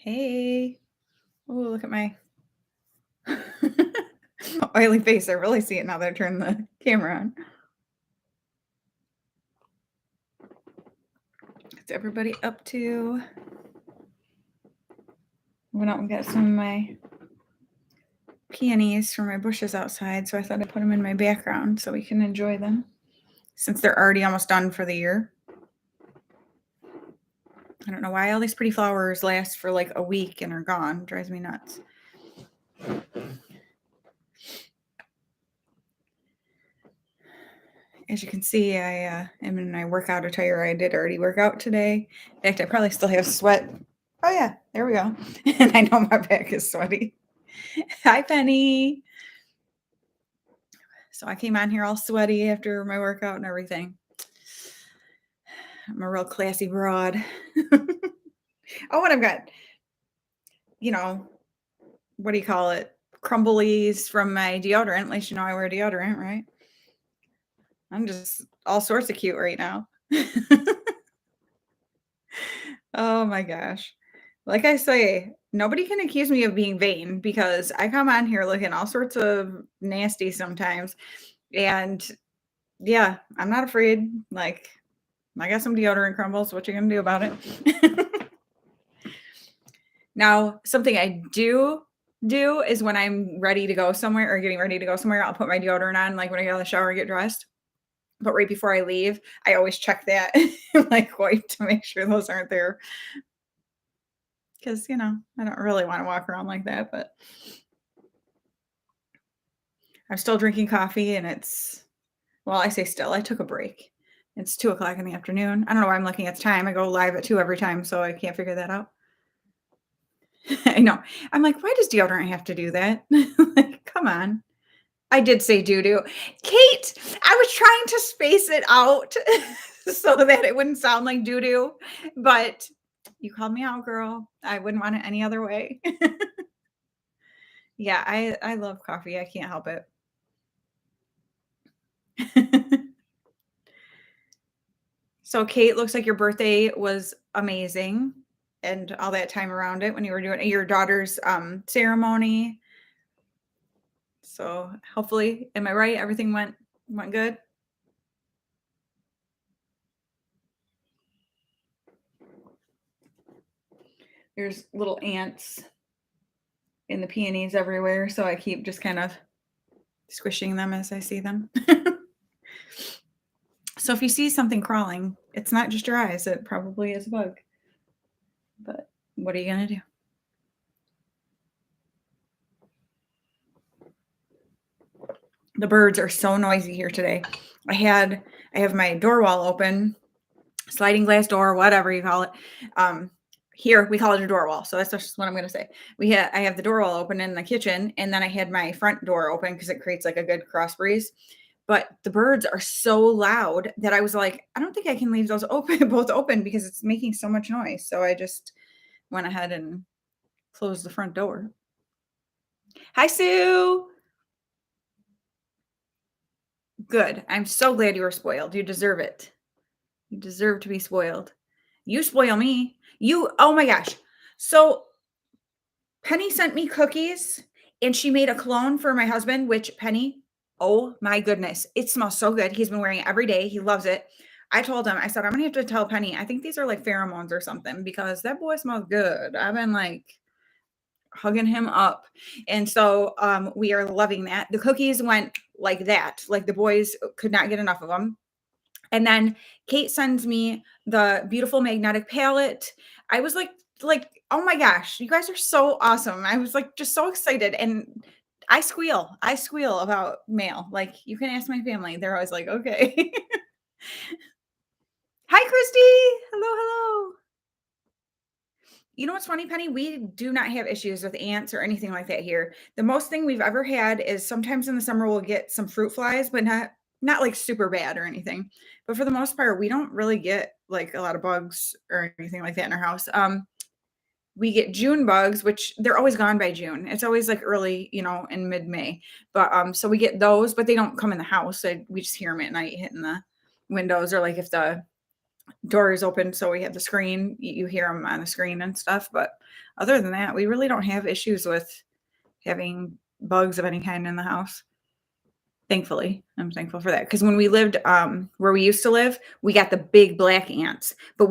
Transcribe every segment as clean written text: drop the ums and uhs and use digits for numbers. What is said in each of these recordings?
Hey. Oh, look at my oily face. I really see it now that I turn the camera on. What's everybody up to? Went out and got some of my peonies from my bushes outside, so I thought I'd put them in my background so we can enjoy them since they're already almost done for the year. I don't know why all these pretty flowers last for like a week and are gone. It drives me nuts. As you can see, I am in my workout attire. I did already work out today. In fact, I probably still have sweat. Oh yeah, there we go. And I know my back is sweaty. Hi, Penny. So I came on here all sweaty after my workout and everything. I'm a real classy broad. Oh, and I've got, what do you call it? Crumblies from my deodorant. At least you know I wear deodorant, right? I'm just all sorts of cute right now. Oh my gosh. Like I say, nobody can accuse me of being vain because I come on here looking all sorts of nasty sometimes. And yeah, I'm not afraid. Like, I got some deodorant crumbles. What you gonna do about it? Now, something I do is when I'm ready to go somewhere or getting ready to go somewhere, I'll put my deodorant on, like when I get out of the shower and get dressed. But right before I leave, I always check that, like wipe to make sure those aren't there. Because, I don't really want to walk around like that, but I'm still drinking coffee and I say still, I took a break. It's 2:00 in the afternoon. I don't know why I'm looking at the time. I go live at 2 every time, so I can't figure that out. I know. I'm like, why does deodorant have to do that? Like, come on. I did say doo-doo. Kate, I was trying to space it out so that it wouldn't sound like doo-doo, but you called me out, girl. I wouldn't want it any other way. Yeah, I love coffee. I can't help it. So, Kate, looks like your birthday was amazing and all that time around it when you were doing your daughter's ceremony. So, hopefully, am I right? Everything went good. There's little ants in the peonies everywhere, so I keep just kind of squishing them as I see them. So if you see something crawling, it's not just your eyes, it probably is a bug. But what are you going to do? The birds are so noisy here today. I have my door wall open, sliding glass door, whatever you call it. Here we call it a door wall, so that's just what I'm going to say. I have the door wall open in the kitchen, and then I had my front door open because it creates like a good cross breeze. But the birds are so loud that I was like, I don't think I can leave those both open because it's making so much noise. So I just went ahead and closed the front door. Hi, Sue. Good. I'm so glad you were spoiled. You deserve it. You deserve to be spoiled. You spoil me. Oh my gosh. So Penny sent me cookies and she made a cologne for my husband, which Penny, oh my goodness, it smells so good. He's been wearing it every day. He loves it. I told him, I said, I'm going to have to tell Penny, I think these are like pheromones or something because that boy smells good. I've been like hugging him up. And so we are loving that. The cookies went like that. Like the boys could not get enough of them. And then Kate sends me the beautiful magnetic palette. I was like, oh my gosh, you guys are so awesome. I was like, just so excited. And I squeal about mail. Like you can ask my family. They're always like, okay. Hi, Christy. Hello. You know what's funny, Penny? We do not have issues with ants or anything like that here. The most thing we've ever had is sometimes in the summer we'll get some fruit flies, but not like super bad or anything. But for the most part, we don't really get like a lot of bugs or anything like that in our house. We get June bugs, which they're always gone by June. It's always like early, in mid-May. But so we get those, but they don't come in the house. So we just hear them at night hitting the windows, or like if the door is open, so we have the screen. You hear them on the screen and stuff. But other than that, we really don't have issues with having bugs of any kind in the house. Thankfully, I'm thankful for that. Because when we lived where we used to live, we got the big black ants, but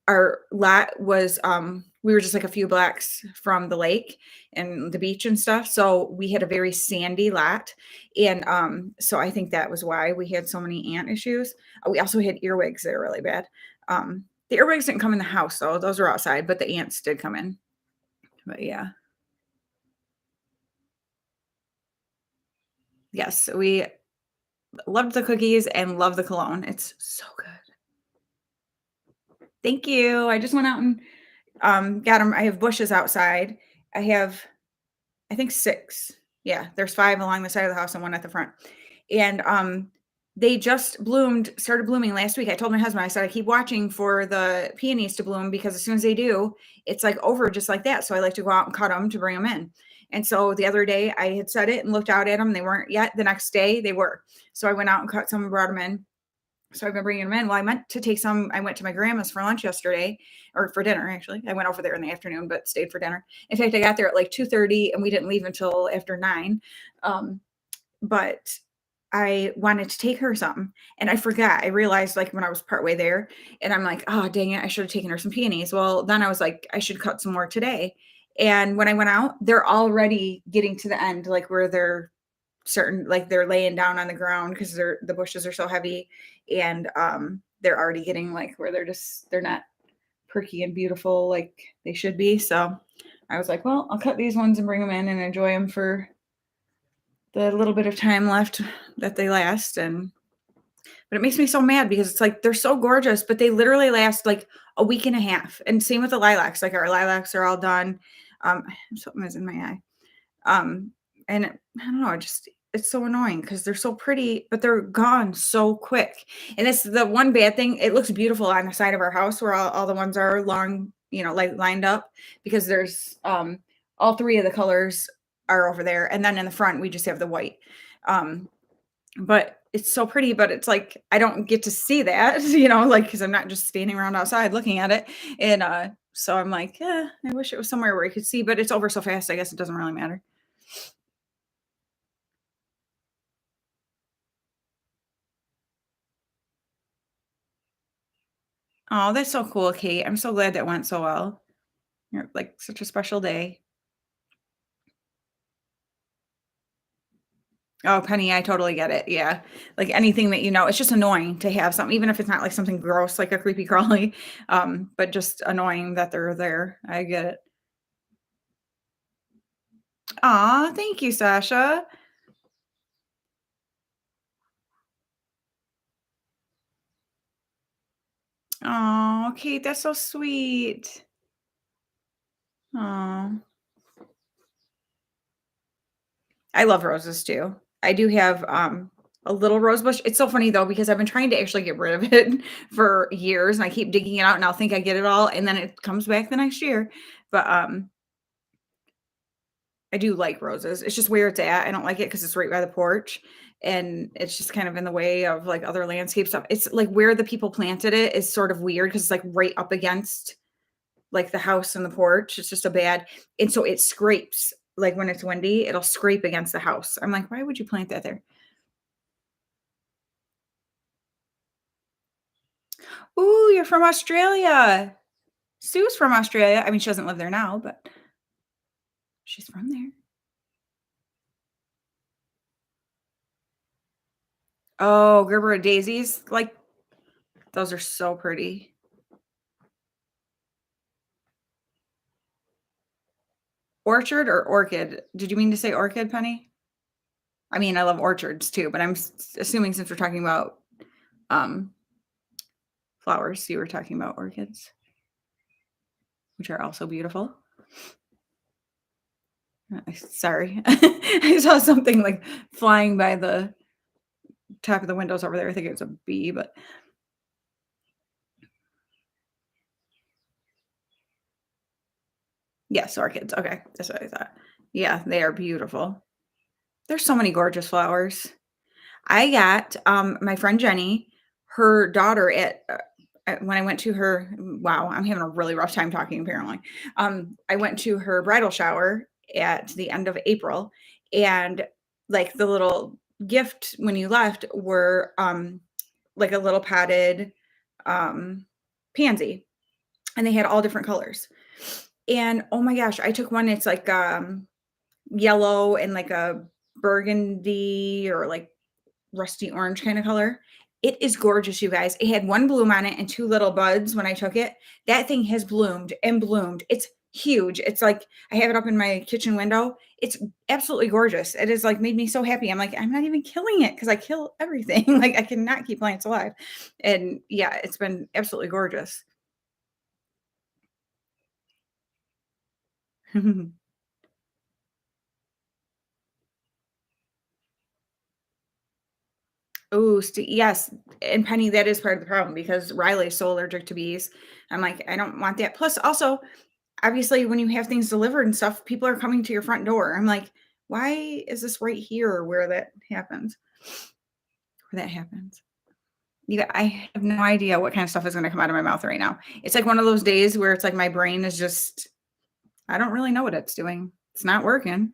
our lot was we were just like a few blocks from the lake and the beach and stuff. So we had a very sandy lot. And so I think that was why we had so many ant issues. We also had earwigs that are really bad. The earwigs didn't come in the house though, those were outside, but the ants did come in. But yeah. Yes, we loved the cookies and love the cologne. It's so good. Thank you. I just went out and got them. I have bushes outside. I have, I think 6. Yeah, there's 5 along the side of the house and 1 at the front. And they just started blooming last week. I told my husband, I said, I keep watching for the peonies to bloom because as soon as they do, it's like over just like that. So I like to go out and cut them to bring them in. And so the other day I had set it and looked out at them. They weren't yet. The next day they were. So I went out and cut some and brought them in. So I've been bringing them in. Well, I meant to take some. I went to my grandma's for lunch yesterday, or for dinner actually. I went over there in the afternoon, but stayed for dinner. In fact, I got there at like 2:30, and we didn't leave until after 9. But I wanted to take her something, and I forgot. I realized like when I was partway there, and I'm like, oh dang it, I should have taken her some peonies. Well, then I was like, I should cut some more today. And when I went out, they're already getting to the end, like where they're certain, like they're laying down on the ground because the bushes are so heavy, and they're already getting like where they're not perky and beautiful like they should be. So I was like, well, I'll cut these ones and bring them in and enjoy them for the little bit of time left that they last. And but it makes me so mad because it's like they're so gorgeous, but they literally last like a week and a half. And same with the lilacs. Like our lilacs are all done. Something is in my eye. And I don't know, it's so annoying because they're so pretty, but they're gone so quick. And it's the one bad thing. It looks beautiful on the side of our house where all the ones are long, like lined up because there's all 3 of the colors are over there. And then in the front, we just have the white. But it's so pretty, but it's like I don't get to see that, like because I'm not just standing around outside looking at it. And so I'm like, yeah, I wish it was somewhere where I could see, but it's over so fast. I guess it doesn't really matter. Oh, that's so cool, Kate. I'm so glad that went so well. You're like such a special day. Oh, Penny, I totally get it. Yeah. Like anything that it's just annoying to have something, even if it's not like something gross, like a creepy crawly, but just annoying that they're there. I get it. Aw, thank you, Sasha. Oh, Kate, that's so sweet. Oh, I love roses too. I do have a little rose bush. It's so funny though because I've been trying to actually get rid of it for years and I keep digging it out and I'll think I get it all and then it comes back the next year. But I do like roses. It's just where it's at. I don't like it because it's right by the porch and it's just kind of in the way of like other landscape stuff. It's like where the people planted it is sort of weird because it's like right up against like the house and the porch. It's just a bad, and so it scrapes like when it's windy, it'll scrape against the house. I'm like, why would you plant that there? Ooh, you're from Australia. Sue's from Australia. I mean, she doesn't live there now, but she's from there. Oh, Gerber daisies, like those are so pretty. Orchard or orchid? Did you mean to say orchid, Penny? I mean, I love orchards too, but I'm assuming since we're talking about um flowers, you were talking about orchids, which are also beautiful. Sorry. I saw something like flying by the top of the windows over there. I think it was a bee, but yes, orchids. Okay, that's what I thought. Yeah, they are beautiful. There's so many gorgeous flowers. I got my friend Jenny, her daughter at when I went to her, wow, I'm having a really rough time talking apparently. I went to her bridal shower at the end of April, and like the little gift when you left were like a little potted um pansy, and they had all different colors. And oh my gosh, I took one, it's like yellow and like a burgundy or like rusty orange kind of color. It is gorgeous, you guys. It had one bloom on it and two little buds when I took it. That thing has bloomed and bloomed. It's huge. It's like I have it up in my kitchen window. It's absolutely gorgeous. It has like made me so happy. I'm like, I'm not even killing it because I kill everything. Like I cannot keep plants alive. And yeah, it's been absolutely gorgeous. Oh, yes, and Penny, that is part of the problem because Riley's so allergic to bees. I'm like, I don't want that. Plus, also, obviously, when you have things delivered and stuff, people are coming to your front door. I'm like, why is this right here where that happens? Where that happens? Yeah, I have no idea what kind of stuff is going to come out of my mouth right now. It's like one of those days where it's like my brain is just, I don't really know what it's doing. It's not working.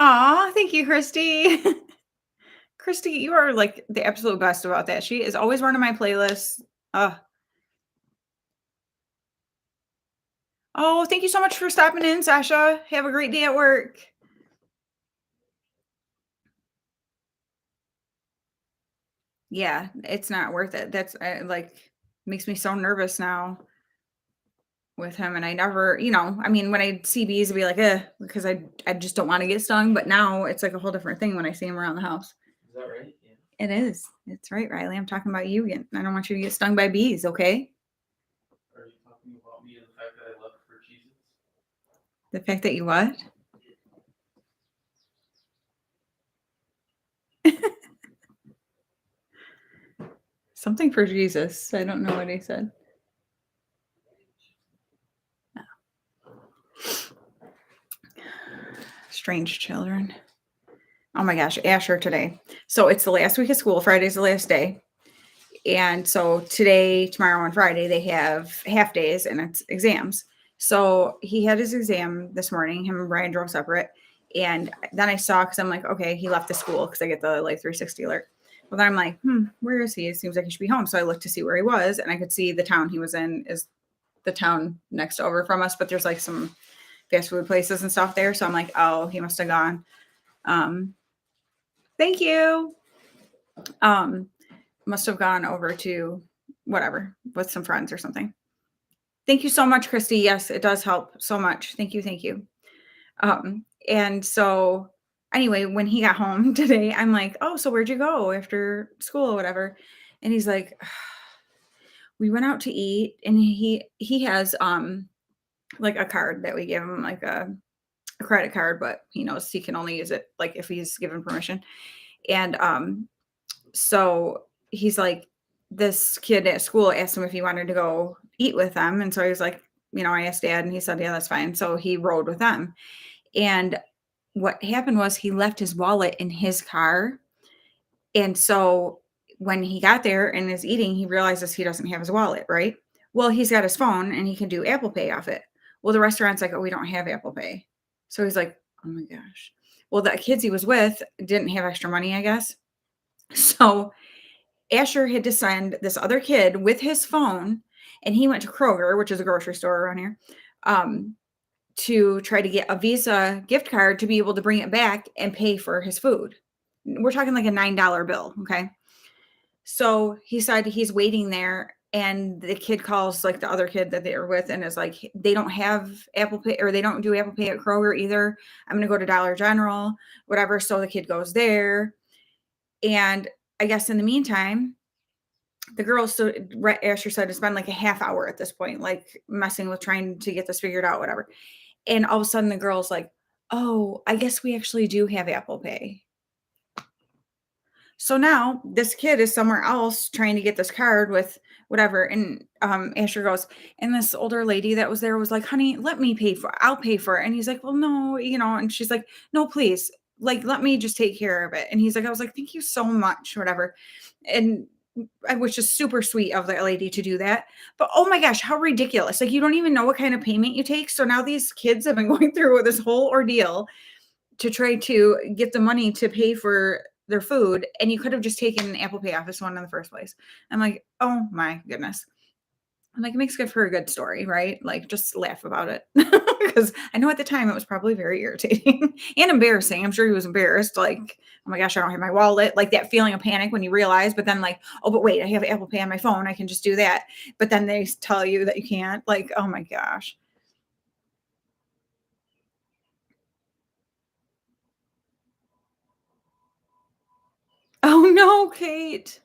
Aw, thank you, Christy. Christy, you are like the absolute best about that. She is always running my playlist. Uh, oh, thank you so much for stopping in, Sasha. Have a great day at work. Yeah, it's not worth it. That's like makes me so nervous now with him. And I never, I mean, when I see bees, I'd be like, because I just don't want to get stung. But now it's like a whole different thing when I see him around the house. Is that right? Yeah. It is. It's right, Riley. I'm talking about you again. I don't want you to get stung by bees, okay? Are you talking about me and the fact that I left for Jesus? The fact that you what? Something for Jesus. I don't know what he said. Strange children. Oh my gosh, Asher today. So it's the last week of school. Friday's the last day. And so today, tomorrow, and Friday, they have half days and it's exams. So he had his exam this morning. Him and Brian drove separate. And then I saw, because I'm like, okay, he left the school because I get the like 360 alert. Well, then I'm like, where is he? It seems like he should be home. So I looked to see where he was, and I could see the town he was in is the town next over from us, but there's like some fast food places and stuff there. So I'm like, oh, he must have gone. Thank you. Must have gone over to whatever with some friends or something. Thank you so much, Christy. Yes, it does help so much. Thank you. Thank you. And so anyway, when he got home today, I'm like, oh, so where'd you go after school or whatever? And he's like, we went out to eat, and he has like a card that we give him, like a credit card, but he knows he can only use it like if he's given permission. And so he's like, this kid at school asked him if he wanted to go eat with them. And so he was like, I asked Dad, and he said, yeah, that's fine. So he rode with them. And what happened was he left his wallet in his car. And so when he got there and is eating, he realizes he doesn't have his wallet, right? Well, he's got his phone and he can do Apple Pay off it. Well, the restaurant's like, oh, we don't have Apple Pay. So he's like, oh my gosh. Well, the kids he was with didn't have extra money, I guess. So Asher had to send this other kid with his phone, and he went to Kroger, which is a grocery store around here, to try to get a Visa gift card to be able to bring it back and pay for his food. We're talking like a $9 bill. Okay. So he said he's waiting there, and the kid calls like the other kid that they were with and is like, they don't have Apple Pay, or they don't do Apple Pay at Kroger either. I'm going to go to Dollar General, whatever. So the kid goes there. And I guess in the meantime, the girls, so Asher said, it's been like a half hour at this point, like messing with trying to get this figured out, whatever. And all of a sudden the girl's like, oh, I guess we actually do have Apple Pay. So now this kid is somewhere else trying to get this card with whatever. And Asher goes, and this older lady that was there was like, honey, let me pay for it. I'll pay for it. And he's like, well, no, and she's like, no, please. like, let me just take care of it. And he's like, I was like, thank you so much, whatever. And which is super sweet of the lady to do that. But oh my gosh, how ridiculous. Like, you don't even know what kind of payment you take. So now these kids have been going through this whole ordeal to try to get the money to pay for their food. And you could have just taken an Apple Pay office one in the first place. I'm like, oh my goodness. I'm like, it makes good for a good story, right? Like, just laugh about it. Because I know at the time it was probably very irritating and embarrassing. I'm sure he was embarrassed. Like, oh my gosh, I don't have my wallet. Like that feeling of panic when you realize, but then like, oh, but wait, I have Apple Pay on my phone. I can just do that. But then they tell you that you can't. Like, oh my gosh. Oh no, Kate.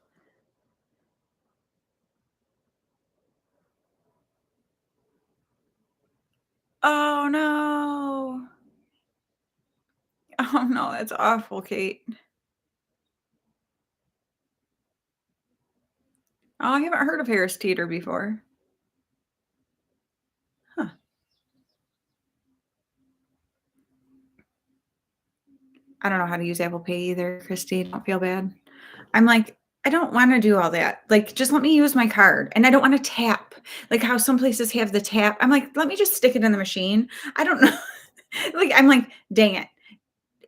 Oh no. Oh no, that's awful, Kate. Oh, I haven't heard of Harris Teeter before. Huh. I don't know how to use Apple Pay either, Christy. Don't feel bad. I'm like, I don't want to do all that. Like, just let me use my card. And I don't want to tap. Like how some places have the tap. I'm like, let me just stick it in the machine. I don't know. Like, I'm like, dang it.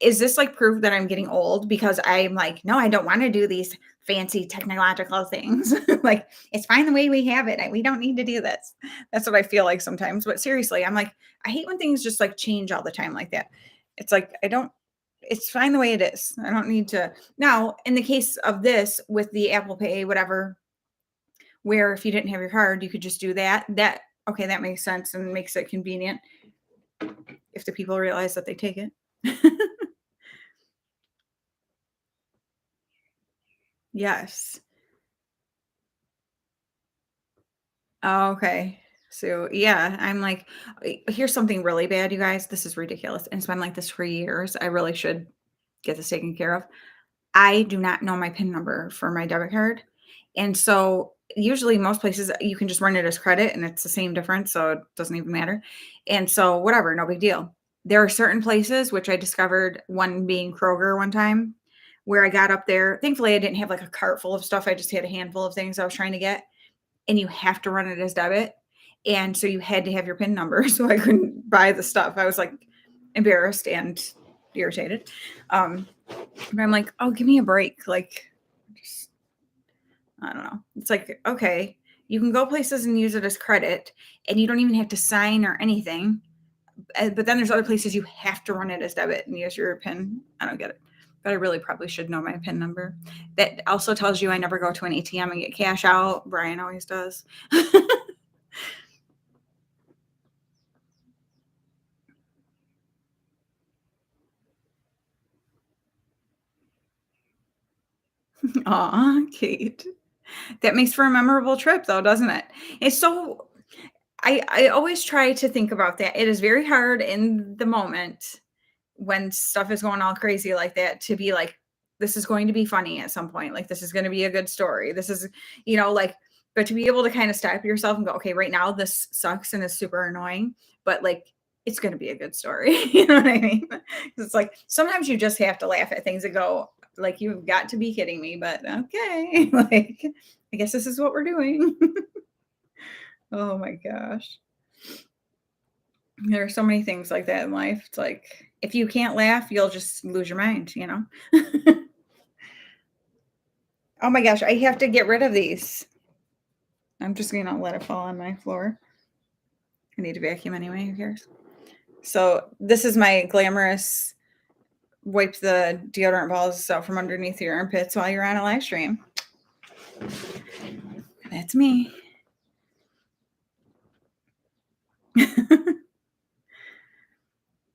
Is this like proof that I'm getting old? Because I'm like, no, I don't want to do these fancy technological things. Like, it's fine the way we have it. We don't need to do this. That's what I feel like sometimes. But seriously, I'm like, I hate when things just like change all the time like that. It's like, I don't, it's fine the way it is. I don't need to. Now, in the case of this with the Apple Pay, whatever, where if you didn't have your card, you could just do that. That, okay, that makes sense and makes it convenient if the people realize that they take it. Yes. Oh, okay. So, yeah, I'm like, here's something really bad, you guys. This is ridiculous. And it's been like this for years. I really should get this taken care of. I do not know my PIN number for my debit card. And so usually most places you can just run it as credit and it's the same difference. So it doesn't even matter. And so whatever, no big deal. There are certain places which I discovered, one being Kroger one time, where I got up there. Thankfully, I didn't have like a cart full of stuff. I just had a handful of things I was trying to get. And you have to run it as debit. And so you had to have your PIN number. So I couldn't buy the stuff. I was like embarrassed and irritated. But I'm like, oh, give me a break. Like, just, I don't know. It's like, okay, you can go places and use it as credit and you don't even have to sign or anything. But then there's other places you have to run it as debit and use your PIN. I don't get it. But I really probably should know my PIN number. That also tells you I never go to an ATM and get cash out. Brian always does. Aw, Kate. That makes for a memorable trip though, doesn't it? It's so I always try to think about that. It is very hard in the moment when stuff is going all crazy like that to be like, this is going to be funny at some point. Like, this is going to be a good story. This is, like, but to be able to kind of stop yourself and go, okay, right now this sucks and is super annoying, but like, it's going to be a good story. You know what I mean? It's like sometimes you just have to laugh at things and go, like, you've got to be kidding me, but okay. Like, I guess this is what we're doing. Oh my gosh. There are so many things like that in life. It's like if you can't laugh, you'll just lose your mind. Oh my gosh, I have to get rid of these. I'm just gonna let it fall on my floor. I need to vacuum anyway, who cares? So this is my glamorous wipe the deodorant balls out from underneath your armpits while you're on a live stream. That's me.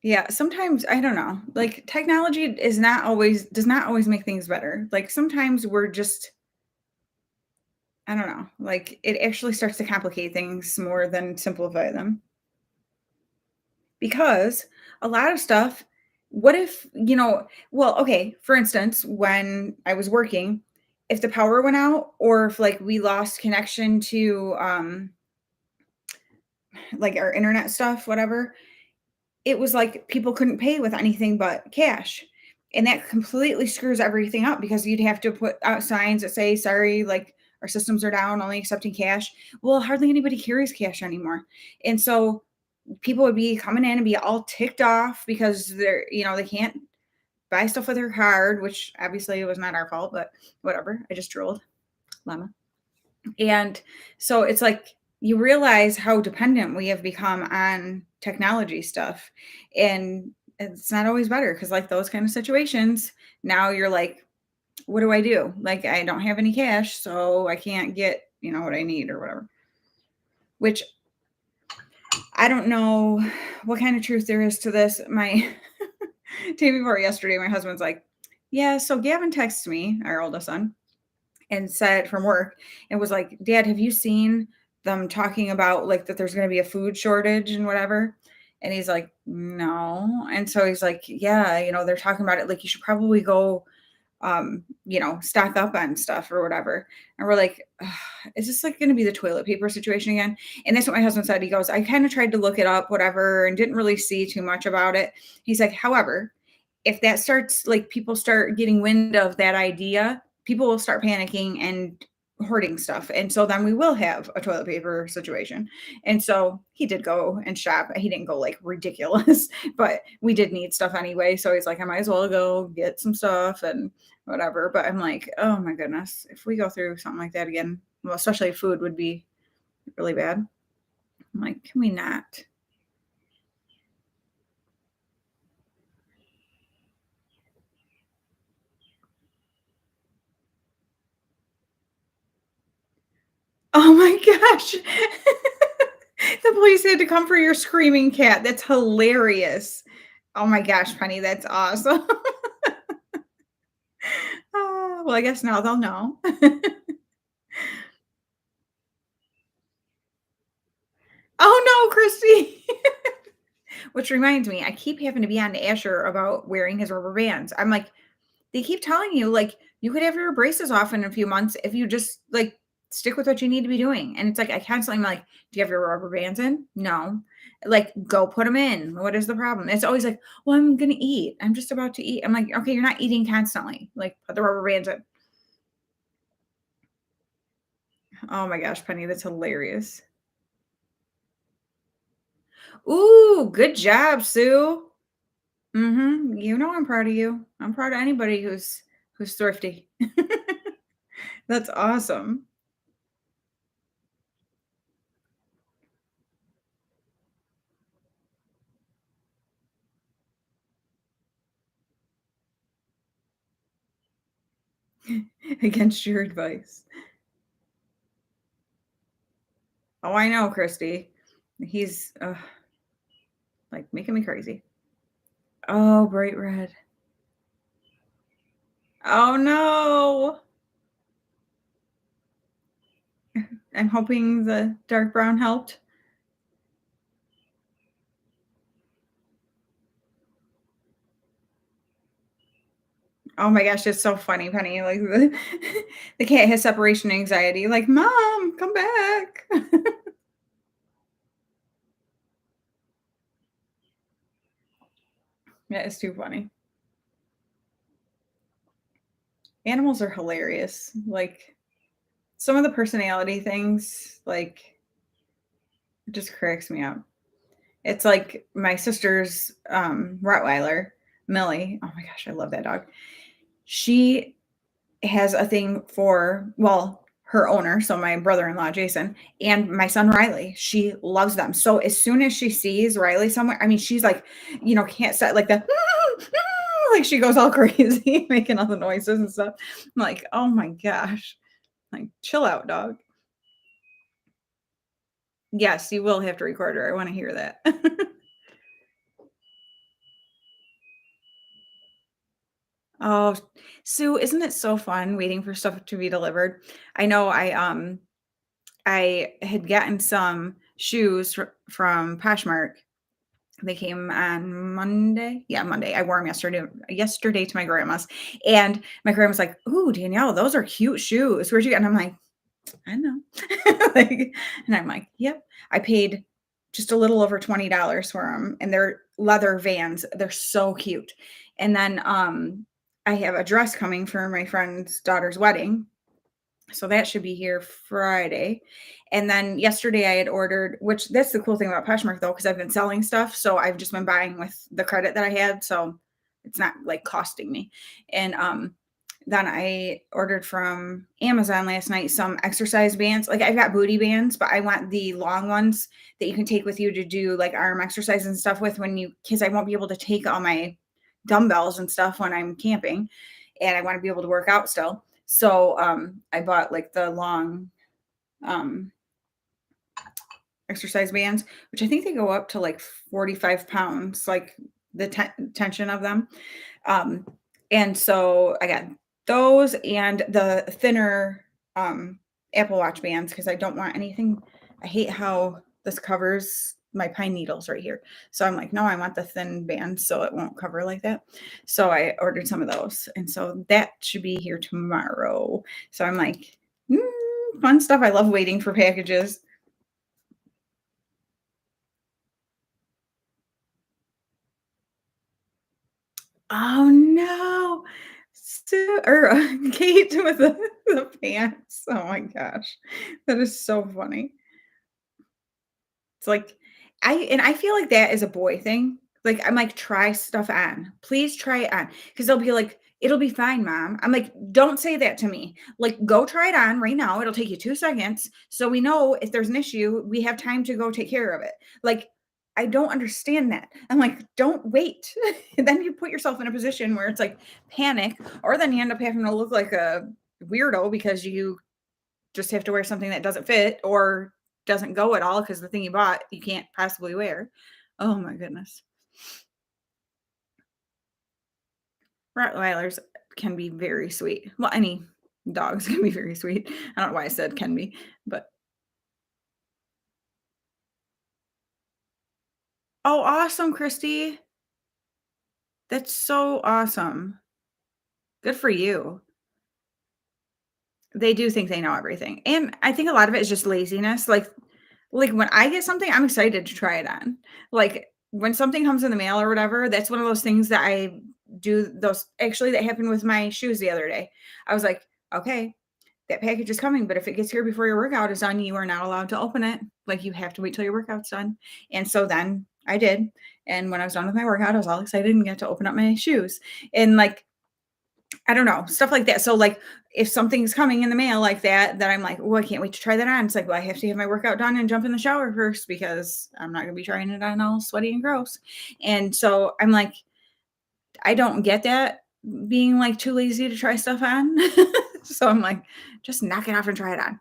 Yeah, sometimes I don't know. Like technology does not always make things better. Like sometimes we're just I don't know. Like it actually starts to complicate things more than simplify them. Because a lot of stuff, what if, well, okay, for instance, when I was working, if the power went out or if like we lost connection to like our internet stuff, whatever, it was like people couldn't pay with anything but cash. And that completely screws everything up because you'd have to put out signs that say, sorry, like our systems are down, only accepting cash. Well, hardly anybody carries cash anymore. And so people would be coming in and be all ticked off because they're, they can't buy stuff with their card, which obviously was not our fault, but whatever. I just drooled. Llama. And so it's like you realize how dependent we have become on technology stuff. And it's not always better because, like, those kind of situations, now you're like, what do I do? Like, I don't have any cash, so I can't get, what I need or whatever. Which I don't know what kind of truth there is to this. My day before yesterday, my husband's like, yeah, so Gavin texted me, our oldest son, and said from work and was like, Dad, have you seen them talking about like that there's going to be a food shortage and whatever? And he's like, no. And so he's like, yeah, they're talking about it. Like, you should probably go, stock up on stuff or whatever. And we're like, "Ugh, is this like going to be the toilet paper situation again?" And that's what my husband said. He goes, I kind of tried to look it up, whatever, and didn't really see too much about it. He's like, however, if that starts, like, people start getting wind of that idea, people will start panicking and hoarding stuff. And so then we will have a toilet paper situation. And so he did go and shop. He didn't go like ridiculous, but we did need stuff anyway. So he's like, I might as well go get some stuff and whatever. But I'm like, oh my goodness, if we go through something like that again, well, especially food would be really bad. I'm like, can we not? Oh my gosh. The police had to come for your screaming cat. That's hilarious. Oh my gosh, Penny, that's awesome. Oh, well, I guess now they'll know. Oh no, Christy. Which reminds me, I keep having to be on to Asher about wearing his rubber bands. I'm like, they keep telling you, like, you could have your braces off in a few months if you just, like, stick with what you need to be doing. And it's like, I constantly am like, do you have your rubber bands in? No. Like, go put them in. What is the problem? It's always like, well, I'm going to eat. I'm just about to eat. I'm like, okay, you're not eating constantly. Like, put the rubber bands in. Oh my gosh, Penny, that's hilarious. Ooh, good job, Sue. You know I'm proud of you. I'm proud of anybody who's thrifty. That's awesome. Against your advice. Oh, I know, Christy. He's like making me crazy. Oh, bright red. Oh no. I'm hoping the dark brown helped. Oh my gosh, it's so funny, Penny. Like the cat has separation anxiety. Like, Mom, come back. That is too funny. Animals are hilarious. Like, some of the personality things, like, it just cracks me up. It's like my sister's Rottweiler, Millie. Oh my gosh, I love that dog. She has a thing for, well, her owner, so my brother-in-law Jason, and my son Riley. She loves them. So as soon as she sees Riley somewhere, I mean, she's like, can't set like the like she goes all crazy, making all the noises and stuff. I'm like, oh my gosh. Like, chill out, dog. Yes, you will have to record her. I want to hear that. Oh, Sue, isn't it so fun waiting for stuff to be delivered? I know I had gotten some shoes from Poshmark. They came on Monday. Yeah, Monday. I wore them yesterday to my grandma's. And my grandma's like, "Ooh, Danielle, those are cute shoes. Where'd you get?" And I'm like, I know. Like, and I'm like, yep. I paid just a little over $20 for them, and they're leather Vans. They're so cute. And then I have a dress coming for my friend's daughter's wedding. So that should be here Friday. And then yesterday I had ordered, which that's the cool thing about Poshmark though, because I've been selling stuff. So I've just been buying with the credit that I had. So it's not like costing me. And then I ordered from Amazon last night some exercise bands. Like I've got booty bands, but I want the long ones that you can take with you to do like arm exercise and stuff with because I won't be able to take all my dumbbells and stuff when I'm camping and I want to be able to work out still. So I bought like the long exercise bands, which I think they go up to like 45 pounds, like the tension of them. And so I got those and the thinner Apple Watch bands because I don't want anything. I hate how this covers my pine needles right here. So I'm like, no, I want the thin band so it won't cover like that. So I ordered some of those. And so that should be here tomorrow. So I'm like, fun stuff. I love waiting for packages. Oh no. Kate with the pants. Oh my gosh. That is so funny. It's like I feel like that is a boy thing. Like I'm like, try stuff on. Please try it on. Because they'll be like, it'll be fine, mom. I'm like, don't say that to me. Like, go try it on right now. It'll take you 2 seconds. So we know if there's an issue, we have time to go take care of it. Like, I don't understand that. I'm like, don't wait. And then you put yourself in a position where it's like panic, or then you end up having to look like a weirdo because you just have to wear something that doesn't fit or doesn't go at all because the thing you bought you can't possibly wear. Oh my goodness. Rottweilers can be very sweet. Well, any dogs can be very sweet. I don't know why I said can be, but oh, awesome, Christy. That's so awesome. Good for you. They do think they know everything. And I think a lot of it is just laziness. Like when I get something, I'm excited to try it on. Like when something comes in the mail or whatever, that's one of those things that I do those actually that happened with my shoes the other day. I was like, okay, that package is coming, but if it gets here before your workout is done, you are not allowed to open it. Like you have to wait till your workout's done. And so then I did. And when I was done with my workout, I was all excited and got to open up my shoes. And like I don't know, stuff like that. So like if something's coming in the mail like that, that I'm like, oh, I can't wait to try that on. It's like, well, I have to have my workout done and jump in the shower first because I'm not gonna be trying it on all sweaty and gross. And so I'm like, I don't get that being like too lazy to try stuff on. So I'm like, just knock it off and try it on.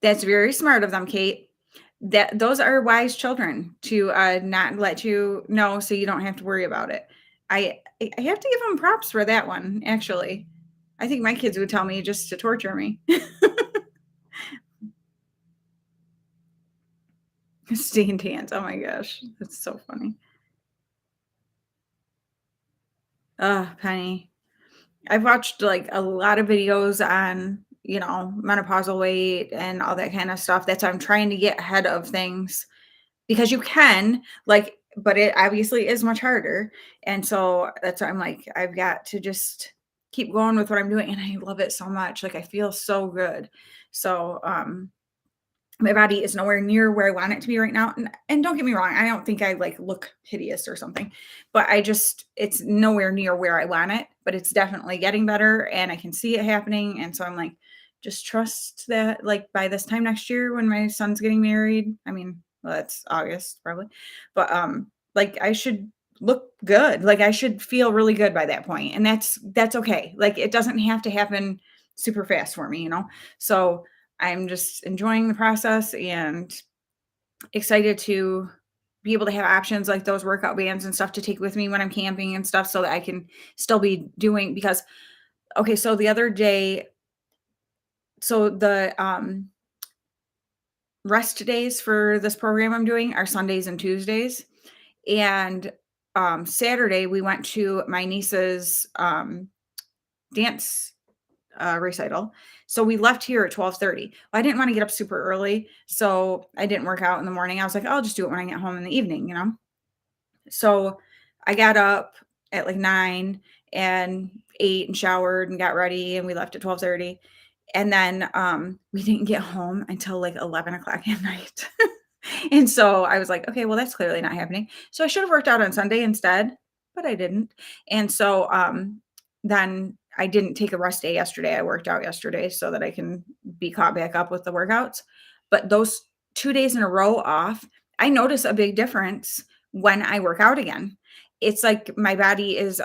That's very smart of them, Kate. That those are wise children to not let you know so you don't have to worry about it. I have to give them props for that one, actually. I think my kids would tell me just to torture me. Stained hands. Oh my gosh. That's so funny. Penny. I've watched like a lot of videos on, menopausal weight and all that kind of stuff. That's why I'm trying to get ahead of things because you can, like, but it obviously is much harder. And so that's why I'm like, I've got to just keep going with what I'm doing. And I love it so much. Like I feel so good. So my body is nowhere near where I want it to be right now. And don't get me wrong, I don't think I like look hideous or something, but it's nowhere near where I want it, but it's definitely getting better and I can see it happening. And so I'm like, just trust that like by this time next year when my son's getting married, I mean, well, it's August probably, but like I should look good. Like I should feel really good by that point. And that's okay. Like it doesn't have to happen super fast for me. So I'm just enjoying the process and excited to be able to have options like those workout bands and stuff to take with me when I'm camping and stuff so that I can still be doing because okay, so the other day, so the rest days for this program I'm doing are Sundays and Tuesdays. And Saturday we went to my niece's dance recital. So we left here at 12:30. I didn't want to get up super early, so I didn't work out in the morning. I was like, I'll just do it when I get home in the evening, you know? So I got up at like 9 and ate and showered and got ready, and we left at 12:30. And then we didn't get home until like 11 o'clock at night. And so I was like, okay, well, that's clearly not happening. So I should have worked out on Sunday instead, but I didn't. And so then I didn't take a rest day yesterday. I worked out yesterday so that I can be caught back up with the workouts. But those 2 days in a row off, I notice a big difference when I work out again. It's like my body is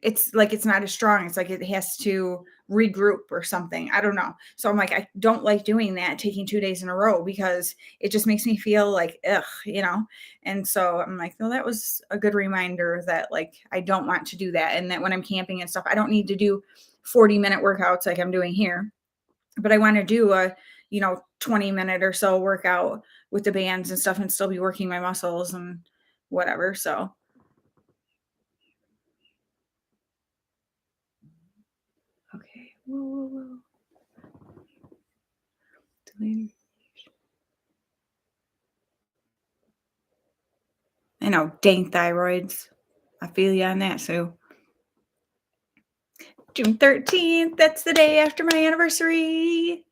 it's like it's not as strong. It's like it has to regroup or something. I don't know. So I'm like, I don't like doing that, taking 2 days in a row, because it just makes me feel like, ugh, you know? And so I'm like, well, that was a good reminder that like, I don't want to do that. And that when I'm camping and stuff, I don't need to do 40-minute workouts like I'm doing here, but I want to do a, 20-minute or so workout with the bands and stuff and still be working my muscles and whatever. So, okay. Whoa, whoa, whoa. Delete. I know, dang thyroids. I feel you on that, Sue. June 13th, that's the day after my anniversary.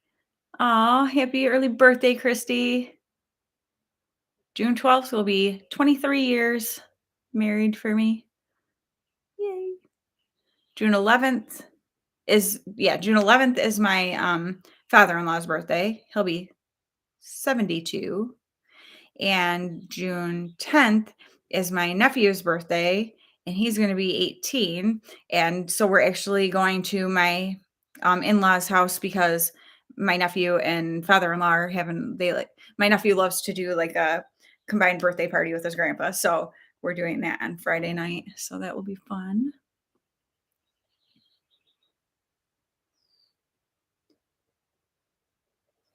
Aw, happy early birthday, Christy. June 12th will be 23 years married for me. Yay. June 11th June 11th is my father-in-law's birthday. He'll be 72. And June 10th is my nephew's birthday, and he's going to be 18. And so we're actually going to my in-laws' house because my nephew and father-in-law are having, my nephew loves to do like a combined birthday party with his grandpa. So we're doing that on Friday night. So that will be fun.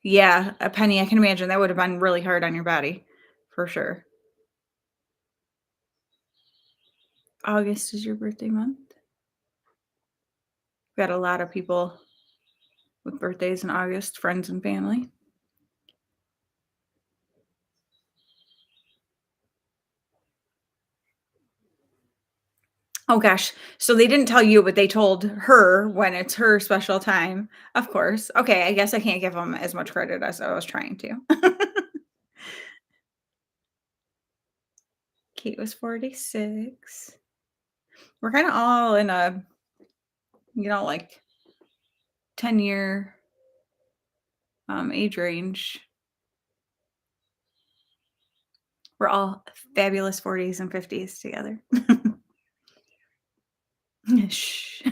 Yeah, a Penny, I can imagine that would have been really hard on your body for sure. August is your birthday month. Got a lot of people with birthdays in August, friends and family. Oh gosh. So they didn't tell you, but they told her when it's her special time. Of course. Okay, I guess I can't give them as much credit as I was trying to. Kate was 46. We're kind of all in a, like 10-year age range. We're all fabulous 40s and 50s together. Shh.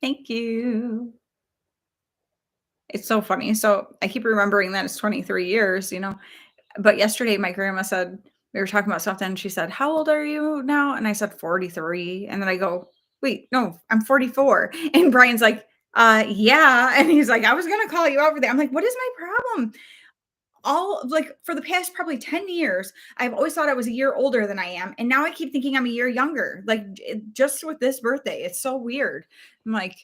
Thank you. It's so funny. So I keep remembering that it's 23 years, but yesterday my grandma said, we were talking about something, and she said, "How old are you now?" And I said 43. And then I go, "Wait, no, I'm 44." And Brian's like, yeah. And he's like, "I was gonna call you out for that." I'm like, what is my problem? All like for the past probably 10 years, I've always thought I was a year older than I am. And now I keep thinking I'm a year younger. Like just with this birthday, it's so weird. I'm like,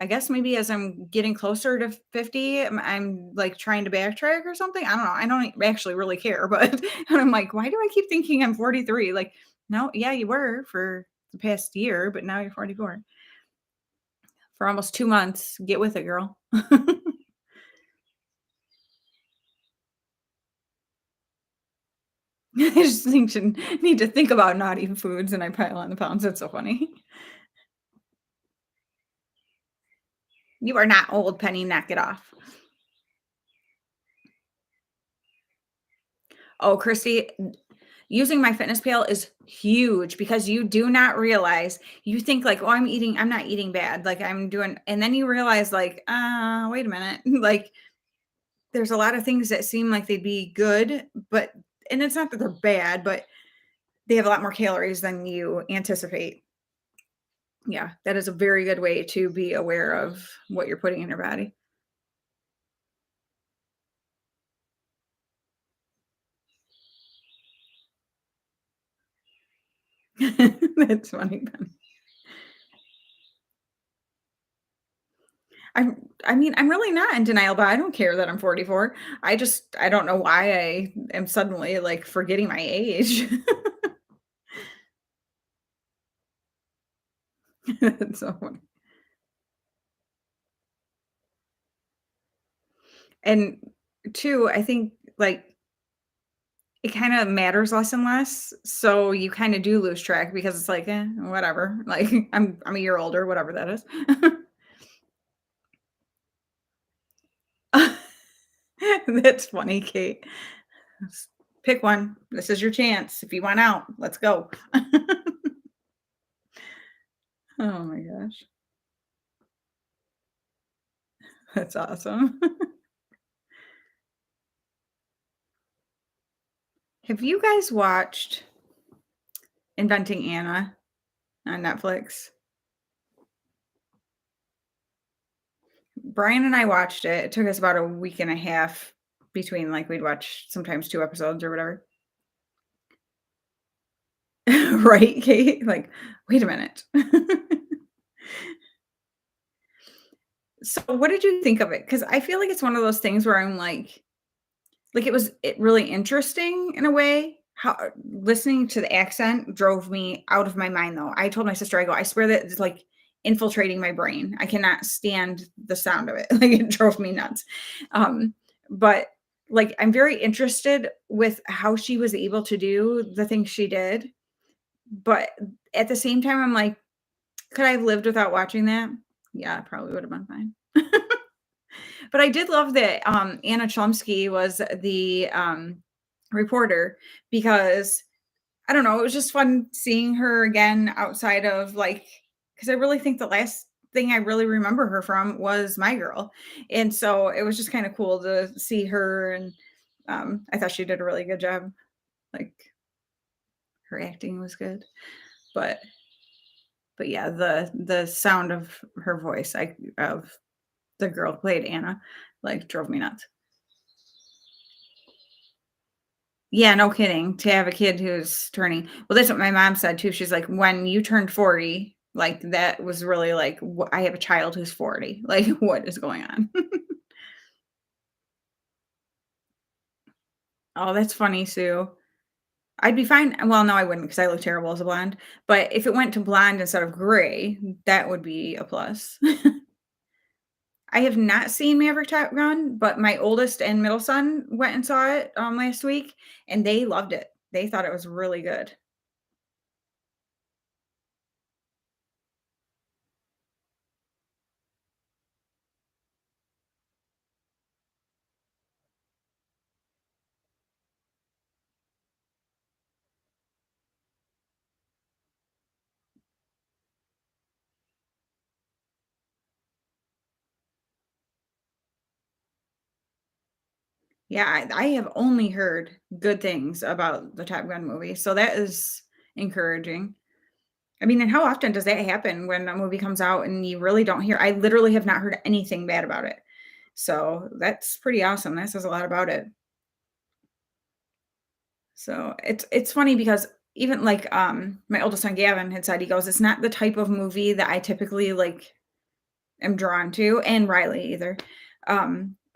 I guess maybe as I'm getting closer to 50, I'm like trying to backtrack or something. I don't know. I don't actually really care, but and I'm like, why do I keep thinking I'm 43? Like, no, yeah, you were for the past year, but now you're 44 for almost 2 months. Get with it, girl. I just need to think about not eating foods, and I pile on the pounds. That's so funny. You are not old, Penny. Knock it off. Oh, Christy, using my fitness pal is huge because you do not realize, you think like, oh, I'm not eating bad. Like I'm doing, and then you realize like, wait a minute. Like there's a lot of things that seem like they'd be good, and it's not that they're bad, but they have a lot more calories than you anticipate. Yeah, that is a very good way to be aware of what you're putting in your body. That's funny. I mean, I'm really not in denial, but I don't care that I'm 44. I don't know why I am suddenly, like, forgetting my age. That's so funny. And 2, I think, like, it kinda matters less and less, so you kinda do lose track because it's like, "Eh, whatever." Like, I'm a year older, whatever that is. That's funny, Kate. S Pick one. This is your chance. If you want out, let's go. Oh my gosh. That's awesome. Have you guys watched Inventing Anna on Netflix? Brian and I watched it. It took us about a week and a half between, like, we'd watch sometimes 2 episodes or whatever. Right, Kate? Like, "Wait a minute." So, what did you think of it? Because I feel like it's one of those things where I'm like, it really interesting in a way. How listening to the accent drove me out of my mind, though. I told my sister, I go, "I swear that it's, like, infiltrating my brain. I cannot stand the sound of it." Like, it drove me nuts. But, like, I'm very interested with how she was able to do the things she did, but at the same time, I'm like, "Could I have lived without watching that?" Yeah, it probably would have been fine. But I did love that, Anna Chlumsky was the, reporter because, I don't know, it was just fun seeing her again outside of, like, because I really think the last thing I really remember her from was My Girl, and so it was just kinda cool to see her, and, I thought she did a really good job, like, her acting was good, but yeah, the sound of her voice, of the girl who played Anna, like, drove me nuts. Yeah, no kidding, to have a kid who's turning well, that's what my mom said too, she's like, "When you turned 40, like, that was really like, I have a child who's 40, like, what is going on?" Oh, that's funny, Sue. I'd be fine well, no, I wouldn't because I look terrible as a blonde, but if it went to blonde instead of gray, that would be a plus. I have not seen Maverick Top Gun, but my oldest and middle son went and saw it, last week, and they loved it. They thought it was really good. Yeah, I have only heard good things about the Top Gun movie, so that is encouraging. I mean, and how often does that happen when a movie comes out and you really don't hear I literally have not heard anything bad about it. So, that's pretty awesome. That says a lot about it. So, it's funny because even, like, my oldest son, Gavin, had said, he goes, "It's not the type of movie that I typically, like, am drawn to," and Riley either.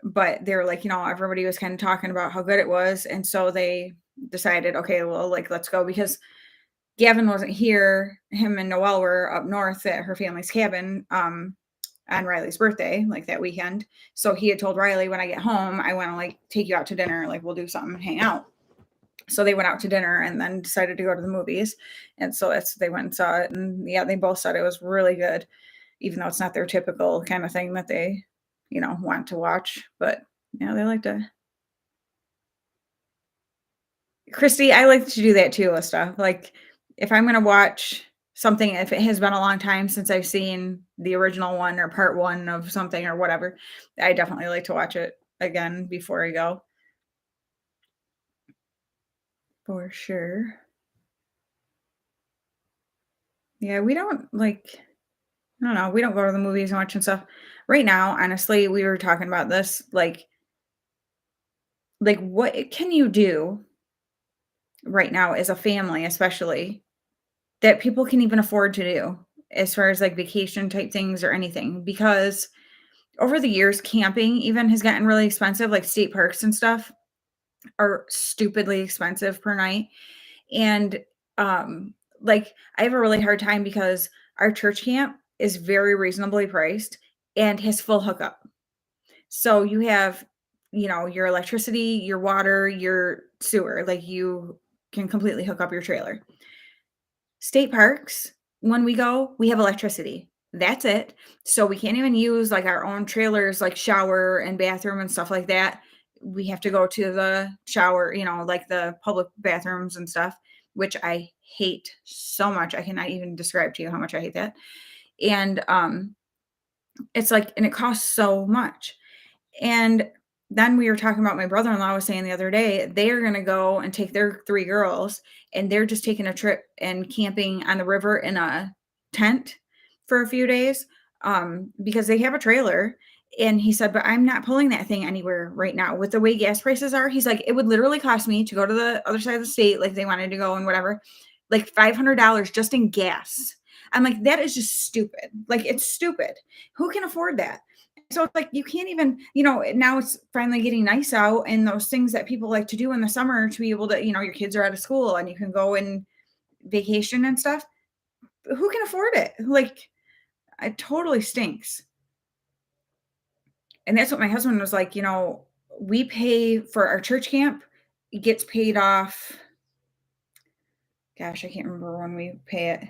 But they were like, everybody was kind of talking about how good it was. And so they decided, okay, well, like, let's go because Gavin wasn't here. Him and Noelle were up north at her family's cabin on Riley's birthday, like that weekend. So he had told Riley, when I get home, I want to like take you out to dinner. Like, we'll do something, hang out. So they went out to dinner and then decided to go to the movies. And so they went and saw it. And yeah, they both said it was really good, even though it's not their typical kind of thing that they, want to watch. But yeah, they like to. Christy, I like to do that too with stuff. Like, if I'm gonna watch something, if it has been a long time since I've seen the original one or part one of something or whatever, I definitely like to watch it again before I go. For sure. Yeah, we don't like I don't know, we don't go to the movies and watch and stuff. Right now, honestly, we were talking about this, like what can you do right now as a family, especially that people can even afford to do as far as like vacation type things or anything. Because over the years, camping even has gotten really expensive, like state parks and stuff are stupidly expensive per night. And like I have a really hard time because our church camp is very reasonably priced and has full hookup. So you have, your electricity, your water, your sewer, like you can completely hook up your trailer. State parks, when we go, we have electricity. That's it. So we can't even use like our own trailers, like shower and bathroom and stuff like that. We have to go to the shower, like the public bathrooms and stuff, which I hate so much. I cannot even describe to you how much I hate that. And it's like, and it costs so much. And then we were talking about my brother-in-law was saying the other day, they are going to go and take their 3 girls and they're just taking a trip and camping on the river in a tent for a few days because they have a trailer. And he said, but I'm not pulling that thing anywhere right now with the way gas prices are. He's like, it would literally cost me to go to the other side of the state, like they wanted to go and whatever, like $500 just in gas. I'm like, that is just stupid. Like, it's stupid. Who can afford that? So it's like you can't even, now it's finally getting nice out and those things that people like to do in the summer to be able to, your kids are out of school and you can go and vacation and stuff. Who can afford it? Like, it totally stinks. And that's what my husband was like, we pay for our church camp. It gets paid off. Gosh, I can't remember when we pay it,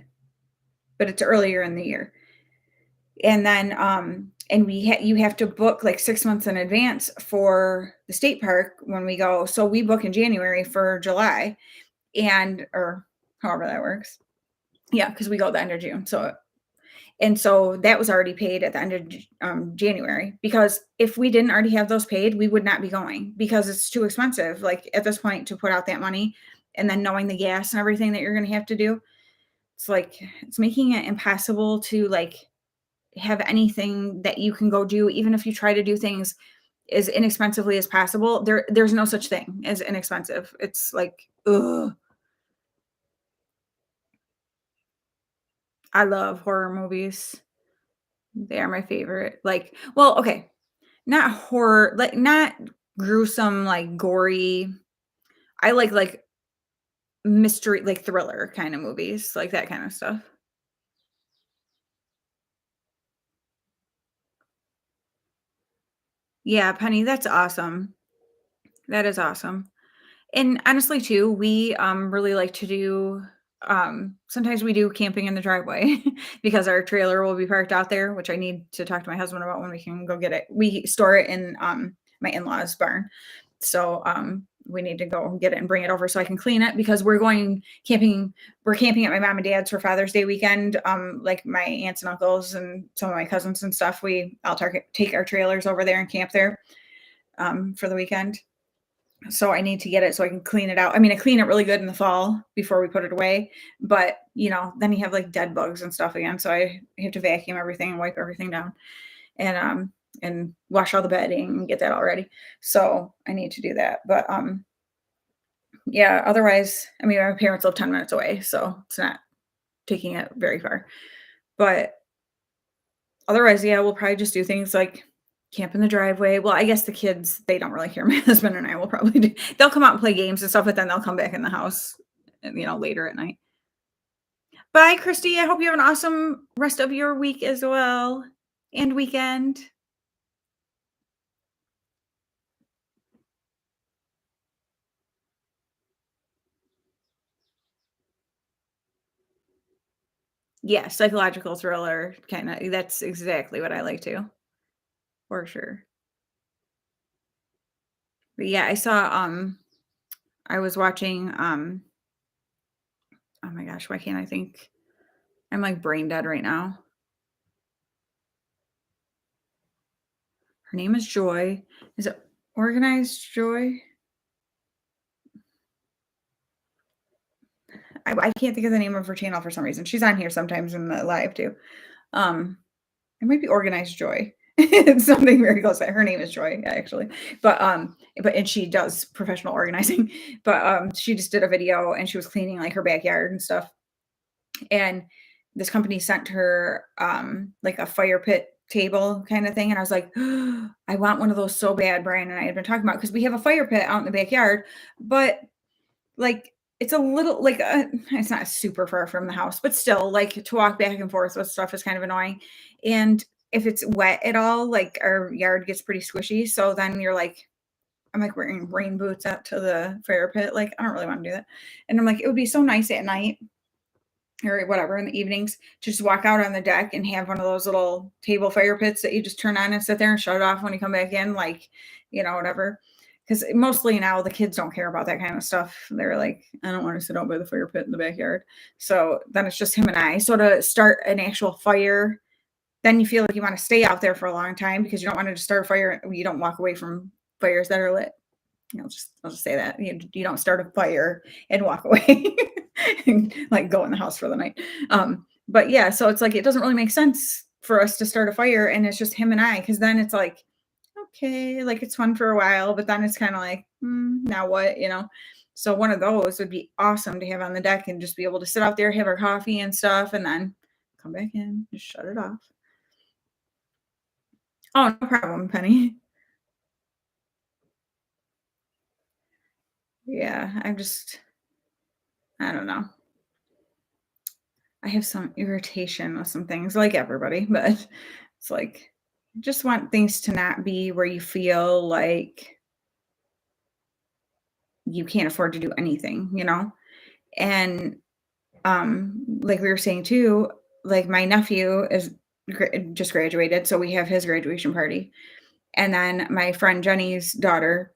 but it's earlier in the year. And then, and you have to book like 6 months in advance for the state park when we go. So we book in January for July or however that works. Yeah. Cause we go at the end of June. So that was already paid at the end of January, because if we didn't already have those paid, we would not be going because it's too expensive. Like at this point to put out that money and then knowing the gas and everything that you're going to have to do, it's like, it's making it impossible to like have anything that you can go do, even if you try to do things as inexpensively as possible. There's no such thing as inexpensive. It's like, ugh. I love horror movies. They are my favorite. Like, well, okay, not horror, like not gruesome, like gory. I like mystery, like thriller kind of movies, like that kind of stuff. Yeah, Penny, that's awesome. That is awesome. And honestly too, we, really like to do, sometimes we do camping in the driveway because our trailer will be parked out there, which I need to talk to my husband about when we can go get it. We store it in, my in-laws' barn. So, we need to go get it and bring it over so I can clean it because we're going camping. We're camping at my mom and dad's for Father's Day weekend. Like my aunts and uncles and some of my cousins and stuff. I'll take our trailers over there and camp there, for the weekend. So I need to get it so I can clean it out. I mean, I clean it really good in the fall before we put it away, but then you have like dead bugs and stuff again. So I have to vacuum everything and wipe everything down and wash all the bedding and get that all ready. So I need to do that. But yeah, otherwise, I mean, my parents live 10 minutes away, so it's not taking it very far. But otherwise, yeah, we'll probably just do things like camp in the driveway. Well, I guess the kids, they don't really care. My husband and I will probably do. They'll come out and play games and stuff, but then they'll come back in the house, later at night. Bye, Christy. I hope you have an awesome rest of your week as well and weekend. Yeah, psychological thriller kind of. That's exactly what I like too, for sure. But yeah, I was watching oh my gosh, why can't I think? I'm like brain dead right now. Her name is Joy. Is it Organized Joy? I can't think of the name of her channel for some reason. She's on here sometimes in the live too. Um, it might be Organized Joy. It's something very close. Her name is Joy, actually. But and she does professional organizing. But she just did a video and she was cleaning like her backyard and stuff. and this company sent her like a fire pit table kind of thing, and I was like, I want one of those so bad. Brian and I had been talking about, because we have a fire pit out in the backyard, but like it's a little like it's not super far from the house, but still, like, to walk back and forth with stuff is kind of annoying. And if it's wet at all, like, our yard gets pretty squishy, so then you're like, I'm like wearing rain boots out to the fire pit, like, I don't really want to do that. And I'm like, it would be so nice at night or whatever in the evenings to just walk out on the deck and have one of those little table fire pits that you just turn on and sit there and shut it off when you come back in, like, whatever. Because mostly now the kids don't care about that kind of stuff. They're like, I don't want to sit out by the fire pit in the backyard. So then it's just him and I. So to start an actual fire, then you feel like you want to stay out there for a long time because you don't want to just start a fire. You don't walk away from fires that are lit. I'll just say that you don't start a fire and walk away and like go in the house for the night. But yeah, so it's like it doesn't really make sense for us to start a fire and it's just him and I, because then it's like, okay, like it's fun for a while, but then it's kind of like, now what, So one of those would be awesome to have on the deck and just be able to sit out there, have our coffee and stuff, and then come back in, just shut it off. Oh, no problem, Penny. Yeah, I don't know. I have some irritation with some things, like everybody, but it's like, I just want things to not be where you feel like you can't afford to do anything. And like we were saying too, like my nephew is just graduated, so we have his graduation party, and then my friend Jenny's daughter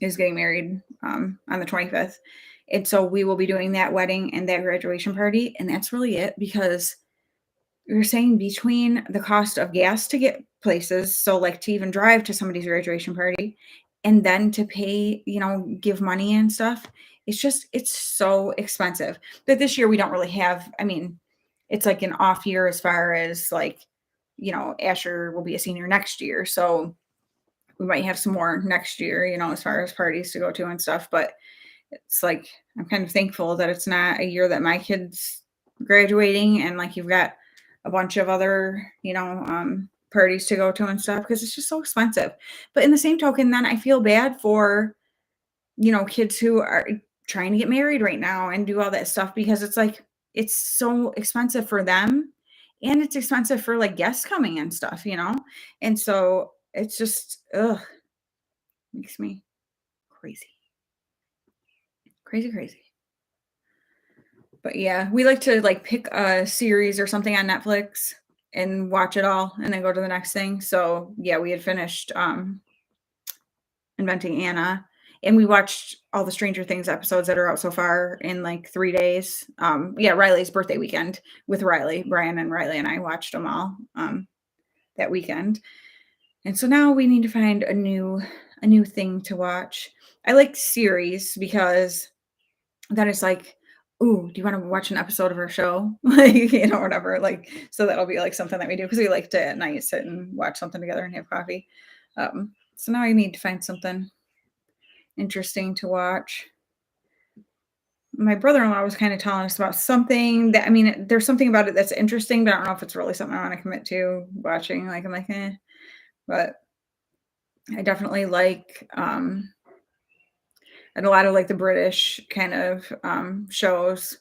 is getting married on the 25th, and so we will be doing that wedding and that graduation party, and that's really it. Because we were saying, between the cost of gas to get places, so like to even drive to somebody's graduation party, and then to pay, give money and stuff, it's so expensive. But this year we don't really have, I mean, it's like an off year as far as like, Asher will be a senior next year. So we might have some more next year, as far as parties to go to and stuff. But it's like, I'm kind of thankful that it's not a year that my kid's graduating and like you've got a bunch of other, parties to go to and stuff, because it's just so expensive. But in the same token, then I feel bad for, kids who are trying to get married right now and do all that stuff, because it's like, it's so expensive for them and it's expensive for like guests coming and stuff. And so it's just, makes me crazy, crazy, crazy. But yeah, we like to like pick a series or something on Netflix and watch it all and then go to the next thing. So yeah, we had finished Inventing Anna, and we watched all the Stranger Things episodes that are out so far in like 3 days. Yeah, Riley's birthday weekend with Riley, Brian and Riley and I watched them all that weekend. And so now we need to find a new thing to watch. I like series because then it's like, ooh, do you want to watch an episode of our show? Like, whatever. Like, so that'll be like something that we do, because we like to at night sit and watch something together and have coffee. So now I need to find something interesting to watch. My brother-in-law was kind of telling us about something that, I mean, there's something about it that's interesting, but I don't know if it's really something I want to commit to watching. Like, I'm like, but I definitely like, and a lot of like the British kind of shows.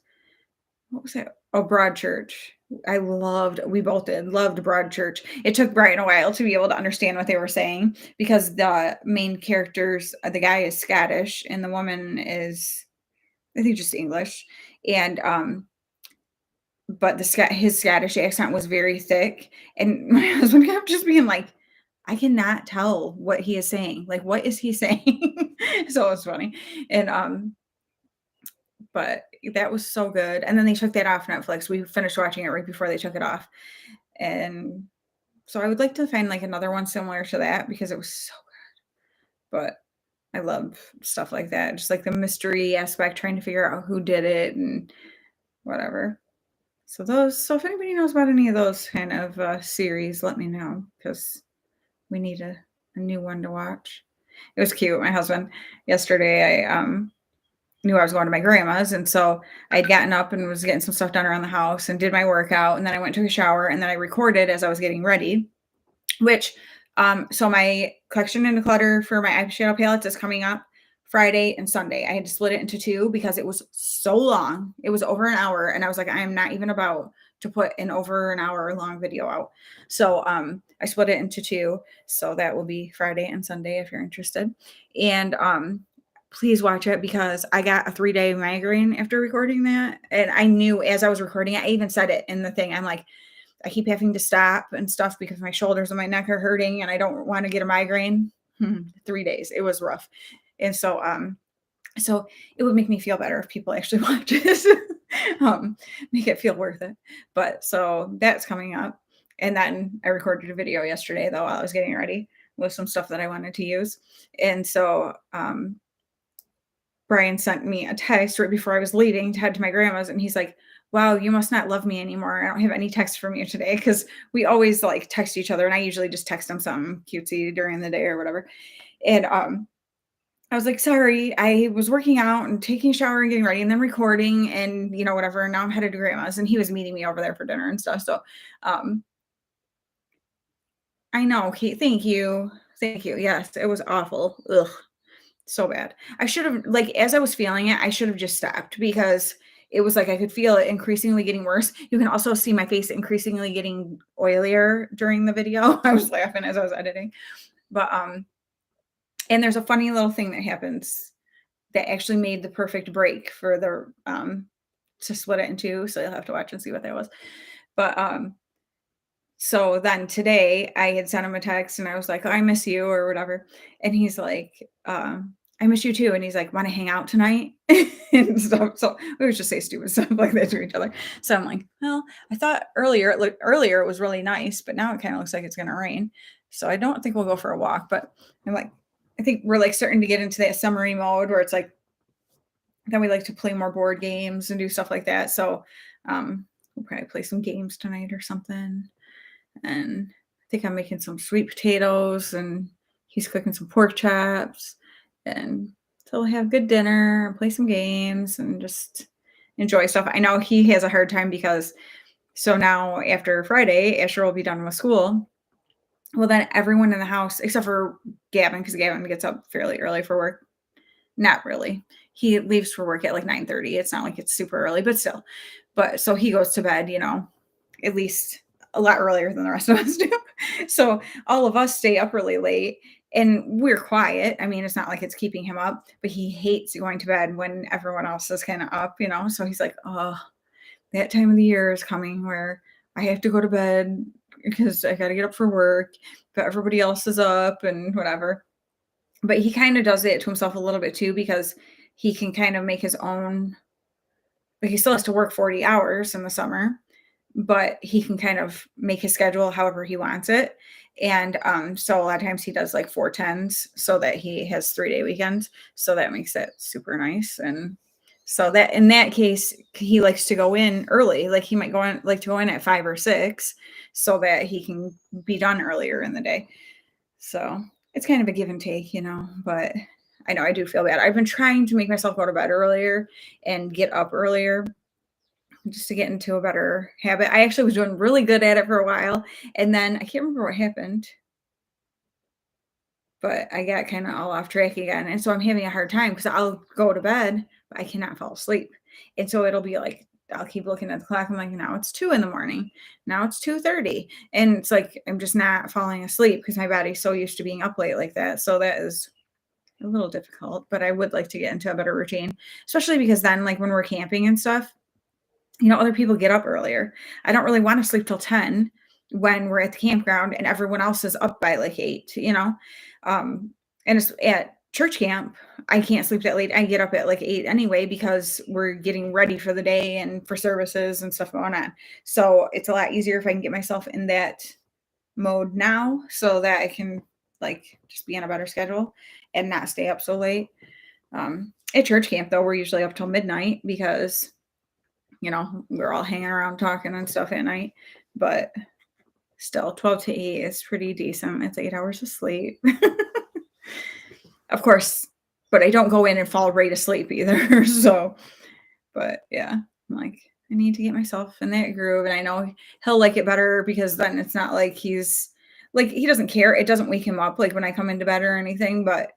What was that? Oh, Broadchurch. We both loved Broadchurch. It took Brian a while to be able to understand what they were saying, because the main characters, the guy is Scottish and the woman is, I think, just English. And but his Scottish accent was very thick, and my husband kept just being like, I cannot tell what he is saying. Like, what is he saying? So it was funny. And but that was so good. And then they took that off Netflix. We finished watching it right before they took it off. And so I would like to find like another one similar to that, because it was so good. But I love stuff like that. Just like the mystery aspect, trying to figure out who did it and whatever. So if anybody knows about any of those kind of series, let me know, because we need a new one to watch. It was cute. My husband, yesterday, knew I was going to my grandma's. And so I'd gotten up and was getting some stuff done around the house and did my workout. And then I went to a shower and then I recorded as I was getting ready, which, so my collection and declutter for my eyeshadow palettes is coming up Friday and Sunday. I had to split it into two because it was so long. It was over an hour. And I was like, I am not even about to put an over an hour long video out. So, I split it into two. So that will be Friday and Sunday if you're interested. And, please watch it because I got a 3-day migraine after recording that. And I knew as I was recording it, I even said it in the thing. I'm like, I keep having to stop and stuff because my shoulders and my neck are hurting and I don't want to get a migraine. 3 days. It was rough. And so it would make me feel better if people actually watch this, make it feel worth it. But so that's coming up. And then I recorded a video yesterday though, while I was getting ready with some stuff that I wanted to use. And so, Brian sent me a text right before I was leaving to head to my grandma's. And he's like, wow, you must not love me anymore. I don't have any text from you today. Cause we always like text each other. And I usually just text him something cutesy during the day or whatever. And, I was like, sorry, I was working out and taking a shower and getting ready and then recording and, you know, whatever. And now I'm headed to grandma's and he was meeting me over there for dinner and stuff. So, I know. Okay. Thank you. Thank you. Yes. It was awful. Ugh. So bad. I should have, like, as I was feeling it, I should have just stopped because it was like I could feel it increasingly getting worse. You can also see my face increasingly getting oilier during the video. I was laughing as I was editing. But and there's a funny little thing that happens that actually made the perfect break for the to split it in two. So you'll have to watch and see what that was. But so then today I had sent him a text and I was like, oh, I miss you or whatever. And he's like, I miss you too. And he's like, want to hang out tonight? And stuff. So we would just say stupid stuff like that to each other. So I'm like, well, I thought earlier it was really nice, but now it kind of looks like it's gonna rain. So I don't think we'll go for a walk, but I'm like, I think we're like starting to get into that summery mode where it's like then we like to play more board games and do stuff like that. So we'll probably play some games tonight or something. And I think I'm making some sweet potatoes and he's cooking some pork chops. And so we'll have good dinner and play some games and just enjoy stuff. I know he has a hard time because so now after Friday, Asher will be done with school. Well, then everyone in the house, except for Gavin, because Gavin gets up fairly early for work. Not really. He leaves for work at like 9:30. It's not like it's super early, but still. But so he goes to bed, you know, at least a lot earlier than the rest of us do. So all of us stay up really late and we're quiet. I mean, it's not like it's keeping him up, but he hates going to bed when everyone else is kind of up, you know? So he's like, oh, that time of the year is coming where I have to go to bed because I got to get up for work, but everybody else is up and whatever. But he kind of does it to himself a little bit too, because he can kind of make his own, like he still has to work 40 hours in the summer, but he can kind of make his schedule however he wants it. And so a lot of times he does like 4 10s so that he has 3-day weekends. So that makes it super nice. And so that in that case, he likes to go in early. Like he might go in like to go in at 5 or 6 so that he can be done earlier in the day. So it's kind of a give and take, you know, but I know I do feel bad. I've been trying to make myself go to bed earlier and get up earlier just to get into a better habit. I actually was doing really good at it for a while. And then I can't remember what happened, but I got kind of all off track again. And so I'm having a hard time because I'll go to bed, but I cannot fall asleep. And so it'll be like, I'll keep looking at the clock. I'm like, now it's 2 a.m. Now it's 2:30. And it's like, I'm just not falling asleep because my body's so used to being up late like that. So that is a little difficult, but I would like to get into a better routine, especially because then like when we're camping and stuff, you know, other people get up earlier. I don't really want to sleep till 10 when we're at the campground and everyone else is up by like 8, you know? And it's at church camp, I can't sleep that late. I get up at like 8 anyway because we're getting ready for the day and for services and stuff going on. So it's a lot easier if I can get myself in that mode now so that I can like just be on a better schedule and not stay up so late. At church camp though, we're usually up till midnight because you know, we're all hanging around talking and stuff at night, but still 12 to 8 is pretty decent. It's 8 hours of sleep. Of course, but I don't go in and fall right asleep either. So, but yeah, I'm like, I need to get myself in that groove. And I know he'll like it better because then it's not like he's like, he doesn't care. It doesn't wake him up like when I come into bed or anything, but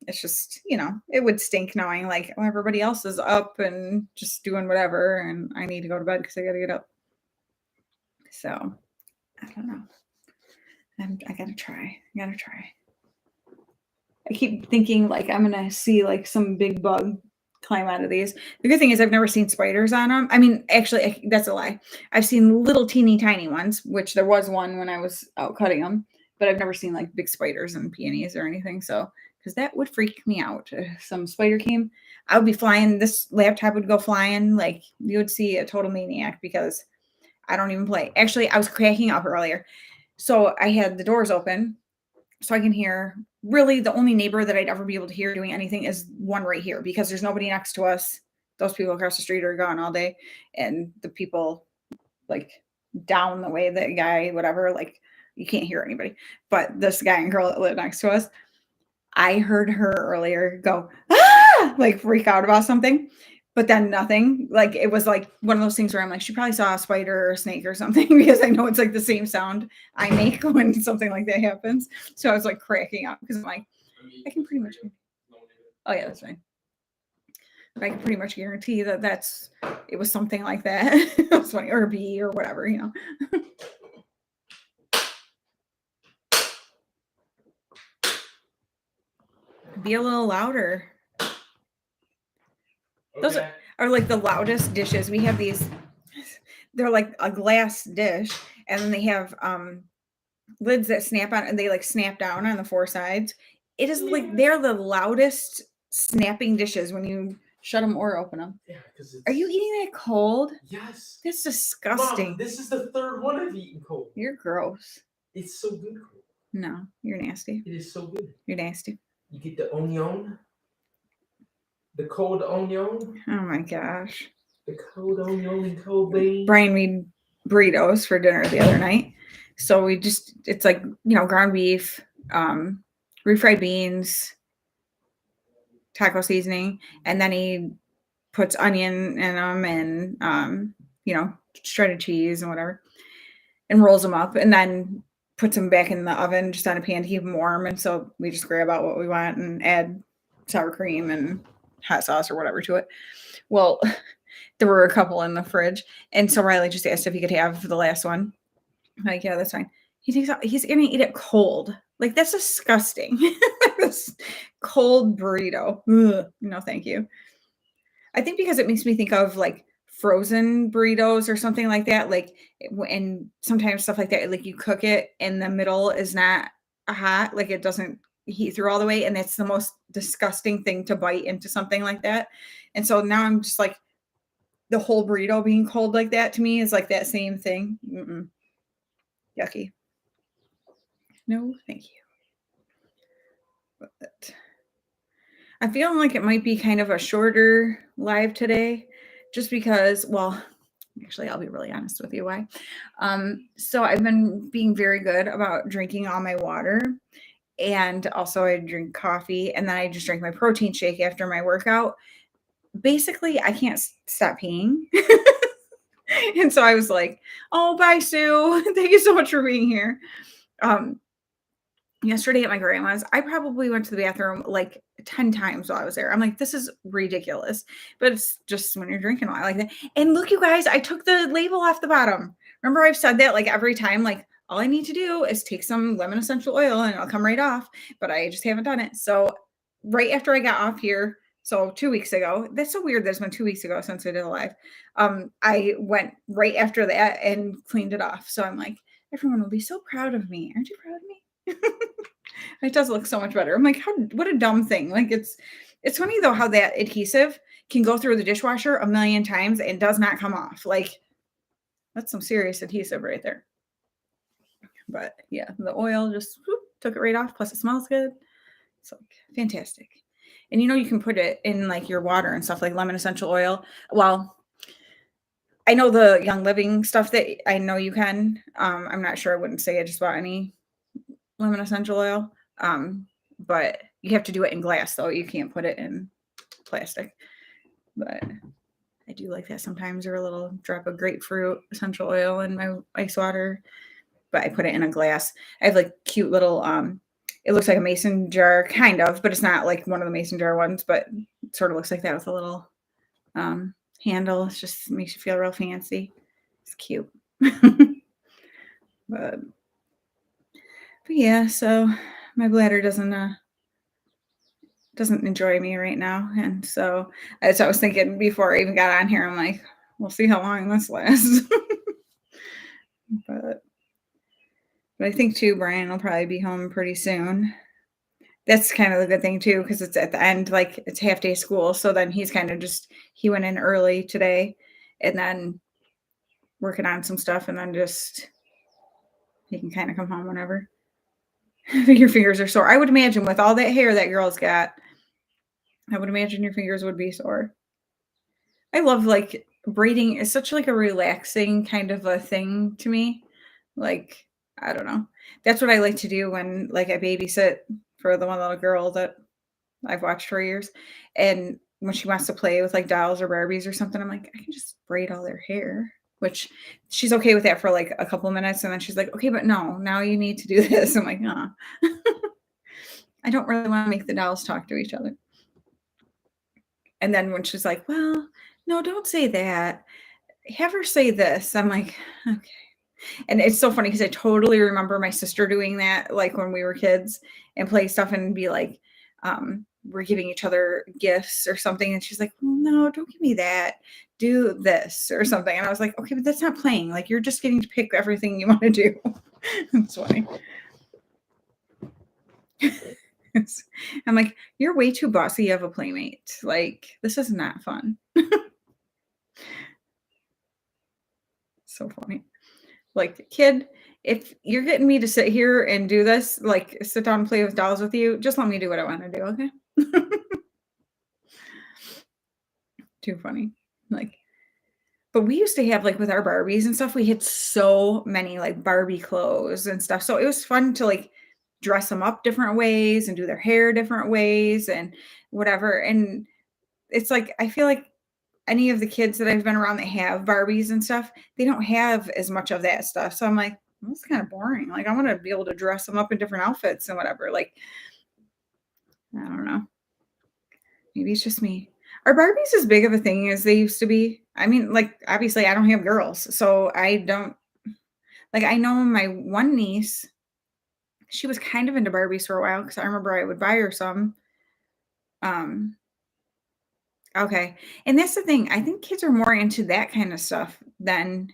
it's just, it would stink knowing like, oh, everybody else is up and just doing whatever. And I need to go to bed because I got to get up. So I don't know. I got to try. I keep thinking like I'm going to see like some big bug climb out of these. The good thing is I've never seen spiders on them. I mean, actually, that's a lie. I've seen little teeny tiny ones, which there was one when I was out cutting them, but I've never seen like big spiders and peonies or anything. So, because that would freak me out. If some spider came, I would be flying. This laptop would go flying. Like you would see a total maniac because I don't even play. Actually, I was cracking up earlier. So I had the doors open so I can hear. Really, the only neighbor that I'd ever be able to hear doing anything is one right here because there's nobody next to us. Those people across the street are gone all day. And the people like down the way, the guy, whatever, like you can't hear anybody. But this guy and girl that live next to us, I heard her earlier go, ah, like freak out about something. But then nothing. Like it was like one of those things where I'm like, she probably saw a spider or a snake or something because I know it's like the same sound I make when something like that happens. So I was like cracking up because I'm like, I can pretty much. Oh yeah, that's fine. But I can pretty much guarantee that it was something like that. It was funny, or a bee or whatever, Be a little louder. Those are like the loudest dishes. We have these, they're like a glass dish, and then they have lids that snap on and they like snap down on the four sides. It is like they're the loudest snapping dishes when you shut them or open them. Yeah, because Are you eating it cold? Yes. That's disgusting. Mom, this is the third one I've eaten cold. You're gross. It's so good cold. No, you're nasty. It is so good. You're nasty. You get the onion. The cold onion. Oh my gosh. The cold onion and cold beans. Brian made burritos for dinner the other night. So it's like, ground beef, refried beans, taco seasoning, and then he puts onion in them and, shredded cheese and whatever, and rolls them up and then puts them back in the oven just on a pan to keep them warm. And so we just grab out what we want and add sour cream and hot sauce or whatever to it. Well, there were a couple in the fridge. And so Riley just asked if he could have the last one. I'm like, yeah, that's fine. He's going to eat it cold. Like, that's disgusting. This cold burrito. Ugh, no, thank you. I think because it makes me think of like frozen burritos or something like that. Like, and sometimes stuff like that, like you cook it and the middle is not hot. Like it doesn't heat through all the way. And that's the most disgusting thing to bite into something like that. And so now I'm just like, the whole burrito being cold like that to me is like that same thing. Mm-mm. Yucky. No, thank you. But I'm feeling like it might be kind of a shorter live today just because, well, actually, I'll be really honest with you why. So I've been being very good about drinking all my water. And also I drink coffee and then I just drink my protein shake after my workout. Basically, I can't stop peeing. And so I was like, oh, bye, Sue. Thank you so much for being here. Yesterday at my grandma's, I probably went to the bathroom like 10 times while I was there. I'm like, this is ridiculous. But it's just when you're drinking a lot like that. And look, you guys, I took the label off the bottom. Remember I've said that like every time, like all I need to do is take some lemon essential oil and it'll come right off. But I just haven't done it. So right after I got off here, so 2 weeks ago, that's so weird. There's been 2 weeks ago since I did a live. I went right after that and cleaned it off. So I'm like, everyone will be so proud of me. Aren't you proud of me? It does look so much better. I'm like, what a dumb thing. Like it's funny though, how that adhesive can go through the dishwasher a million times and does not come off. Like that's some serious adhesive right there. But yeah, the oil just took it right off. Plus it smells good. It's like fantastic. And you can put it in like your water and stuff like lemon essential oil. Well, I know the Young Living stuff that I know you can. I'm not sure. I wouldn't say it just about any lemon essential oil. But you have to do it in glass though. You can't put it in plastic. But I do like that sometimes, or a little drop of grapefruit essential oil in my ice water. But I put it in a glass. I have like cute little it looks like a mason jar, kind of, but it's not like one of the mason jar ones, but it sort of looks like that with a little handle. It just makes you feel real fancy. It's cute. but yeah, so my bladder doesn't enjoy me right now. And so as I was thinking before I even got on here, I'm like, we'll see how long this lasts. but I think too, Brian will probably be home pretty soon. That's kind of the good thing too, because it's at the end, like it's half day school. So then he's kind of he went in early today and then working on some stuff, and then just he can kind of come home whenever. Your fingers are sore. I would imagine with all that hair that girl's got, I would imagine your fingers would be sore. I love like braiding is such like a relaxing kind of a thing to me. Like, I don't know. That's what I like to do when like I babysit for the one little girl that I've watched for years. And when she wants to play with like dolls or Barbies or something, I'm like, I can just braid all their hair, which she's okay with that for like a couple minutes. And then she's like, okay, but no, now you need to do this. I'm like, nah. I don't really want to make the dolls talk to each other. And then when she's like, well, no, don't say that. Have her say this. I'm like, okay. And it's so funny because I totally remember my sister doing that, like when we were kids and play stuff and be like, we're giving each other gifts or something. And she's like, well, no, don't give me that. Do this or something. And I was like, okay, but that's not playing. Like, you're just getting to pick everything you want to do. It's funny. I'm like, you're way too bossy of a playmate. Like, this is not fun. So funny. Like, kid, if you're getting me to sit here and do this, like sit down and play with dolls with you, just let me do what I want to do, okay? Too funny. Like, but we used to have like with our Barbies and stuff, we had so many like Barbie clothes and stuff. So it was fun to like dress them up different ways and do their hair different ways and whatever. And it's like I feel like any of the kids that I've been around that have Barbies and stuff, they don't have as much of that stuff. So I'm like, well, that's kind of boring. Like I want to be able to dress them up in different outfits and whatever. Like, I don't know. Maybe it's just me. Are Barbies as big of a thing as they used to be? I mean, like, obviously I don't have girls, so I don't like I know my one niece, she was kind of into Barbies for a while because I remember I would buy her some. Um, okay. And that's the thing. I think kids are more into that kind of stuff than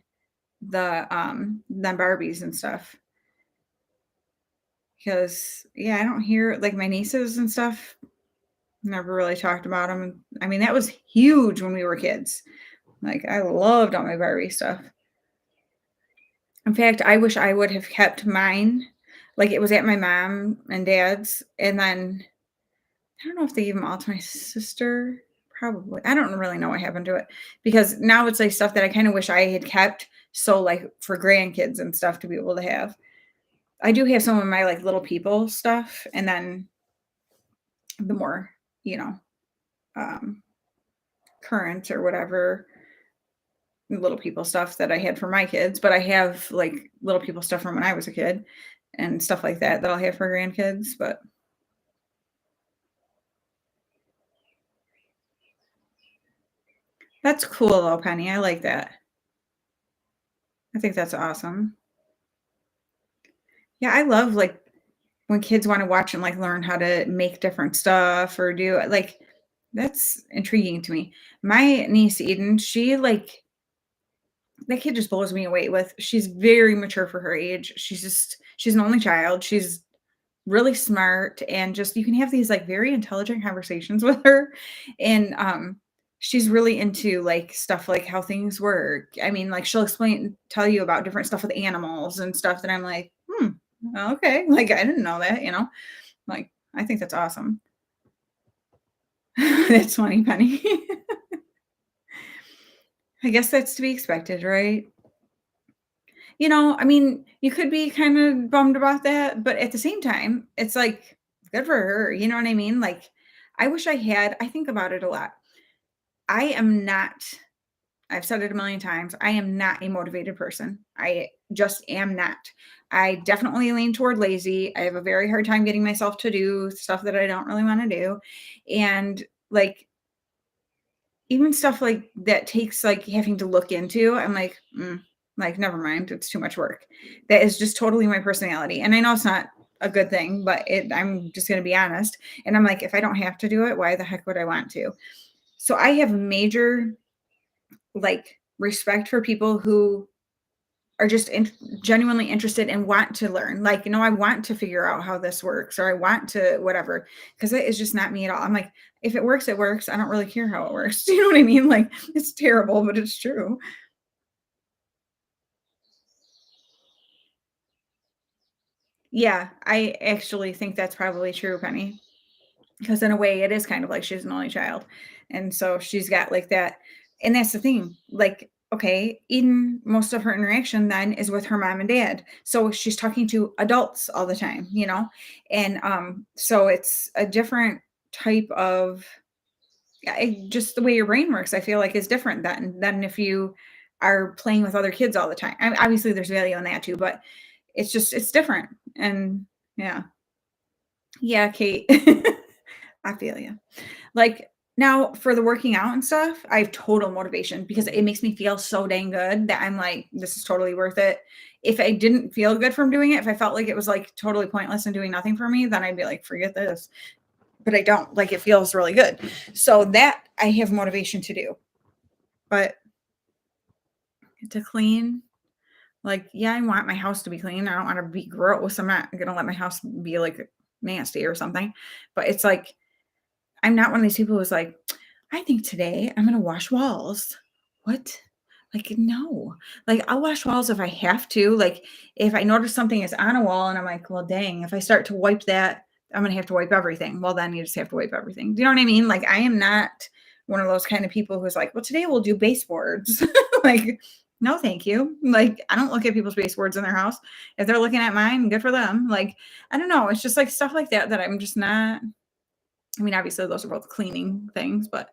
Barbies and stuff. Because yeah, I don't hear like my nieces and stuff never really talked about them. I mean, that was huge when we were kids. Like I loved all my Barbie stuff. In fact, I wish I would have kept mine. Like it was at my mom and dad's, and then I don't know if they gave them all to my sister. Probably. I don't really know what happened to it because now it's like stuff that I kind of wish I had kept. So like for grandkids and stuff to be able to have. I do have some of my like little people stuff, and then the more, you know, um, current or whatever little people stuff that I had for my kids, but I have like little people stuff from when I was a kid and stuff like that that I'll have for grandkids. But that's cool though, Penny. I like that. I think that's awesome. Yeah, I love like when kids want to watch and like learn how to make different stuff or do like that's intriguing to me. My niece Eden, she like that kid just blows me away with she's very mature for her age. She's an only child. She's really smart and just you can have these like very intelligent conversations with her. And she's really into like stuff like how things work. I mean, like she'll tell you about different stuff with animals and stuff that I'm like, okay. Like I didn't know that, you know. Like I think that's awesome. That's funny, Penny. I guess that's to be expected, right? You know, I mean, you could be kind of bummed about that, but at the same time, it's like good for her. You know what I mean? Like, I think about it a lot. I am not, I've said it a million times, I am not a motivated person. I just am not. I definitely lean toward lazy. I have a very hard time getting myself to do stuff that I don't really want to do. And like, even stuff like that takes like having to look into, I'm like, never mind, it's too much work. That is just totally my personality. And I know it's not a good thing, but I'm just going to be honest. And I'm like, if I don't have to do it, why the heck would I want to? So I have major like respect for people who are just genuinely interested and want to learn. Like, I want to figure out how this works, or I want to whatever, because it is just not me at all. I'm like, if it works, it works. I don't really care how it works. Do you know what I mean? Like, it's terrible, but it's true. Yeah, I actually think that's probably true, Penny. Because in a way, it is kind of like she's an only child, and so she's got like that. And that's the thing. Like, okay, Eden, most of her interaction then is with her mom and dad, so she's talking to adults all the time, and so it's a different type of just the way your brain works. I feel like is different than if you are playing with other kids all the time. I mean, obviously, there's value in that too, but it's different. And yeah, yeah, Kate. I feel you. Like, now for the working out and stuff, I have total motivation because it makes me feel so dang good that I'm like, this is totally worth it. If I didn't feel good from doing it, if I felt like it was like totally pointless and doing nothing for me, then I'd be like, forget this. But I don't. Like, it feels really good. So that I have motivation to do. But to clean, like, yeah, I want my house to be clean. I don't want to be gross. I'm not gonna let my house be like nasty or something. But it's like, I'm not one of these people who's like, I think today I'm gonna wash walls. What? Like, no. Like, I'll wash walls if I have to. Like, if I notice something is on a wall and I'm like, well, dang, if I start to wipe that, I'm gonna have to wipe everything. Well, then you just have to wipe everything. Do you know what I mean? Like, I am not one of those kind of people who's like, well, today we'll do baseboards. Like, no, thank you. Like, I don't look at people's baseboards in their house. If they're looking at mine, good for them. Like, I don't know. It's just like stuff like that that I'm just not. I mean, obviously those are both cleaning things, but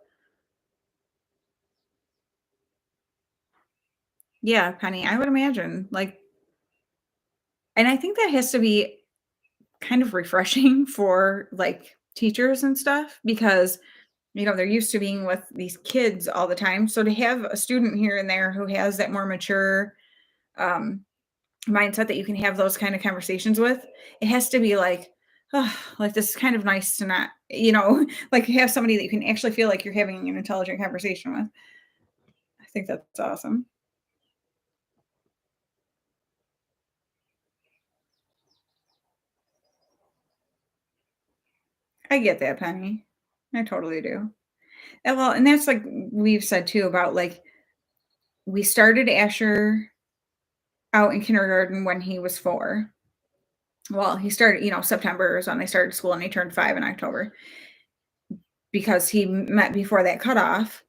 yeah, Penny, I would imagine. Like, and I think that has to be kind of refreshing for like teachers and stuff because they're used to being with these kids all the time. So to have a student here and there who has that more mature um mindset that you can have those kind of conversations with, it has to be like, oh, like this is kind of nice to not, like have somebody that you can actually feel like you're having an intelligent conversation with. I think that's awesome. I get that, Penny. I totally do. And well, and that's like we've said too about like we started Asher out in kindergarten when he was 4. Well, he started, September is when they started school and he turned 5 in October because he met before that cutoff.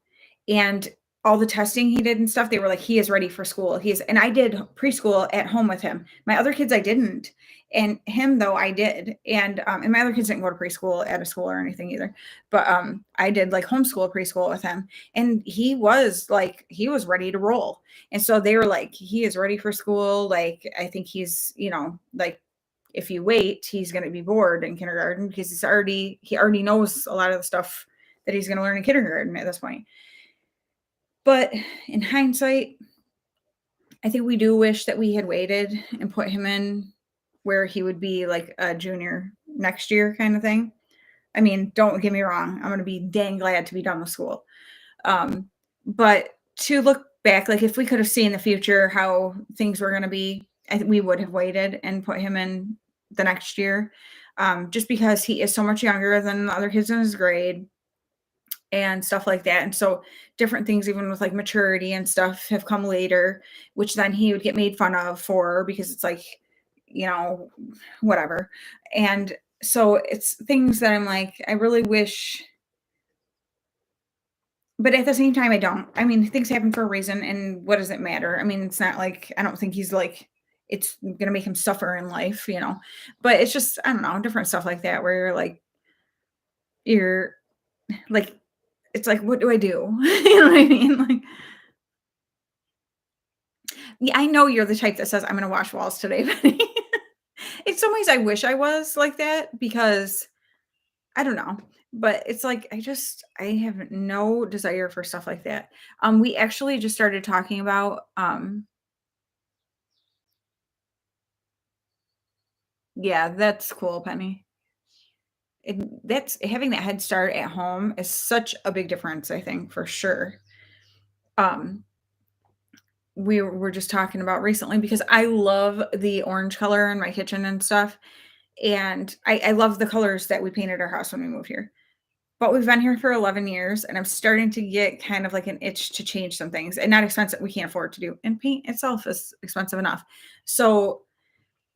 And all the testing he did and stuff, they were like, he is ready for school. And I did preschool at home with him. My other kids, I didn't. And him though, I did. And my other kids didn't go to preschool at a school or anything either. But I did like homeschool preschool with him. And he was ready to roll. And so they were like, he is ready for school. Like, I think he's, like if you wait, he's going to be bored in kindergarten because he already knows a lot of the stuff that he's going to learn in kindergarten at this point. But in hindsight, I think we do wish that we had waited and put him in where he would be like a junior next year kind of thing. I mean, don't get me wrong. I'm going to be dang glad to be done with school. But to look back, like if we could have seen the future, how things were going to be, I think we would have waited and put him in the next year. Just because he is so much younger than the other kids in his grade and stuff like that. And so different things, even with like maturity and stuff, have come later, which then he would get made fun of for because it's like, you know, whatever. And so it's things that I'm like, I really wish, but at the same time, I don't. I mean, things happen for a reason, and what does it matter? I mean, it's not like I don't think he's like it's gonna make him suffer in life, you know. But it's just, I don't know, different stuff like that where you're like, it's like, what do I do? You know what I mean? Like, yeah, I know you're the type that says I'm gonna wash walls today, but in some ways I wish I was like that because I don't know. But it's like I have no desire for stuff like that. We actually just started talking about yeah, that's cool, Penny. That's having that head start at home is such a big difference, I think, for sure. Um, we were just talking about recently because I love the orange color in my kitchen and stuff. And I love the colors that we painted our house when we moved here. But we've been here for 11 years and I'm starting to get kind of like an itch to change some things and not expensive. We can't afford to do. And paint itself is expensive enough. So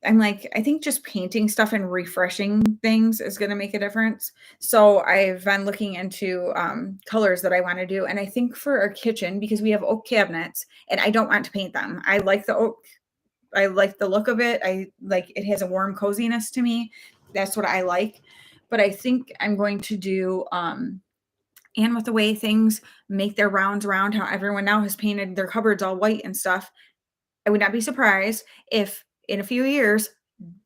I'm like, I think just painting stuff and refreshing things is going to make a difference. So I've been looking into colors that I want to do. And I think for our kitchen, because we have oak cabinets and I don't want to paint them. I like the oak. I like the look of it. I like it has a warm coziness to me. That's what I like. But I think I'm going to do and with the way things make their rounds around, how everyone now has painted their cupboards all white and stuff, I would not be surprised if in a few years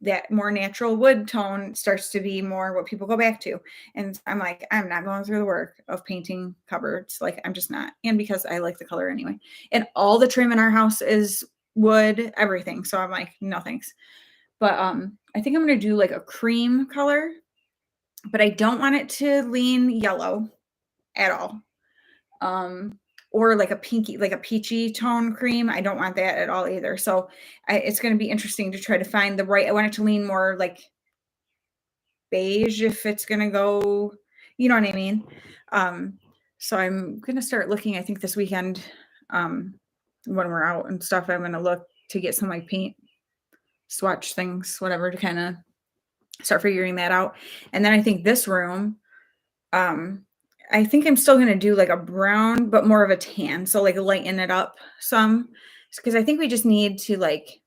that more natural wood tone starts to be more what people go back to. And I'm like, I'm not going through the work of painting cupboards. Like, I'm just not. And because I like the color anyway. And all the trim in our house is wood, everything. So I'm like, no thanks. But I think I'm going to do like a cream color, but I don't want it to lean yellow at all. Or like a pinky, like a peachy tone cream. I don't want that at all either. So it's going to be interesting to try to find the right. I want it to lean more like beige if it's going to go, you know what I mean? So I'm going to start looking, I think this weekend, when we're out and stuff, I'm going to look to get some like paint swatch things, whatever, to kind of start figuring that out. And then I think this room, I think I'm still gonna do like a brown, but more of a tan. So like lighten it up some, because I think we just need to like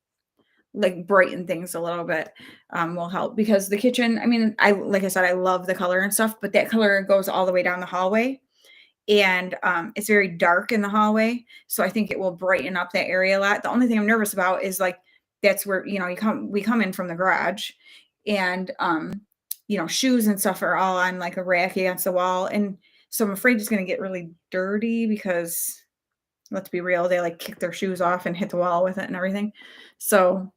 brighten things a little bit. Will help because the kitchen. I mean, like I said, I love the color and stuff, but that color goes all the way down the hallway, and it's very dark in the hallway. So I think it will brighten up that area a lot. The only thing I'm nervous about is like that's where we come in from the garage, and shoes and stuff are all on like a rack against the wall, and so I'm afraid it's going to get really dirty because let's be real, they like kick their shoes off and hit the wall with it and everything. So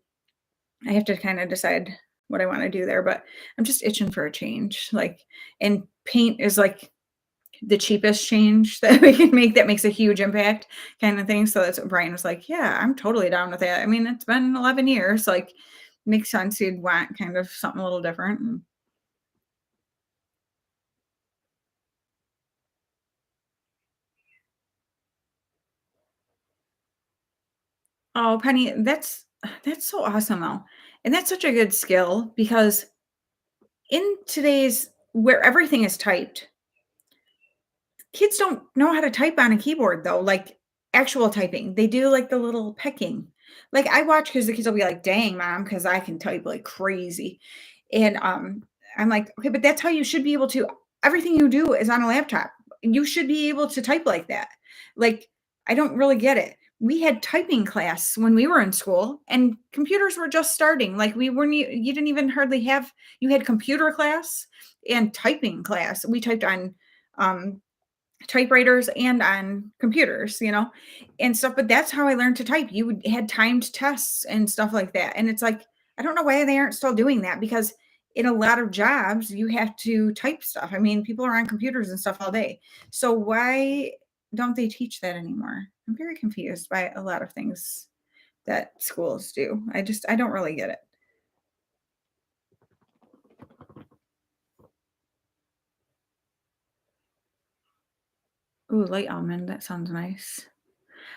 I have to kind of decide what I want to do there, but I'm just itching for a change. Like, and paint is like the cheapest change that we can make that makes a huge impact kind of thing. So that's what Brian was like, yeah, I'm totally down with that. I mean, it's been 11 years, like makes sense. You'd want kind of something a little different. And, oh, Penny, that's so awesome though. And that's such a good skill because in today's where everything is typed, kids don't know how to type on a keyboard though, like actual typing. They do like the little pecking. Like I watch because the kids will be like, dang, mom, because I can type like crazy. And I'm like, okay, but that's how you should be able to. Everything you do is on a laptop. You should be able to type like that. Like, I don't really get it. We had typing class when we were in school and computers were just starting. Like we weren't, you didn't even hardly have, you had computer class and typing class. We typed on um, typewriters and on computers, and stuff. But that's how I learned to type. Had timed tests and stuff like that. And it's like, I don't know why they aren't still doing that because in a lot of jobs, you have to type stuff. I mean, people are on computers and stuff all day. So why don't they teach that anymore? I'm very confused by a lot of things that schools do. I don't really get it. Ooh, light almond. That sounds nice.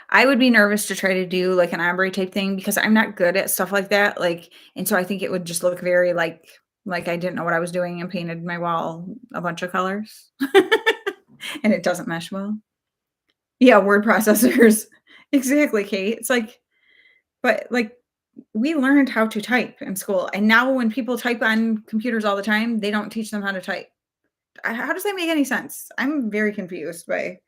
I would be nervous to try to do like an ombre type thing because I'm not good at stuff like that. Like, and so I think it would just look very like I didn't know what I was doing and painted my wall a bunch of colors. And it doesn't mesh well. Yeah, word processors. Exactly, Kate. It's like, but like we learned how to type in school, and now when people type on computers all the time, they don't teach them how to type. How does that make any sense? I'm very confused by.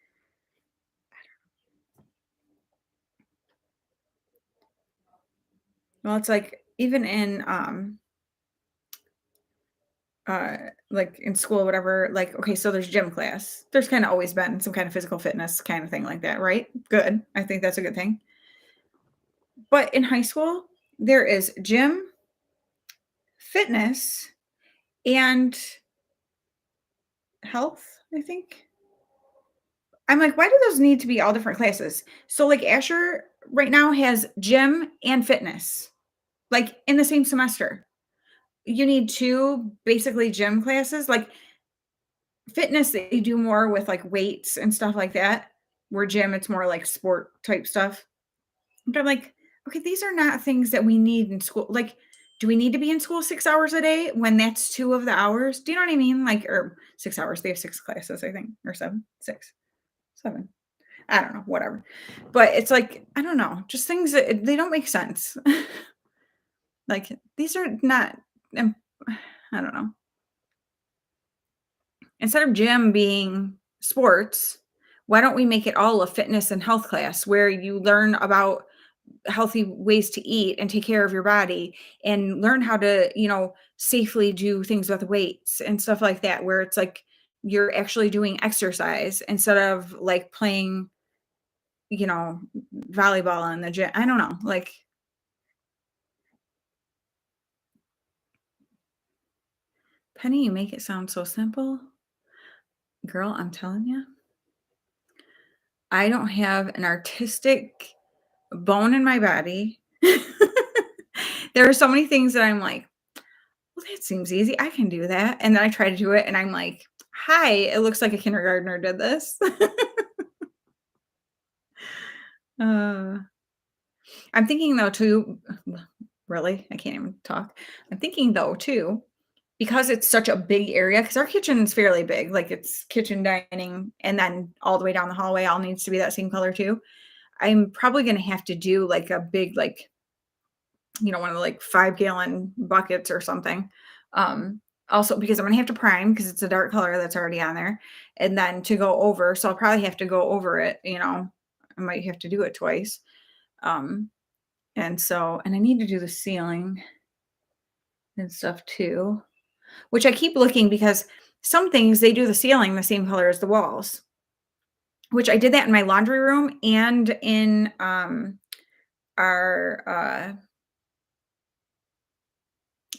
Well, it's like even in uh like in school, whatever, like, okay, so there's gym class. There's kind of always been some kind of physical fitness kind of thing like that, right? Good. I think that's a good thing. But in high school, there is gym, fitness, and health, I think. I'm like, why do those need to be all different classes? So like Asher right now has gym and fitness, like in the same semester. You need two basically gym classes. Like fitness, they do more with like weights and stuff like that. Where gym, it's more like sport type stuff. But I'm like, okay, these are not things that we need in school. Like, do we need to be in school 6 hours a day when that's two of the hours? Do you know what I mean? Like, or 6 hours. They have six classes, I think, or seven, six, seven. I don't know, whatever. But it's like, I don't know, just things that they don't make sense. Like, these are not, um, I don't know. Instead of gym being sports, why don't we make it all a fitness and health class where you learn about healthy ways to eat and take care of your body and learn how to, safely do things with weights and stuff like that, where it's like you're actually doing exercise instead of like playing, you know, volleyball in the gym. I don't know. Like, Penny, you make it sound so simple. Girl, I'm telling you, I don't have an artistic bone in my body. There are so many things that I'm like, well, that seems easy. I can do that. And then I try to do it and I'm like, hi, it looks like a kindergartner did this. uh, I'm thinking though, too, really, I can't even talk. I'm thinking though, too, because it's such a big area, because our kitchen is fairly big, like it's kitchen, dining, and then all the way down the hallway all needs to be that same color too. I'm probably going to have to do like a big, like, one of the like 5-gallon buckets or something. Also because I'm gonna have to prime because it's a dark color that's already on there, and then to go over, so I'll probably have to go over it. I might have to do it twice. Um, and I need to do the ceiling and stuff too, which I keep looking because some things they do the ceiling the same color as the walls, which I did that in my laundry room and in our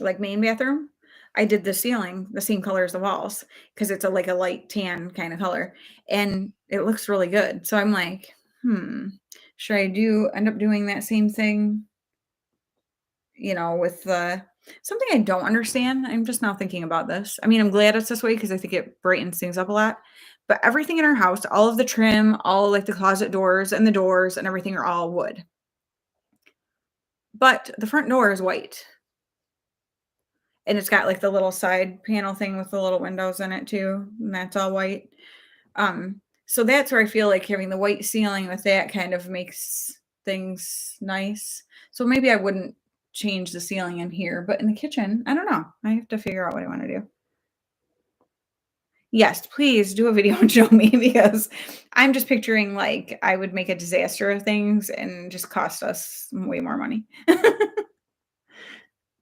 like main bathroom. I did the ceiling the same color as the walls because it's like a light tan kind of color, and it looks really good. So I'm like, should I end up doing that same thing, with the something I don't understand. I'm just now thinking about this. I mean, I'm glad it's this way because I think it brightens things up a lot. But everything in our house, all of the trim, all like the closet doors and the doors and everything are all wood. But the front door is white. And it's got like the little side panel thing with the little windows in it too, and that's all white. So that's where I feel like having the white ceiling with that kind of makes things nice. So maybe I wouldn't change the ceiling in here, but in the kitchen, I don't know. I have to figure out what I want to do. Yes, please do a video and show me because I'm just picturing like I would make a disaster of things and just cost us way more money.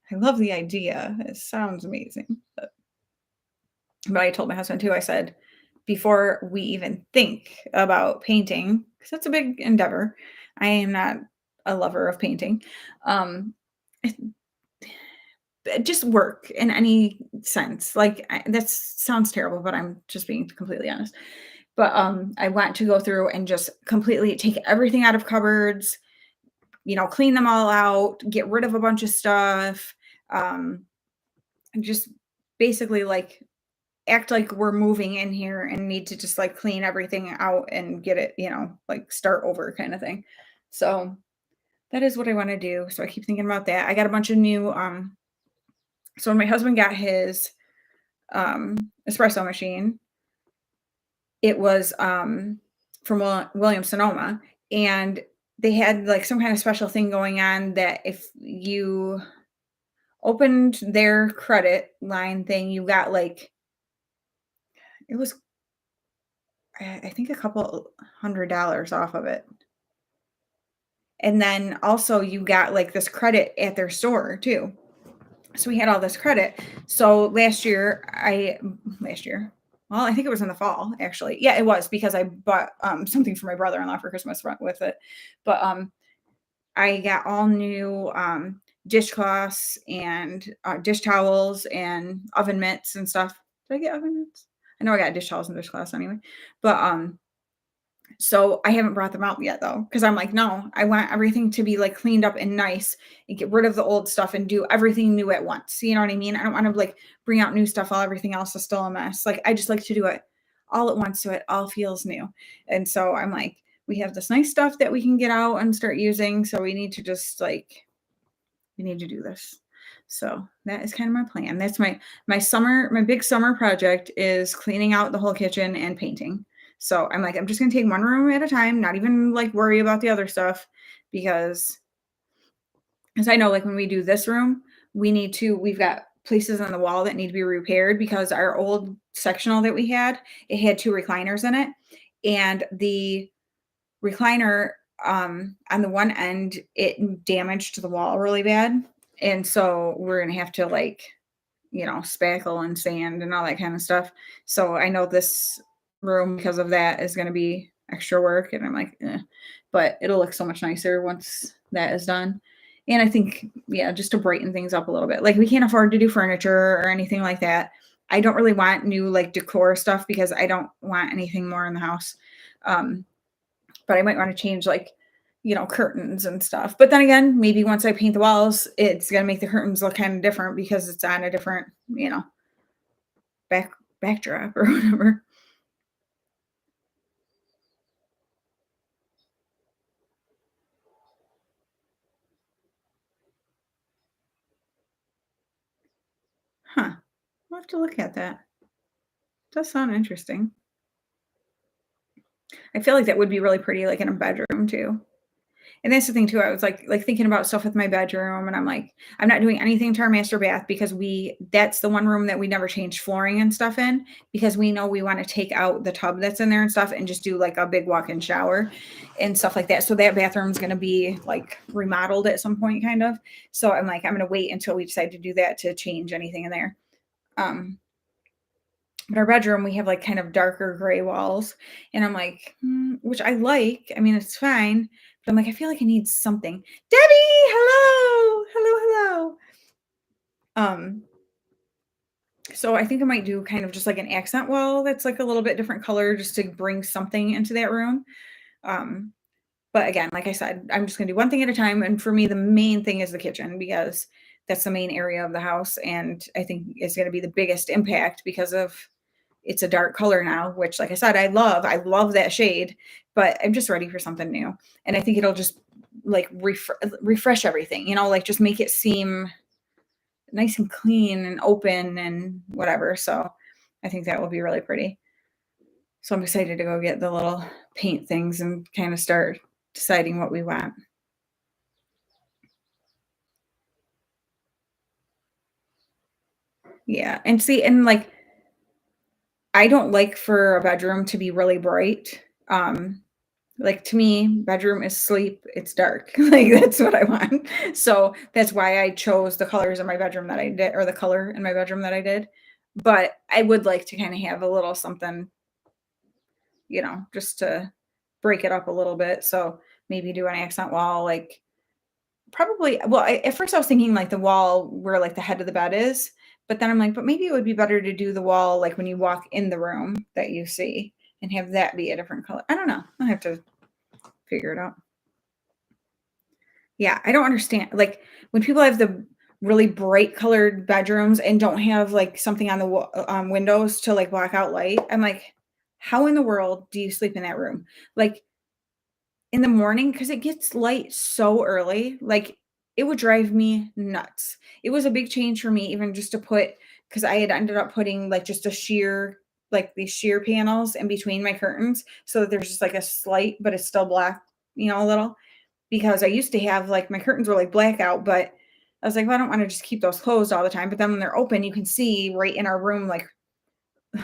I love the idea. It sounds amazing. But I told my husband too, I said, before we even think about painting, because that's a big endeavor, I am not a lover of painting. Um, just work in any sense. Like that sounds terrible, but I'm just being completely honest. But I want to go through and just completely take everything out of cupboards, clean them all out, get rid of a bunch of stuff, and just basically like act like we're moving in here and need to just like clean everything out and get it, like start over kind of thing. So that is what I want to do. So I keep thinking about that. I got a bunch of new so when my husband got his espresso machine, it was from Williams Sonoma, and they had like some kind of special thing going on that if you opened their credit line thing, you got like it was I think a couple $100 off of it. And then also you got like this credit at their store too. So we had all this credit. So last year, well, I think it was in the fall actually. Yeah, it was because I bought something for my brother-in-law for Christmas with it. But I got all new dishcloths and dish towels and oven mitts and stuff. Did I get oven mitts? I know I got dish towels and dishcloths anyway. But so I haven't brought them out yet though, because I'm like, no, I want everything to be like cleaned up and nice and get rid of the old stuff and do everything new at once. You know what I mean? I don't want to like bring out new stuff while everything else is still a mess. Like I just like to do it all at once so it all feels new. And so I'm like, we have this nice stuff that we can get out and start using. So we need to just like we need to do this. So that is kind of my plan. That's my big summer project is cleaning out the whole kitchen and painting. So I'm like, I'm just gonna take one room at a time, not even like worry about the other stuff because as I know, like when we do this room, we've got places on the wall that need to be repaired because our old sectional that we had, it had two recliners in it. And the recliner on the one end, it damaged the wall really bad. And so we're gonna have to like, spackle and sand and all that kind of stuff. So I know this room because of that is gonna be extra work. And I'm like, but it'll look so much nicer once that is done. And I think, yeah, just to brighten things up a little bit. Like we can't afford to do furniture or anything like that. I don't really want new like decor stuff because I don't want anything more in the house. But I might want to change like, curtains and stuff. But then again, maybe once I paint the walls, it's gonna make the curtains look kind of different because it's on a different, back backdrop or whatever. Huh. I'll have to look at that. Does sound interesting. I feel like that would be really pretty, like in a bedroom too. And that's the thing too. I was like thinking about stuff with my bedroom, and I'm like, I'm not doing anything to our master bath because that's the one room that we never changed flooring and stuff in because we know we want to take out the tub that's in there and stuff and just do like a big walk-in shower and stuff like that. So that bathroom's gonna be like remodeled at some point, kind of. So I'm like, I'm gonna wait until we decide to do that to change anything in there. Um, but our bedroom, we have like kind of darker gray walls. And I'm like, which I like. I mean, it's fine. But I'm like, I feel like I need something. Debbie, hello. Hello, hello. Um, so I think I might do kind of just like an accent wall that's like a little bit different color just to bring something into that room. Um, but again, like I said, I'm just gonna do one thing at a time. And for me, the main thing is the kitchen because that's the main area of the house. And I think it's gonna be the biggest impact because of it's a dark color now, which like I said, I love that shade, but I'm just ready for something new. And I think it'll just like refresh everything, like just make it seem nice and clean and open and whatever. So I think that will be really pretty. So I'm excited to go get the little paint things and kind of start deciding what we want. Yeah. And see, and like, I don't like for a bedroom to be really bright. Like to me, bedroom is sleep, it's dark. Like that's what I want. So that's why I chose the colors in my bedroom that I did, or the color in my bedroom that I did. But I would like to kind of have a little something, just to break it up a little bit. So maybe do an accent wall, like probably, well, at first I was thinking like the wall where like the head of the bed is, but then I'm like, but maybe it would be better to do the wall like when you walk in the room that you see and have that be a different color. I don't know. I have to figure it out. Yeah, I don't understand. Like when people have the really bright colored bedrooms and don't have like something on the windows to like block out light, I'm like, how in the world do you sleep in that room? Like in the morning, because it gets light so early, like, it would drive me nuts. It was a big change for me even just to put, because I had ended up putting, like, just a sheer like, these sheer panels in between my curtains so that there's just, like, a slight but it's still black, a little. because I used to have like my curtains were like blackout, but I was like, well, I don't want to just keep those closed all the time. But then when they're open, you can see right in our room, like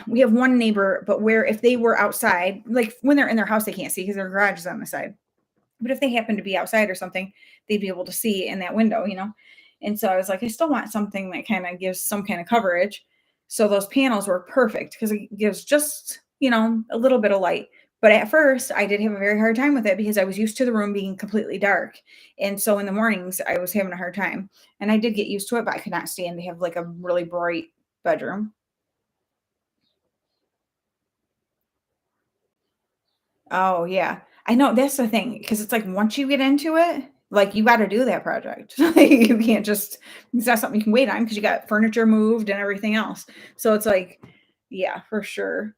we have one neighbor, but where if they were outside, like when they're in their house, they can't see because their garage is on the side. But if they happen to be outside or something, they'd be able to see in that window, you know? And so I was like, I still want something that kind of gives some kind of coverage. So those panels were perfect because it gives just, a little bit of light. But at first, I did have a very hard time with it because I was used to the room being completely dark. And so in the mornings, I was having a hard time. And I did get used to it, but I could not stand to have like a really bright bedroom. Oh, yeah. I know that's the thing because it's like once you get into it, like you got to do that project. Like, you can't just, it's not something you can wait on because you got furniture moved and everything else. So it's like, yeah, for sure.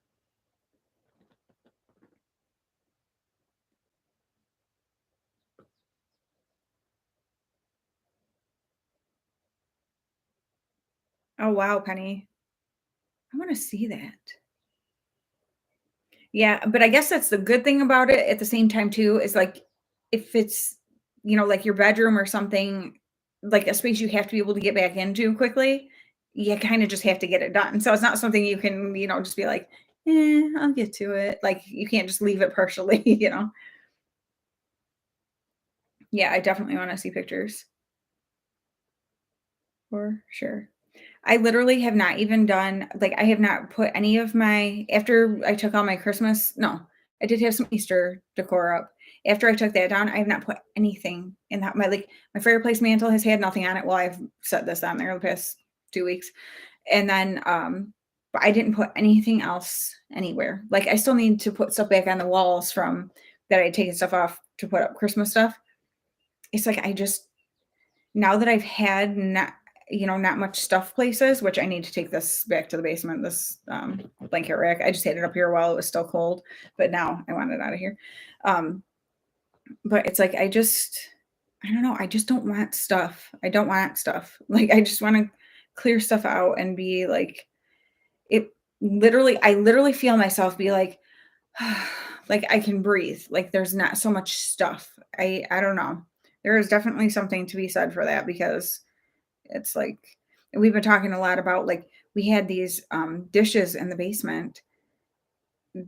Oh, wow, Penny. I want to see that. Yeah, but I guess that's the good thing about it at the same time too, is like if it's, like your bedroom or something, like a space you have to be able to get back into quickly, you kind of just have to get it done. So it's not something you can, just be like, I'll get to it. Like you can't just leave it partially, Yeah, I definitely want to see pictures for sure. I literally have not even done like, I have not put any of my after I took all my Christmas no, I did have some Easter decor up. After I took that down, I have not put anything in that my fireplace mantle has had nothing on it. Well, I've set this on there the past 2 weeks. And then, but I didn't put anything else anywhere. Like, I still need to put stuff back on the walls from that I had taken stuff off to put up Christmas stuff. It's like I just now that I've had not much stuff places, which I need to take this back to the basement, this blanket rack. I just had it up here while it was still cold, but now I want it out of here. Um, but it's like I don't know, I just don't want stuff. I don't want stuff. Like I just want to clear stuff out and be like it I literally feel myself be like like I can breathe. Like there's not so much stuff. I don't know. There is definitely something to be said for that because it's like we've been talking a lot about like we had these dishes in the basement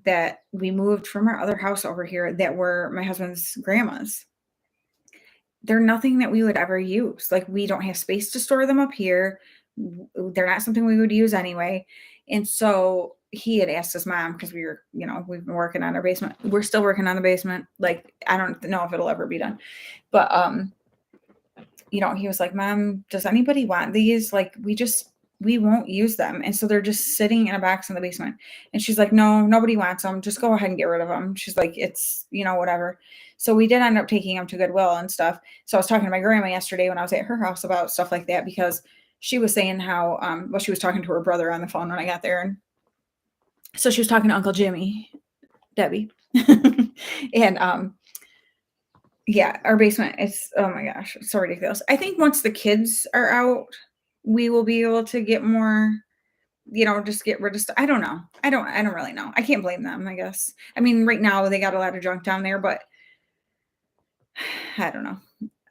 that we moved from our other house over here that were my husband's grandma's. They're nothing that we would ever use. Like we don't have space to store them up here. They're not something we would use anyway. And so he had asked his mom because we've been working on our basement. We're still working on the basement. Like I don't know if it'll ever be done. But he was like, Mom, does anybody want these? Like, we won't use them. And so they're just sitting in a box in the basement. And she's like, no, nobody wants them. Just go ahead and get rid of them. She's like, it's, whatever. So we did end up taking them to Goodwill and stuff. So I was talking to my grandma yesterday when I was at her house about stuff like that because she was saying how, she was talking to her brother on the phone when I got there. And so she was talking to Uncle Jimmy, Debbie. And, yeah, our basement is oh my gosh, it's so ridiculous. I think once the kids are out, we will be able to get more, just get rid of stuff. I don't know. I don't really know. I can't blame them, I guess. I mean, right now they got a lot of junk down there, but I don't know.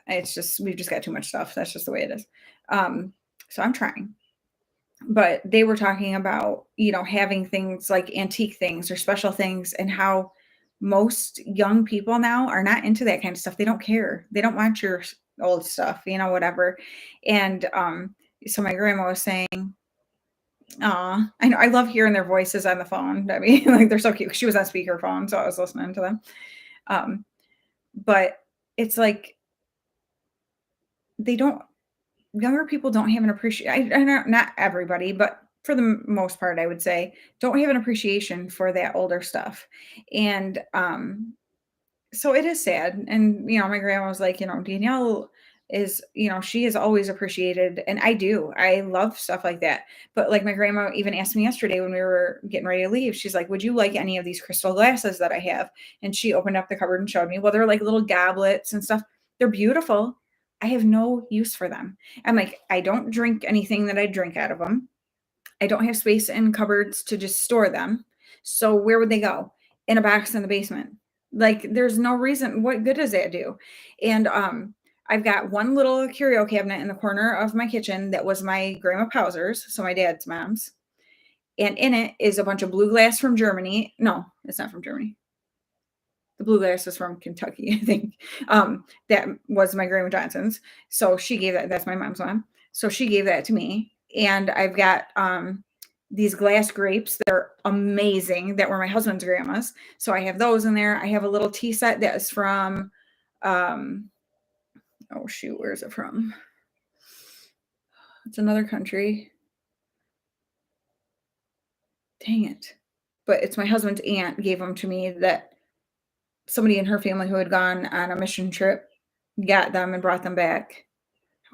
It's just we've just got too much stuff. That's just the way it is. So I'm trying. But they were talking about, having things like antique things or special things and how most young people now are not into that kind of stuff. They don't care. They don't want your old stuff, whatever. And so my grandma was saying, I know I love hearing their voices on the phone. I mean, like they're so cute. She was on speakerphone, so I was listening to them. Um, but it's like they don't younger people don't have an appreciation. I know not everybody, but for the most part, I would say don't have an appreciation for that older stuff. And so it is sad. And my grandma was like, Danielle is, she is always appreciated, and I do. I love stuff like that. But like my grandma even asked me yesterday when we were getting ready to leave, she's like, "Would you like any of these crystal glasses that I have?" And she opened up the cupboard and showed me. Well, they're like little goblets and stuff. They're beautiful. I have no use for them. I'm like, I don't drink anything that I drink out of them. I don't have space in cupboards to just store them. So where would they go? In a box in the basement. Like, there's no reason. What good does that do? And I've got one little curio cabinet in the corner of my kitchen that was my grandma Pauser's, so my dad's mom's. And in it is a bunch of blue glass from Germany. No, it's not from Germany. The blue glass is from Kentucky, I think. That was my grandma Johnson's. So she gave that. That's my mom's mom. So she gave that to me. And I've got these glass grapes that are amazing that were my husband's grandma's. So I have those in there. I have a little tea set that is from, oh shoot, where is it from? It's another country. Dang it. But it's my husband's aunt gave them to me, that somebody in her family who had gone on a mission trip got them and brought them back.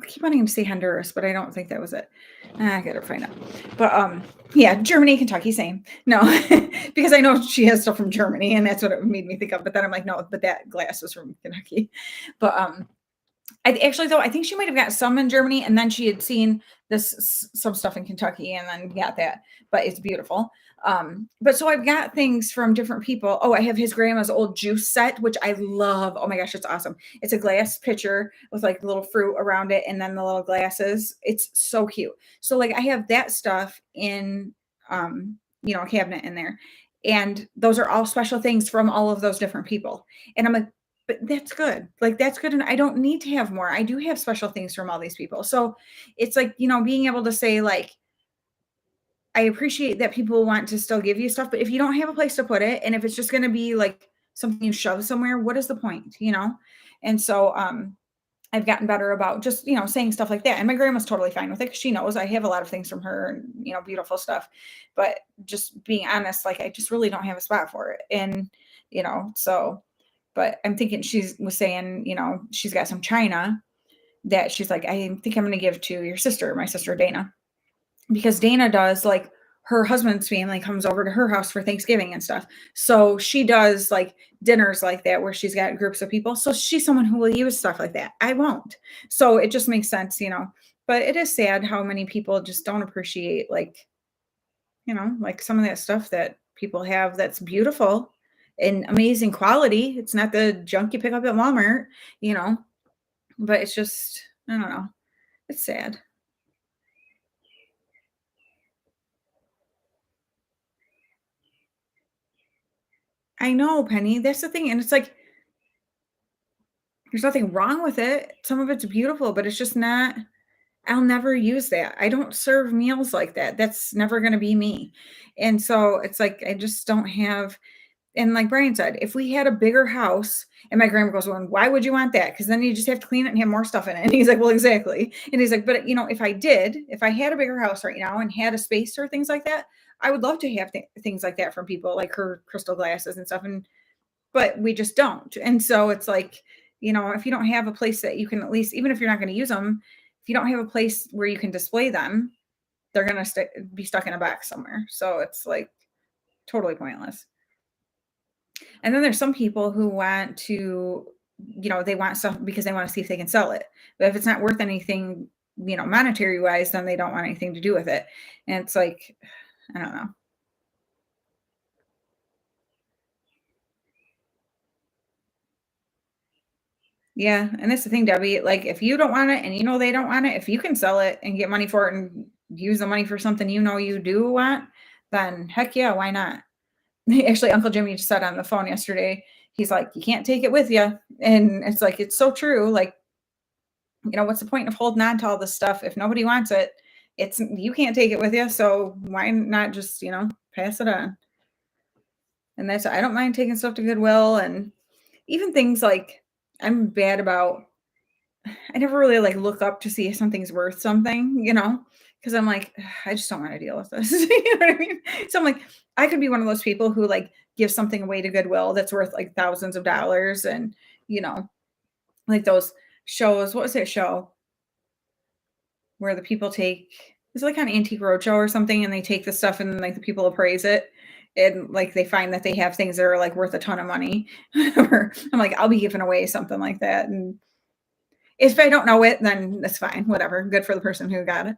I keep wanting to say Honduras, but I don't think that was it. I gotta find out. But yeah, Germany, Kentucky, same. No, because I know she has stuff from Germany, and that's what it made me think of. But then I'm like, no, but that glass was from Kentucky. But I actually, though, I think she might have got some in Germany, and then she had seen some stuff in Kentucky, and then got that. But it's beautiful. But so I've got things from different people. Oh, I have his grandma's old juice set, which I love. Oh my gosh, it's awesome. It's a glass pitcher with like little fruit around it, and then the little glasses. It's so cute. So like I have that stuff in a cabinet in there. And those are all special things from all of those different people. And I'm like, but that's good. Like, that's good. And I don't need to have more. I do have special things from all these people. So it's like, being able to say, like, I appreciate that people want to still give you stuff, but if you don't have a place to put it, and if it's just going to be like something you shove somewhere, what is the point, And so, I've gotten better about just, saying stuff like that. And my grandma's totally fine with it, 'cause she knows I have a lot of things from her and, beautiful stuff, but just being honest, like, I just really don't have a spot for it. And, so, but I'm thinking she was saying, she's got some china that she's like, I think I'm going to give to your sister, my sister Dana, because Dana does, like, her husband's family comes over to her house for Thanksgiving and stuff. So she does like dinners like that where she's got groups of people. So she's someone who will use stuff like that. I won't. So it just makes sense, but it is sad how many people just don't appreciate, like, like some of that stuff that people have that's beautiful and amazing quality. It's not the junk you pick up at Walmart, but it's just, I don't know. It's sad. I know, Penny. That's the thing. And it's like, there's nothing wrong with it. Some of it's beautiful, but it's just not, I'll never use that. I don't serve meals like that. That's never going to be me. And so it's like, I just don't have, and like Brian said, if we had a bigger house, and my grandma goes, well, why would you want that? Because then you just have to clean it and have more stuff in it. And he's like, well, exactly. And he's like, but if I had a bigger house right now and had a space or things like that, I would love to have things like that from people, like her crystal glasses and stuff. But we just don't. And so it's like, if you don't have a place that you can, at least, even if you're not going to use them, if you don't have a place where you can display them, they're going to be stuck in a box somewhere. So it's like totally pointless. And then there's some people who want to, they want stuff because they want to see if they can sell it. But if it's not worth anything, monetary wise, then they don't want anything to do with it. And it's like, I don't know. Yeah, and that's the thing, Debbie. Like, if you don't want it and they don't want it, if you can sell it and get money for it and use the money for something you do want, then heck yeah, why not? Actually, Uncle Jimmy just said on the phone yesterday, he's like, you can't take it with you. And it's like, it's so true. Like, what's the point of holding on to all this stuff if nobody wants it? You can't take it with you. So why not just, pass it on? And I don't mind taking stuff to Goodwill, and even things like, I'm bad about, I never really like look up to see if something's worth something, because I'm like, I just don't want to deal with this. You know what I mean? So I'm like, I could be one of those people who like give something away to Goodwill that's worth like thousands of dollars. And, like those shows, what was that show where the people it's like on Antique Roadshow or something, and they take the stuff and like the people appraise it. And like they find that they have things that are like worth a ton of money. I'm like, I'll be giving away something like that. And if I don't know it, then that's fine. Whatever. Good for the person who got it.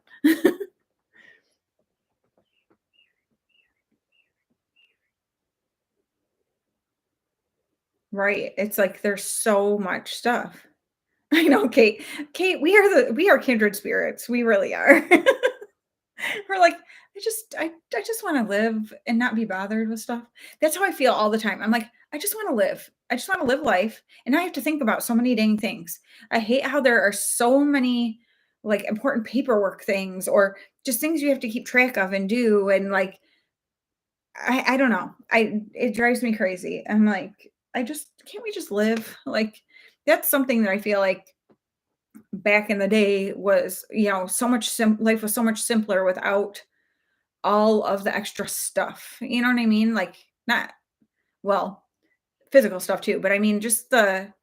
Right. It's like there's so much stuff. I know, Kate. Kate, we are kindred spirits. We really are. We're like, I just want to live and not be bothered with stuff. That's how I feel all the time. I'm like, I just want to live. I just want to live life. And I have to think about so many dang things. I hate how there are so many like important paperwork things or just things you have to keep track of and do. And like, I don't know. It drives me crazy. I'm like, can't we just live? Like, that's something that I feel like back in the day was, so much life was so much simpler without all of the extra stuff. You know what I mean? Like not well, physical stuff too, but I mean just the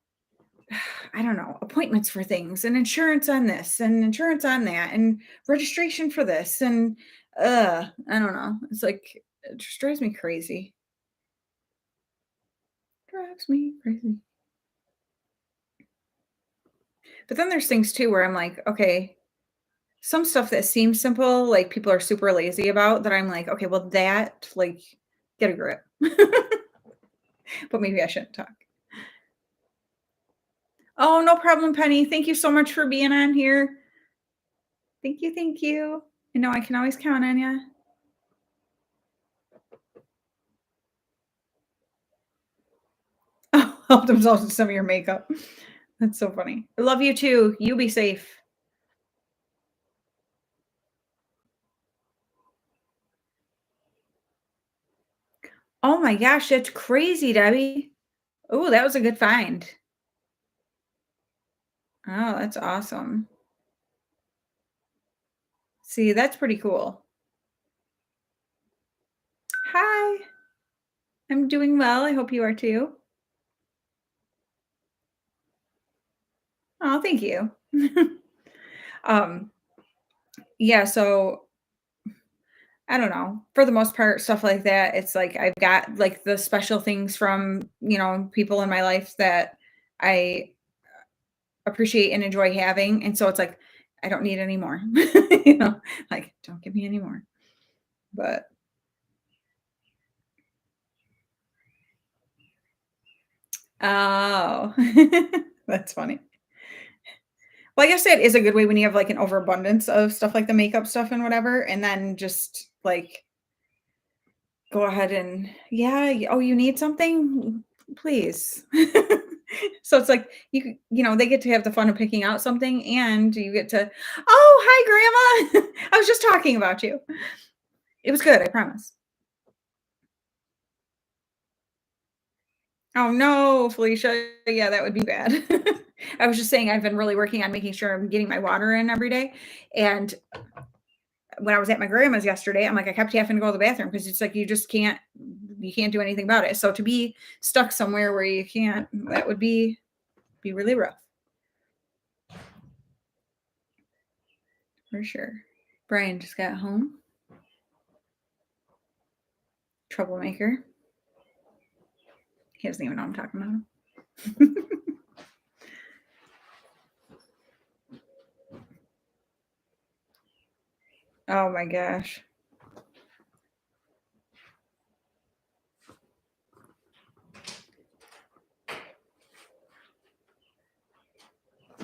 I don't know, appointments for things and insurance on this and insurance on that and registration for this and I don't know. It's like it just drives me crazy. Drives me crazy. But then there's things too where I'm like, okay, some stuff that seems simple, like people are super lazy about that I'm like, okay, well that like get a grip. But maybe I shouldn't talk. Oh, no problem, Penny. Thank you so much for being on here. Thank you, thank you. You know I can always count on you. Oh, help themselves with some of your makeup. That's so funny. I love you too. You be safe. Oh my gosh, that's crazy, Debbie. Oh, that was a good find. Oh, that's awesome. See, that's pretty cool. Hi, I'm doing well. I hope you are too. Oh, thank you. um, yeah, so I don't know. For the most part, stuff like that, it's like I've got like the special things from, people in my life that I appreciate and enjoy having. And so it's like, I don't need any more. Like, don't give me any more. But oh, that's funny. Well, I guess that is a good way when you have like an overabundance of stuff like the makeup stuff and whatever. And then just like go ahead and yeah, oh, you need something? Please. So it's like they get to have the fun of picking out something and you get to, "Oh, hi grandma. I was just talking about you." It was good, I promise. Oh no, Felicia. Yeah, that would be bad. I was just saying I've been really working on making sure I'm getting my water in every day. And when I was at my grandma's yesterday, I'm like, I kept having to go to the bathroom because it's like you can't do anything about it. So to be stuck somewhere where you can't, that would be really rough for sure. Brian just got home. Troublemaker. He doesn't even know I'm talking about him. Oh my gosh.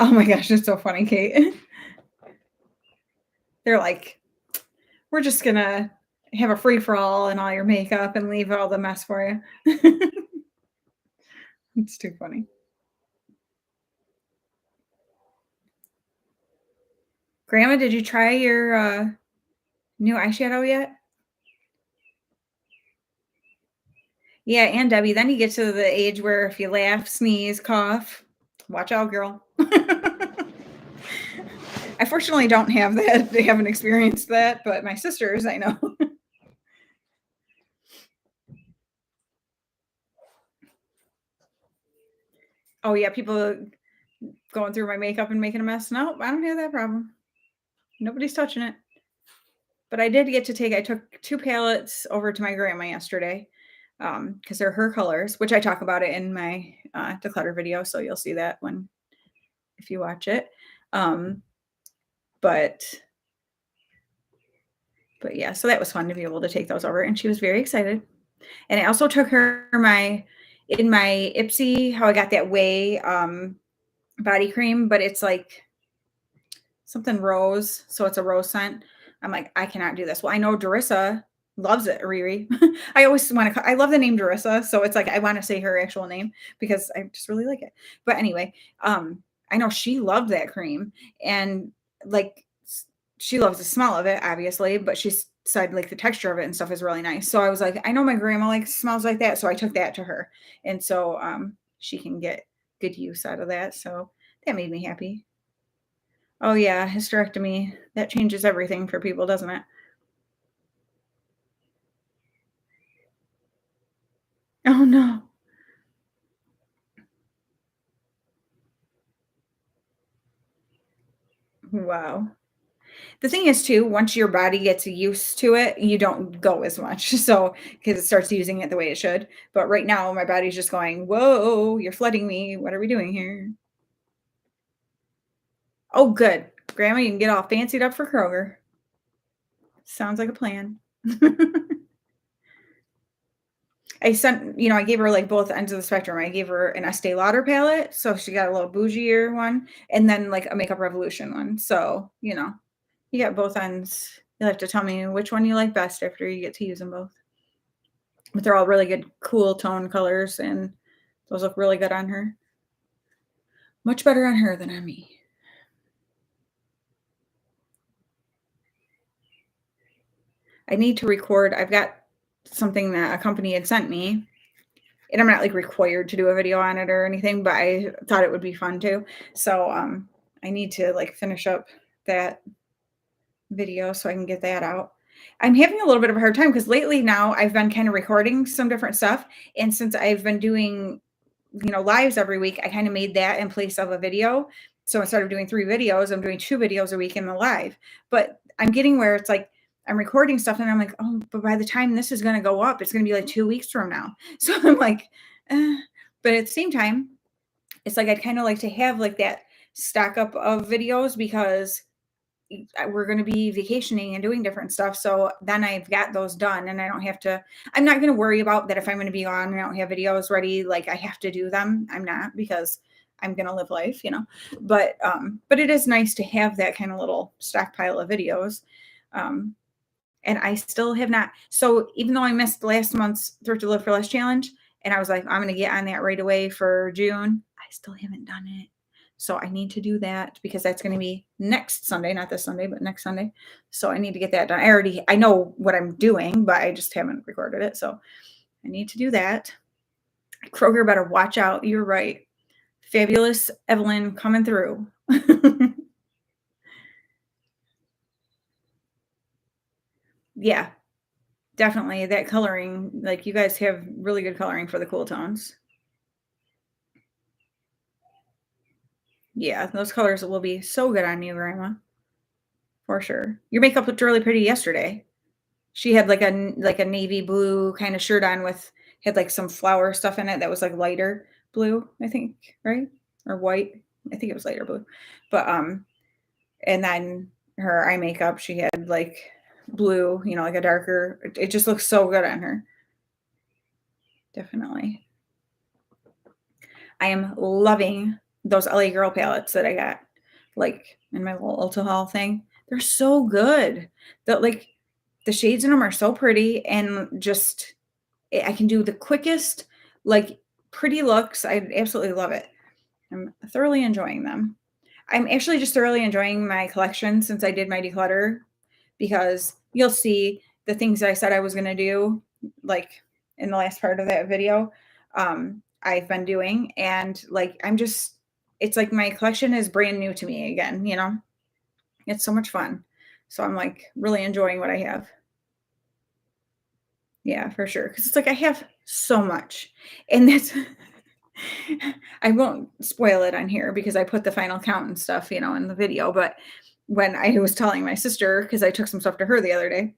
Oh my gosh, it's so funny, Kate. They're like, we're just gonna have a free for all and all your makeup and leave all the mess for you. It's too funny. Grandma, did you try your new eyeshadow yet? Yeah, and Debbie, then you get to the age where if you laugh, sneeze, cough, watch out, girl. I fortunately don't have that. They haven't experienced that, but my sisters, I know. Oh yeah, people going through my makeup and making a mess. No, I don't have that problem. Nobody's touching it. But I took 2 palettes over to my grandma yesterday, because they're her colors, which I talk about it in my, declutter video, so you'll see that if you watch it. Um, but but yeah, so that was fun to be able to take those over, and she was very excited. And I also took her my in my Ipsy, how I got that Way body cream, but it's like something rose, so it's a rose scent. I'm like, I cannot do this. Well, I know Darissa loves it, Riri. I always want to, I love the name Darissa, so it's like I want to say her actual name because I just really like it. But anyway, I know she loved that cream, and like she loves the smell of it, obviously, but she said like the texture of it and stuff is really nice. So I was like, I know my grandma like smells like that, so I took that to her, and so she can get good use out of that. So that made me happy. Oh yeah, hysterectomy. That changes everything for people, doesn't it? Oh no. Wow. The thing is too, once your body gets used to it, you don't go as much. So, because it starts using it the way it should. But right now, my body's just going, whoa, you're flooding me. What are we doing here? Oh, good. Grandma, you can get all fancied up for Kroger. Sounds like a plan. I sent, I gave her like both ends of the spectrum. I gave her an Estee Lauder palette, so she got a little bougier one, and then like a Makeup Revolution one. So, you got both ends. You'll have to tell me which one you like best after you get to use them both. But they're all really good, cool tone colors, and those look really good on her. Much better on her than on me. I need to record. I've got something that a company had sent me, and I'm not like required to do a video on it or anything, but I thought it would be fun too. So I need to like finish up that video so I can get that out. I'm having a little bit of a hard time because lately now I've been kind of recording some different stuff. And since I've been doing, lives every week, I kind of made that in place of a video. So instead of doing 3 videos, I'm doing 2 videos a week in the live. But I'm getting where it's like I'm recording stuff and I'm like, oh, but by the time this is going to go up, it's going to be like 2 weeks from now. So I'm like, but at the same time, it's like I'd kind of like to have like that stack up of videos because we're going to be vacationing and doing different stuff. So then I've got those done and I don't have to, I'm not going to worry about that if I'm going to be on and I don't have videos ready, like I have to do them. I'm not, because I'm going to live life, but it is nice to have that kind of little stockpile of videos. And I still have not. So even though I missed last month's Thrift to Live for Less challenge, and I was like, I'm going to get on that right away for June, I still haven't done it. So I need to do that because that's going to be next Sunday, not this Sunday, but next Sunday. So I need to get that done. I know what I'm doing, but I just haven't recorded it. So I need to do that. Kroger better watch out. You're right. Fabulous Evelyn coming through. Yeah, definitely. That coloring, like you guys have really good coloring for the cool tones. Yeah, those colors will be so good on you, Grandma, for sure. Your makeup looked really pretty yesterday. She had like a navy blue kind of shirt on with had like some flower stuff in it that was like lighter blue, I think, right? Or white. I think it was lighter blue. But and then her eye makeup, she had like blue, like a darker. It just looks so good on her. Definitely. I am loving those LA Girl palettes that I got, like in my little Ulta haul thing. They're so good. The shades in them are so pretty, and just I can do the quickest, like pretty looks. I absolutely love it. I'm thoroughly enjoying them. I'm actually just thoroughly enjoying my collection since I did my declutter, because you'll see the things that I said I was going to do, like in the last part of that video, I've been doing. And like, it's like my collection is brand new to me again, it's so much fun. So I'm like really enjoying what I have. Yeah, for sure. Cause it's like I have so much. And that's, I won't spoil it on here because I put the final count and stuff, in the video. But when I was telling my sister, because I took some stuff to her the other day,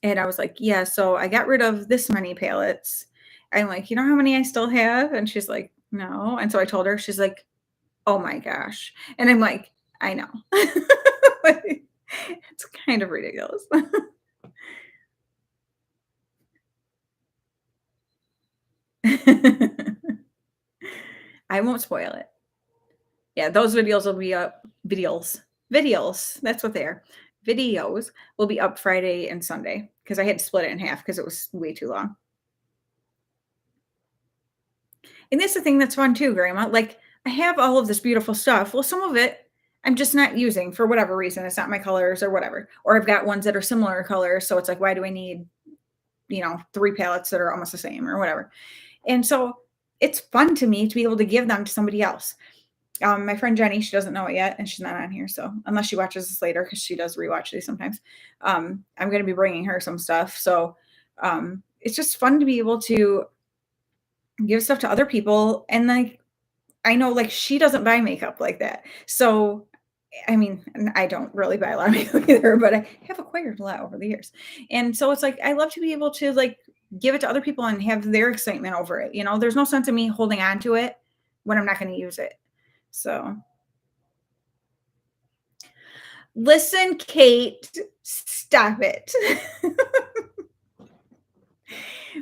and I was like, yeah, so I got rid of this many palettes. I'm like, you know how many I still have? And she's like, no. And so I told her, she's like, oh my gosh. And I'm like, I know. It's kind of ridiculous. I won't spoil it. Yeah, those videos will be up. Videos. That's what they are. Videos will be up Friday and Sunday because I had to split it in half because it was way too long. And that's the thing that's fun too, Grandma. Like, I have all of this beautiful stuff. Well, some of it I'm just not using for whatever reason. It's not my colors or whatever. Or I've got ones that are similar colors. So it's like, why do I need, 3 palettes that are almost the same or whatever? And so it's fun to me to be able to give them to somebody else. My friend Jenny, she doesn't know it yet, and she's not on here. So unless she watches this later, because she does rewatch these sometimes, I'm going to be bringing her some stuff. So it's just fun to be able to give stuff to other people. And like, I know like she doesn't buy makeup like that. So, I mean, and I don't really buy a lot of makeup either, but I have acquired a lot over the years. And so it's like, I love to be able to like give it to other people and have their excitement over it. There's no sense in me holding on to it when I'm not going to use it. So, listen, Kate, stop it.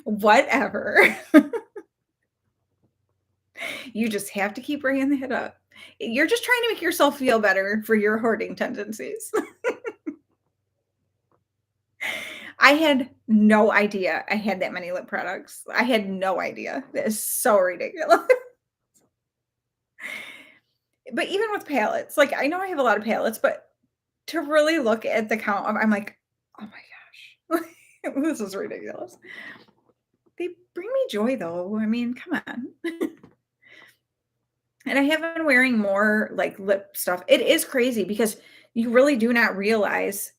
Whatever. You just have to keep bringing that up. You're just trying to make yourself feel better for your hoarding tendencies. I had no idea I had that many lip products. I had no idea. That is so ridiculous. But even with palettes, like I know I have a lot of palettes, but to really look at the count of, I'm like, oh my gosh, this is ridiculous. They bring me joy though. I mean, come on. And I have been wearing more like lip stuff. It is crazy because you really do not realize,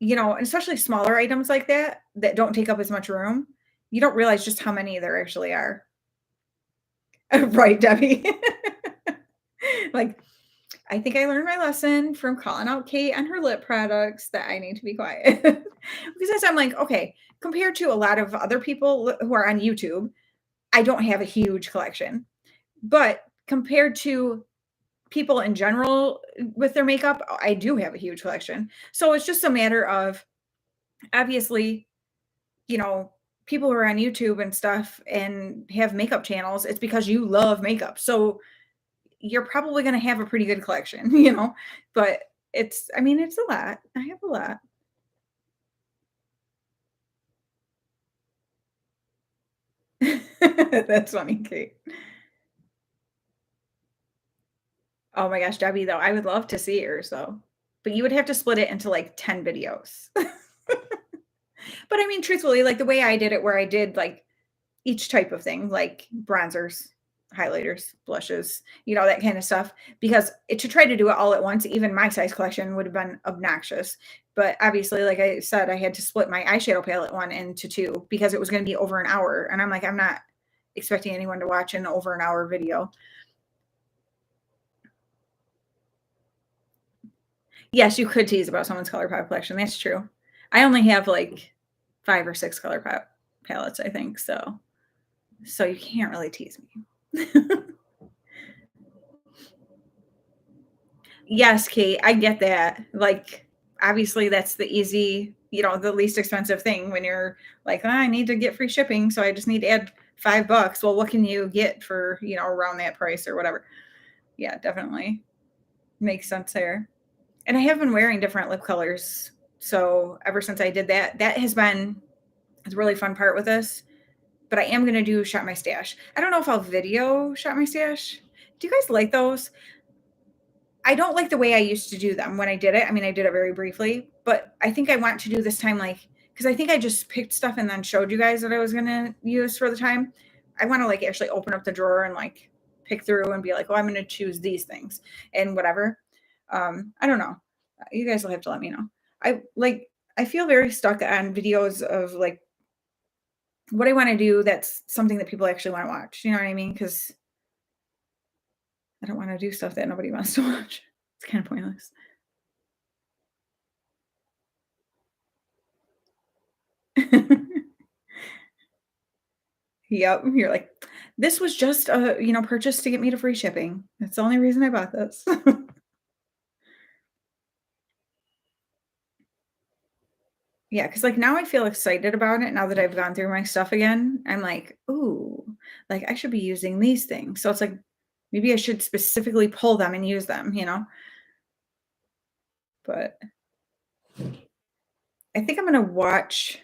and especially smaller items like that that don't take up as much room. You don't realize just how many there actually are. Right, Debbie. Like, I think I learned my lesson from calling out Kate on her lip products that I need to be quiet. Because I'm like, okay, compared to a lot of other people who are on YouTube, I don't have a huge collection. But compared to people in general with their makeup, I do have a huge collection. So it's just a matter of obviously, people who are on YouTube and stuff and have makeup channels, it's because you love makeup. So you're probably going to have a pretty good collection, but it's a lot. I have a lot. That's funny, Kate. Oh my gosh, Debbie, though, I would love to see yours though, but you would have to split it into like 10 videos. But I mean, truthfully, like the way I did it, where I did like each type of thing, like bronzers, highlighters, blushes, that kind of stuff. Because to try to do it all at once, even my size collection would have been obnoxious. But obviously, like I said, I had to split my eyeshadow palette one into two because it was going to be over an hour. And I'm like, I'm not expecting anyone to watch an over an hour video. Yes, you could tease about someone's ColourPop collection. That's true. I only have like 5 or 6 ColourPop palettes, I think. So you can't really tease me. Yes, Kate, I get that. Like, obviously, that's the easy, the least expensive thing when you're like, "Oh, I need to get free shipping, so I just need to add $5." Well, what can you get for, around that price or whatever? Yeah, definitely makes sense there. And I have been wearing different lip colors. So ever since I did that, that has been the really fun part with this. But I am going to do Shop My Stash. I don't know if I'll video Shop My Stash. Do you guys like those? I don't like the way I used to do them when I did it. I mean, I did it very briefly, but I think I want to do this time, like, because I think I just picked stuff and then showed you guys that I was going to use for the time. I want to like actually open up the drawer and like pick through and be like, oh, I'm going to choose these things and whatever. I don't know. You guys will have to let me know. I feel very stuck on videos of like what I want to do. That's something that people actually want to watch. You know what I mean? Because I don't want to do stuff that nobody wants to watch. It's kind of pointless. Yep. You're like, this was just a, purchase to get me to free shipping. That's the only reason I bought this. Yeah, because like now I feel excited about it now that I've gone through my stuff again. I'm like, ooh, like I should be using these things. So it's like maybe I should specifically pull them and use them, But I think I'm gonna watch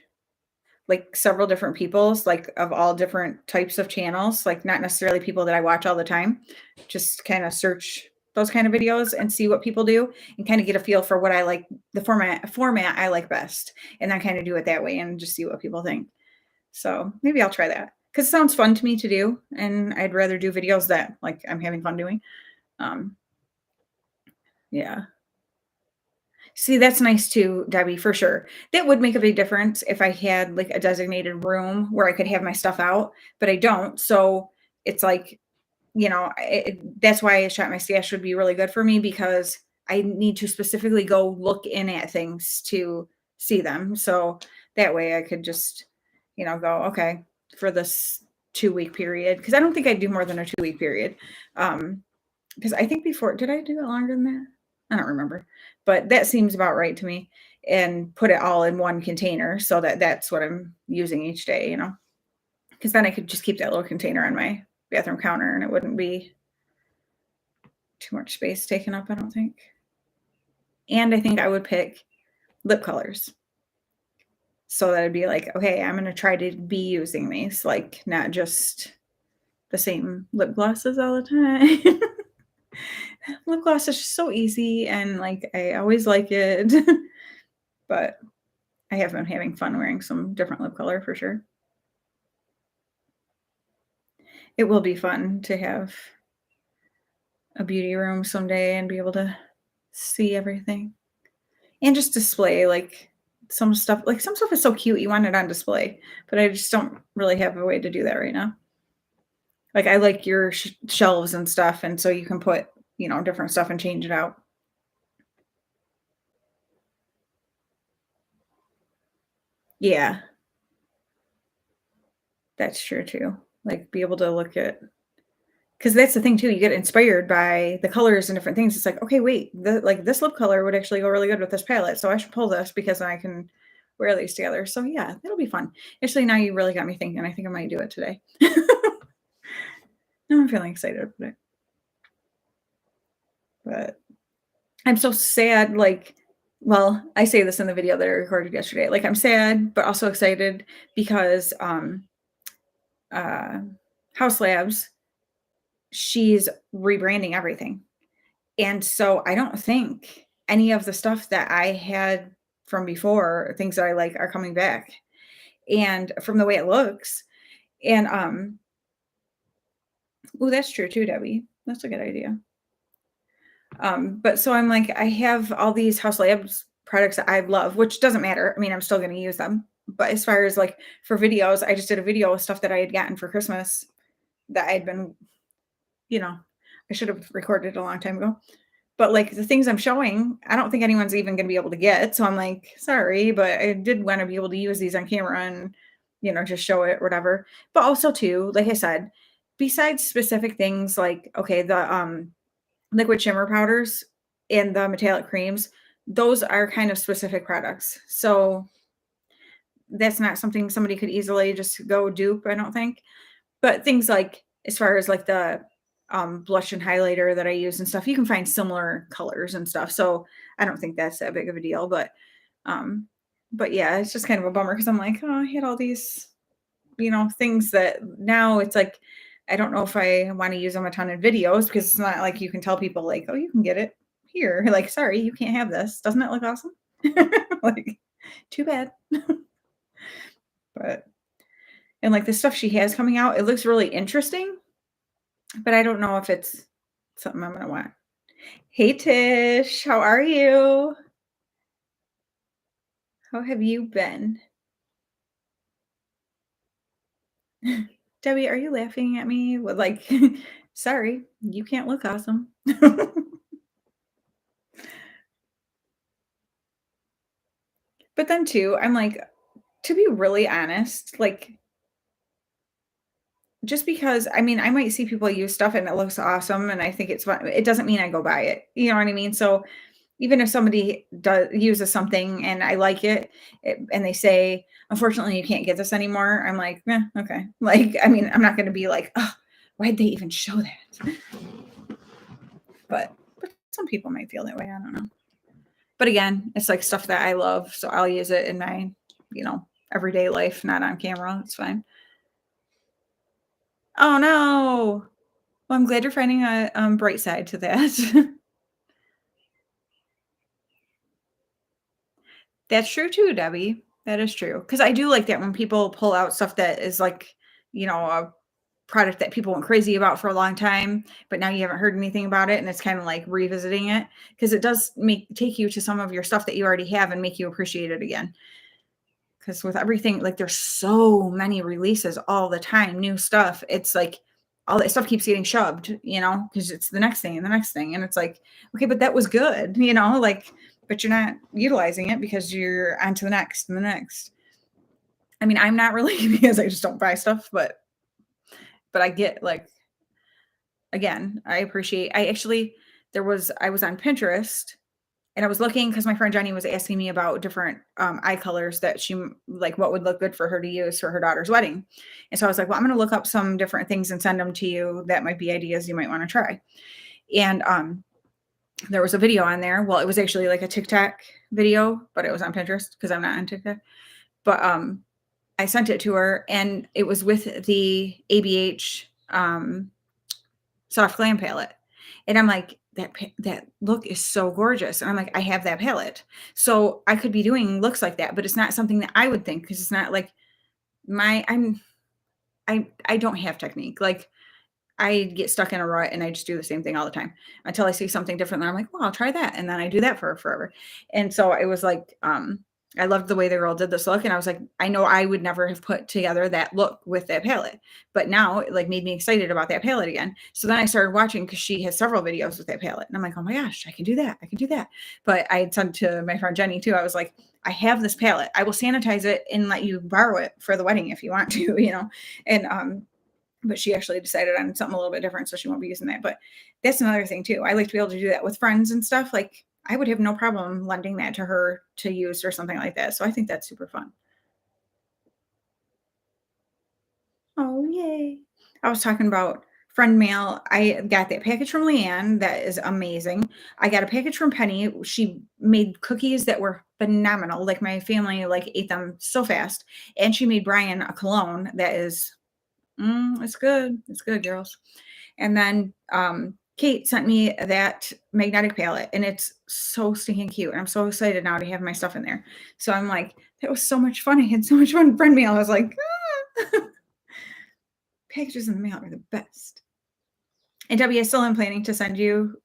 like several different people's like of all different types of channels, like not necessarily people that I watch all the time, just kind of search those kind of videos and see what people do and kind of get a feel for what I like, the format I like best, and then kind of do it that way and just see what people think. So maybe I'll try that because it sounds fun to me to do, and I'd rather do videos that like I'm having fun doing. Um, yeah. See, that's nice too, Debbie, for sure. That would make a big difference if I had like a designated room where I could have my stuff out, but I don't. So it's like, that's why a shot my stash would be really good for me because I need to specifically go look in at things to see them. So that way I could just, go, okay, for this 2 week period. Cause I don't think I'd do more than a 2 week period. Because I think before, did I do it longer than that? I don't remember, but that seems about right to me. And put it all in one container so that that's what I'm using each day, because then I could just keep that little container on my bathroom counter and it wouldn't be too much space taken up, I don't think. And I think I would pick lip colors so that I'd be like, okay, I'm going to try to be using these, like not just the same lip glosses all the time. Lip gloss is just so easy and like I always like it. But I have been having fun wearing some different lip color for sure. It will be fun to have a beauty room someday and be able to see everything and just display like some stuff. Like some stuff is so cute, you want it on display, but I just don't really have a way to do that right now. Like I like your shelves and stuff, and so you can put different stuff and change it out. Yeah, that's true too. Like be able to look at, because that's the thing too. You get inspired by the colors and different things. It's like, okay, wait, this lip color would actually go really good with this palette, so I should pull this because then I can wear these together. So yeah, that'll be fun. Actually, now you really got me thinking. I think I might do it today. Now I'm feeling excited about it. But I'm so sad. Like, well, I say this in the video that I recorded yesterday. Like, I'm sad, but also excited because uh, House Labs, she's rebranding everything. And so I don't think any of the stuff that I had from before, things that I like, are coming back. And from the way it looks. And oh, that's true too, Debbie. That's a good idea. But so I'm like, I have all these House Labs products that I love, which doesn't matter. I mean, I'm still going to use them. But as far as like for videos, I just did a video with stuff that I had gotten for Christmas that I'd been, I should have recorded a long time ago. But like the things I'm showing, I don't think anyone's even going to be able to get. So I'm like, sorry, but I did want to be able to use these on camera and, just show it, whatever. But also too, like I said, besides specific things like, okay, the liquid shimmer powders and the metallic creams, those are kind of specific products. So that's not something somebody could easily just go dupe, I don't think. But things like, as far as like the blush and highlighter that I use and stuff, you can find similar colors and stuff. So I don't think that's that big of a deal. But yeah, it's just kind of a bummer because I'm like, oh, I had all these, things that now it's like, I don't know if I want to use them a ton in videos because it's not like you can tell people like, oh, you can get it here. Like, sorry, you can't have this. Doesn't it look awesome? Like, too bad. But, and like the stuff she has coming out, it looks really interesting, but I don't know if it's something I'm going to want. Hey, Tish, how are you? How have you been? Debbie, are you laughing at me with like, sorry, you can't look awesome. But then too, I'm like, to be really honest, like, just because, I mean, I might see people use stuff and it looks awesome and I think it's fun. It doesn't mean I go buy it. You know what I mean? So Even if somebody uses something and I like it and they say, unfortunately, you can't get this anymore. I'm like, yeah, okay. Like, I mean, I'm not going to be like, oh, why'd they even show that? But some people might feel that way. I don't know. But again, it's like stuff that I love. So I'll use it in my, everyday life, not on camera. It's fine. Oh no. Well, I'm glad you're finding a bright side to that. That's true too, Debbie. That is true. Because I do like that when people pull out stuff that is like, a product that people went crazy about for a long time, but now you haven't heard anything about it, and it's kind of like revisiting it because it does take you to some of your stuff that you already have and make you appreciate it again. Because with everything, like there's so many releases all the time, new stuff. It's like all that stuff keeps getting shoved, because it's the next thing and the next thing. And it's like, okay, but that was good, like, but you're not utilizing it because you're on to the next and the next. I mean, I'm not really because I just don't buy stuff, but I get like, again, I was on Pinterest and I was looking because my friend Jenny was asking me about different eye colors that like what would look good for her to use for her daughter's wedding. And so I was like, well, I'm going to look up some different things and send them to you. That might be ideas you might want to try. And there was a video on there. Well, it was actually like a TikTok video, but it was on Pinterest because I'm not on TikTok. But I sent it to her and it was with the ABH soft glam palette. And I'm like, that look is so gorgeous. And I'm like, I have that palette. So I could be doing looks like that, but it's not something that I would think because it's not like I don't have technique. Like I get stuck in a rut and I just do the same thing all the time until I see something different. And I'm like, well, I'll try that. And then I do that for forever. And so it was like, I loved the way the girl did this look. And I was like, I know I would never have put together that look with that palette, but now it like made me excited about that palette again. So then I started watching because she has several videos with that palette. And I'm like, oh my gosh, I can do that. I can do that. But I had said to my friend Jenny too, I was like, I have this palette. I will sanitize it and let you borrow it for the wedding if you want to, and, but she actually decided on something a little bit different, so she won't be using that. But that's another thing too. I like to be able to do that with friends and stuff. Like I would have no problem lending that to her to use or something like that. So I think that's super fun. Oh, yay. I was talking about friend mail. I got that package from Leanne. That is amazing. I got a package from Penny. She made cookies that were phenomenal. Like my family like ate them so fast. And she made Brian a cologne that is it's good. It's good, girls. And then Kate sent me that magnetic palette and it's so stinking cute. And I'm so excited now to have my stuff in there. So I'm like, that was so much fun. I had so much fun friend mail. I was like, packages in the mail are the best. And Debbie, I still am planning to send you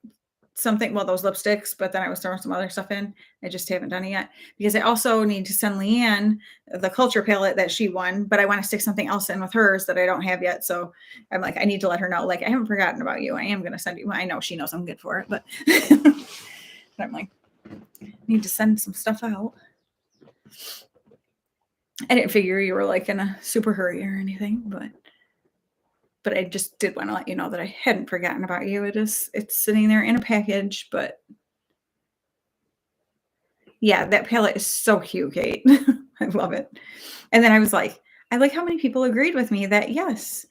something, well, those lipsticks, but then I was throwing some other stuff in. I just haven't done it yet because I also need to send Leanne the culture palette that she won, but I want to stick something else in with hers that I don't have yet. So I'm like, I need to let her know, like, I haven't forgotten about you. I am going to send you. Well, I know she knows I'm good for it, but, but I'm like, I need to send some stuff out. I didn't figure you were like in a super hurry or anything, but I just did want to let you know that I hadn't forgotten about you. It's sitting there in a package, but yeah, that palette is so cute, Kate. I love it. And then I was like, I like how many people agreed with me that yes,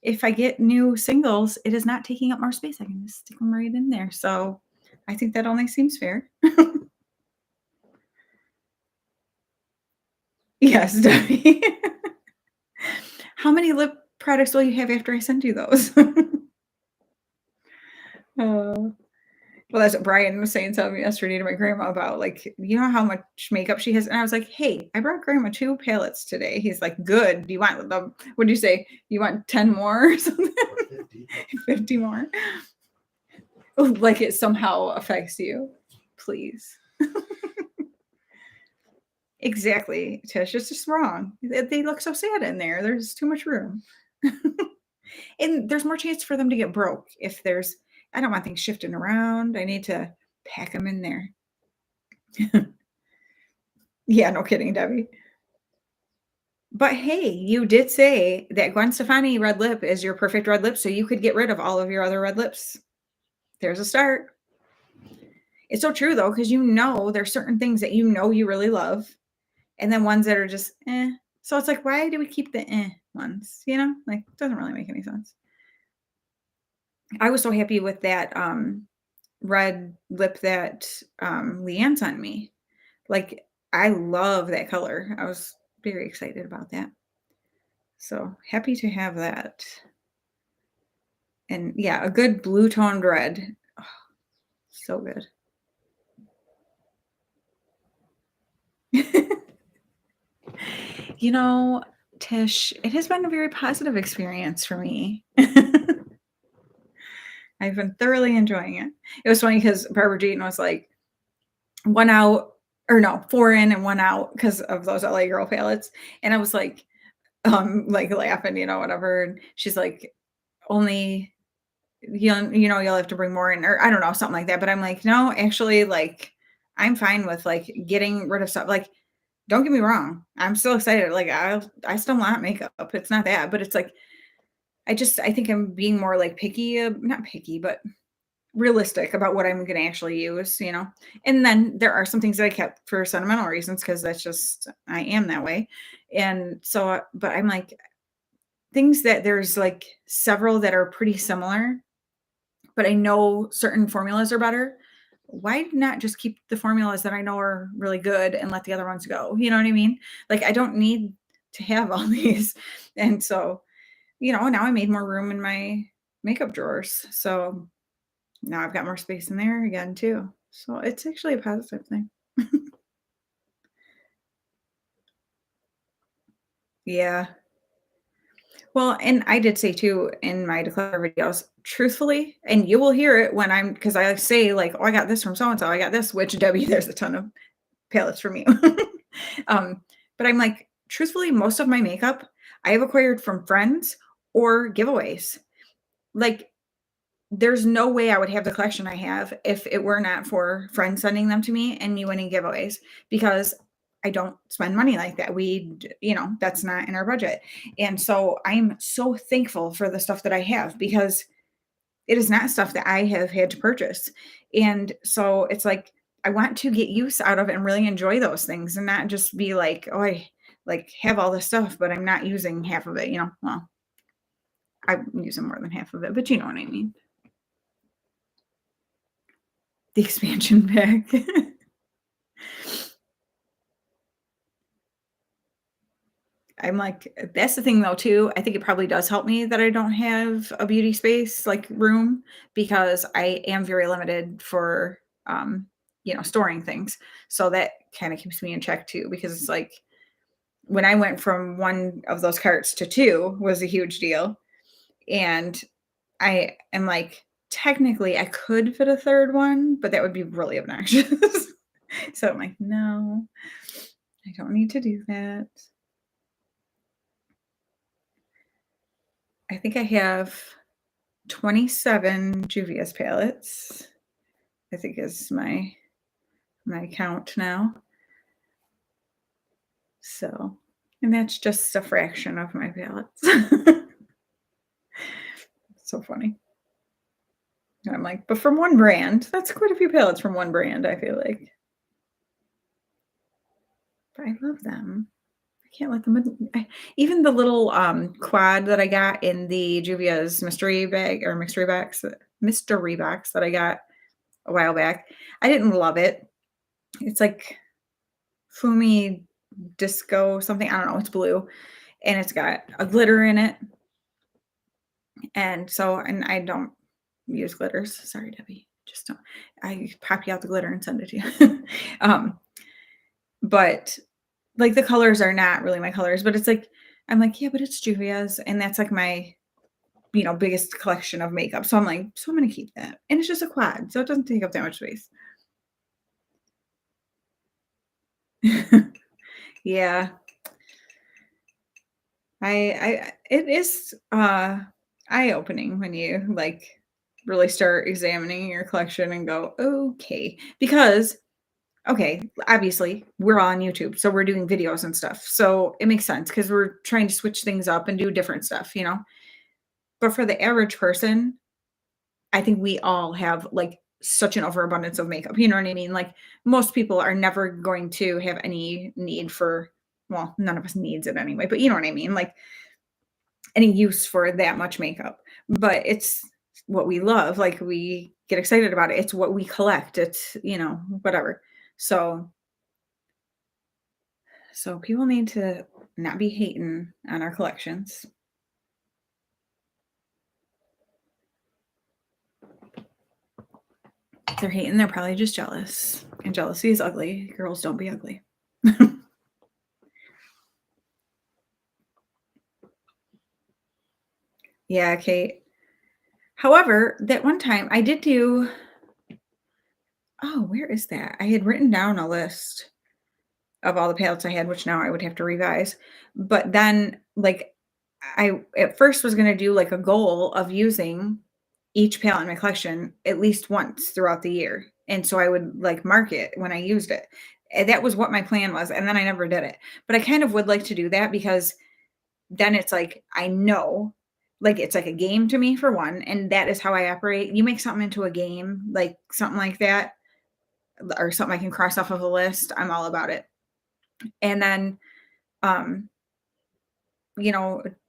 if I get new singles, it is not taking up more space. I can just stick them right in there. So I think that only seems fair. Yes, Debbie. How many lip products will you have after I send you those? Oh. Well, that's what Brian was saying something yesterday to my grandma about, like, you know how much makeup she has? And I was like, hey, I brought grandma 2 palettes today. He's like, good. Do you want them? What do you say? You want 10 more or something? 50 more? Like it somehow affects you. Please. Exactly. Tish, it's just wrong. They look so sad in there. There's too much room. And there's more chance for them to get broke if there's, I don't want things shifting around. I need to pack them in there. Yeah, no kidding, Debbie. But hey, you did say that Gwen Stefani red lip is your perfect red lip, so you could get rid of all of your other red lips. There's a start. It's so true though, because you know there's certain things that you know you really love, and then ones that are just eh. So it's like, why do we keep the eh ones? You know, like it doesn't really make any sense. I was so happy with that red lip that Leanne sent me. Like I love that color. I was very excited about that. So happy to have that. And yeah, a good blue toned red. Oh, so good. You know, Tish, it has been a very positive experience for me. I've been thoroughly enjoying it. It was funny because Barbara Jean was like, one out, or no, four in and one out because of those LA Girl palettes. And I was like laughing, you know, whatever. And she's like, only you'll have to bring more in, or I don't know, something like that. But I'm like, no, actually, like, I'm fine with like getting rid of stuff. Like, don't get me wrong, I'm still excited. Like, I still want makeup. It's not that, but it's like I think I'm being more like picky, not picky, but realistic about what I'm going to actually use, you know. And then there are some things that I kept for sentimental reasons because that's just I am that way. And so, but I'm like things that there's like several that are pretty similar, but I know certain formulas are better. Why not just keep the formulas that I know are really good and let the other ones go? You know what I mean? Like I don't need to have all these. And so, you know, now I made more room in my makeup drawers. So now I've got more space in there again too. So it's actually a positive thing. Yeah. Well, and I did say too in my declare videos, truthfully, and you will hear it when because I say like, oh, I got this from so and so, I got this, which Debbie, there's a ton of palettes from you. um, but I'm like, truthfully, most of my makeup I have acquired from friends or giveaways. Like, there's no way I would have the collection I have if it were not for friends sending them to me and me winning giveaways because I don't spend money like that. That's not in our budget. And so I'm so thankful for the stuff that I have because it is not stuff that I have had to purchase. And so it's like, I want to get use out of it and really enjoy those things and not just be like, oh, I like have all this stuff, but I'm not using half of it, you know? Well, I'm using more than half of it, but you know what I mean. The expansion pack. I'm like, that's the thing though, too. I think it probably does help me that I don't have a beauty space like room because I am very limited for, storing things. So that kind of keeps me in check too, because it's like when I went from one of those carts to two was a huge deal. And I am like, technically I could fit a third one, but that would be really obnoxious. So I'm like, no, I don't need to do that. I think I have 27 Juvia's palettes, I think is my count now. So, and that's just a fraction of my palettes. So funny. And I'm like, but from one brand, that's quite a few palettes from one brand, I feel like. But I love them. I can't let them even the little quad that I got in the Juvia's mystery box that I got a while back. I didn't love it. It's like Fumi Disco something. I don't know. It's blue and it's got a glitter in it. And I don't use glitters. Sorry, Debbie. Just don't. I pop you out the glitter and send it to you. But like the colors are not really my colors, but it's like, I'm like, yeah, but it's Juvia's. And that's like my, biggest collection of makeup. So I'm like, so I'm going to keep that. And it's just a quad. So it doesn't take up that much space. Yeah. It is eye-opening when you like really start examining your collection and go, okay, because okay, obviously we're on YouTube, so we're doing videos and stuff. So it makes sense because we're trying to switch things up and do different stuff, But for the average person, I think we all have like such an overabundance of makeup. You know what I mean? Like most people are never going to have any need for, well, none of us needs it anyway, but you know what I mean? Like any use for that much makeup. But it's what we love. Like we get excited about it. It's what we collect. It's, whatever. So people need to not be hating on our collections. If they're hating, they're probably just jealous. And jealousy is ugly. Girls, don't be ugly. Yeah, Kate. However, that one time I did do, oh, where is that? I had written down a list of all the palettes I had, which now I would have to revise. But then, like, I at first was going to do like a goal of using each palette in my collection at least once throughout the year. And so I would like mark it when I used it. And that was what my plan was. And then I never did it. But I kind of would like to do that because then it's like I know, like it's like a game to me for one. And that is how I operate. You make something into a game, like something like that, or something I can cross off of a list. I'm all about it. And then um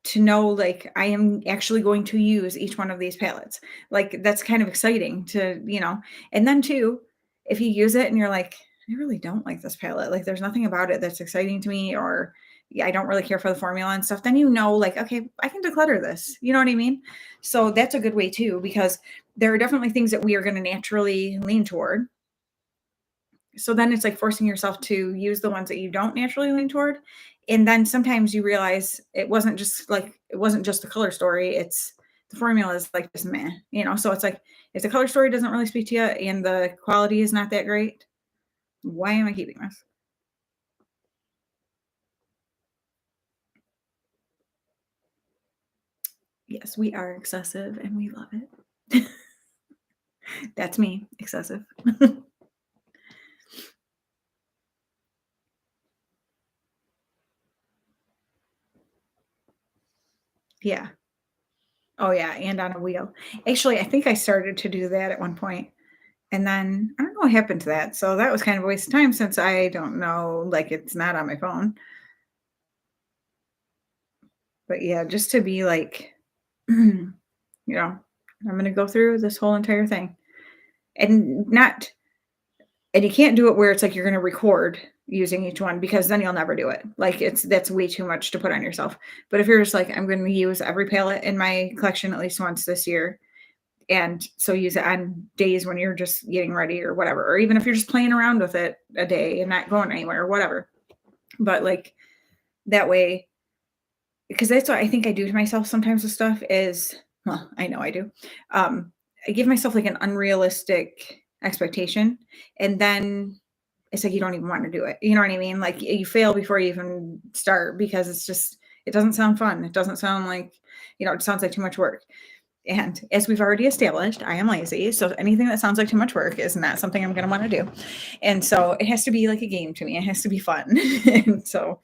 to know like I am actually going to use each one of these palettes. Like that's kind of exciting and then too, if you use it and you're like, I really don't like this palette. Like there's nothing about it that's exciting to me, or yeah, I don't really care for the formula and stuff. Then like, okay, I can declutter this. You know what I mean? So that's a good way too, because there are definitely things that we are going to naturally lean toward. So then it's like forcing yourself to use the ones that you don't naturally lean toward. And then sometimes you realize it wasn't just the color story. It's the formula is like just meh, so it's like, if the color story doesn't really speak to you and the quality is not that great, why am I keeping this? Yes, we are excessive and we love it. That's me, excessive. Yeah. Oh yeah, and on a wheel. Actually, I think I started to do that at one point, and then I don't know what happened to that. So that was kind of a waste of time since I don't know, like it's not on my phone. But yeah, just to be like, I'm going to go through this whole entire thing, and not, and you can't do it where it's like you're going to record using each one, because then you'll never do it. Like that's way too much to put on yourself. But if you're just like, I'm going to use every palette in my collection at least once this year, and so use it on days when you're just getting ready or whatever, or even if you're just playing around with it a day and not going anywhere or whatever. But like that way, because that's what I think I do to myself sometimes with stuff is, well, I know I do. I give myself like an unrealistic expectation, and then it's like you don't even want to do it. You know what I mean? Like you fail before you even start, because it doesn't sound fun. It doesn't sound like, it sounds like too much work. And as we've already established, I am lazy. So anything that sounds like too much work is not something I'm going to want to do. And so it has to be like a game to me. It has to be fun. And so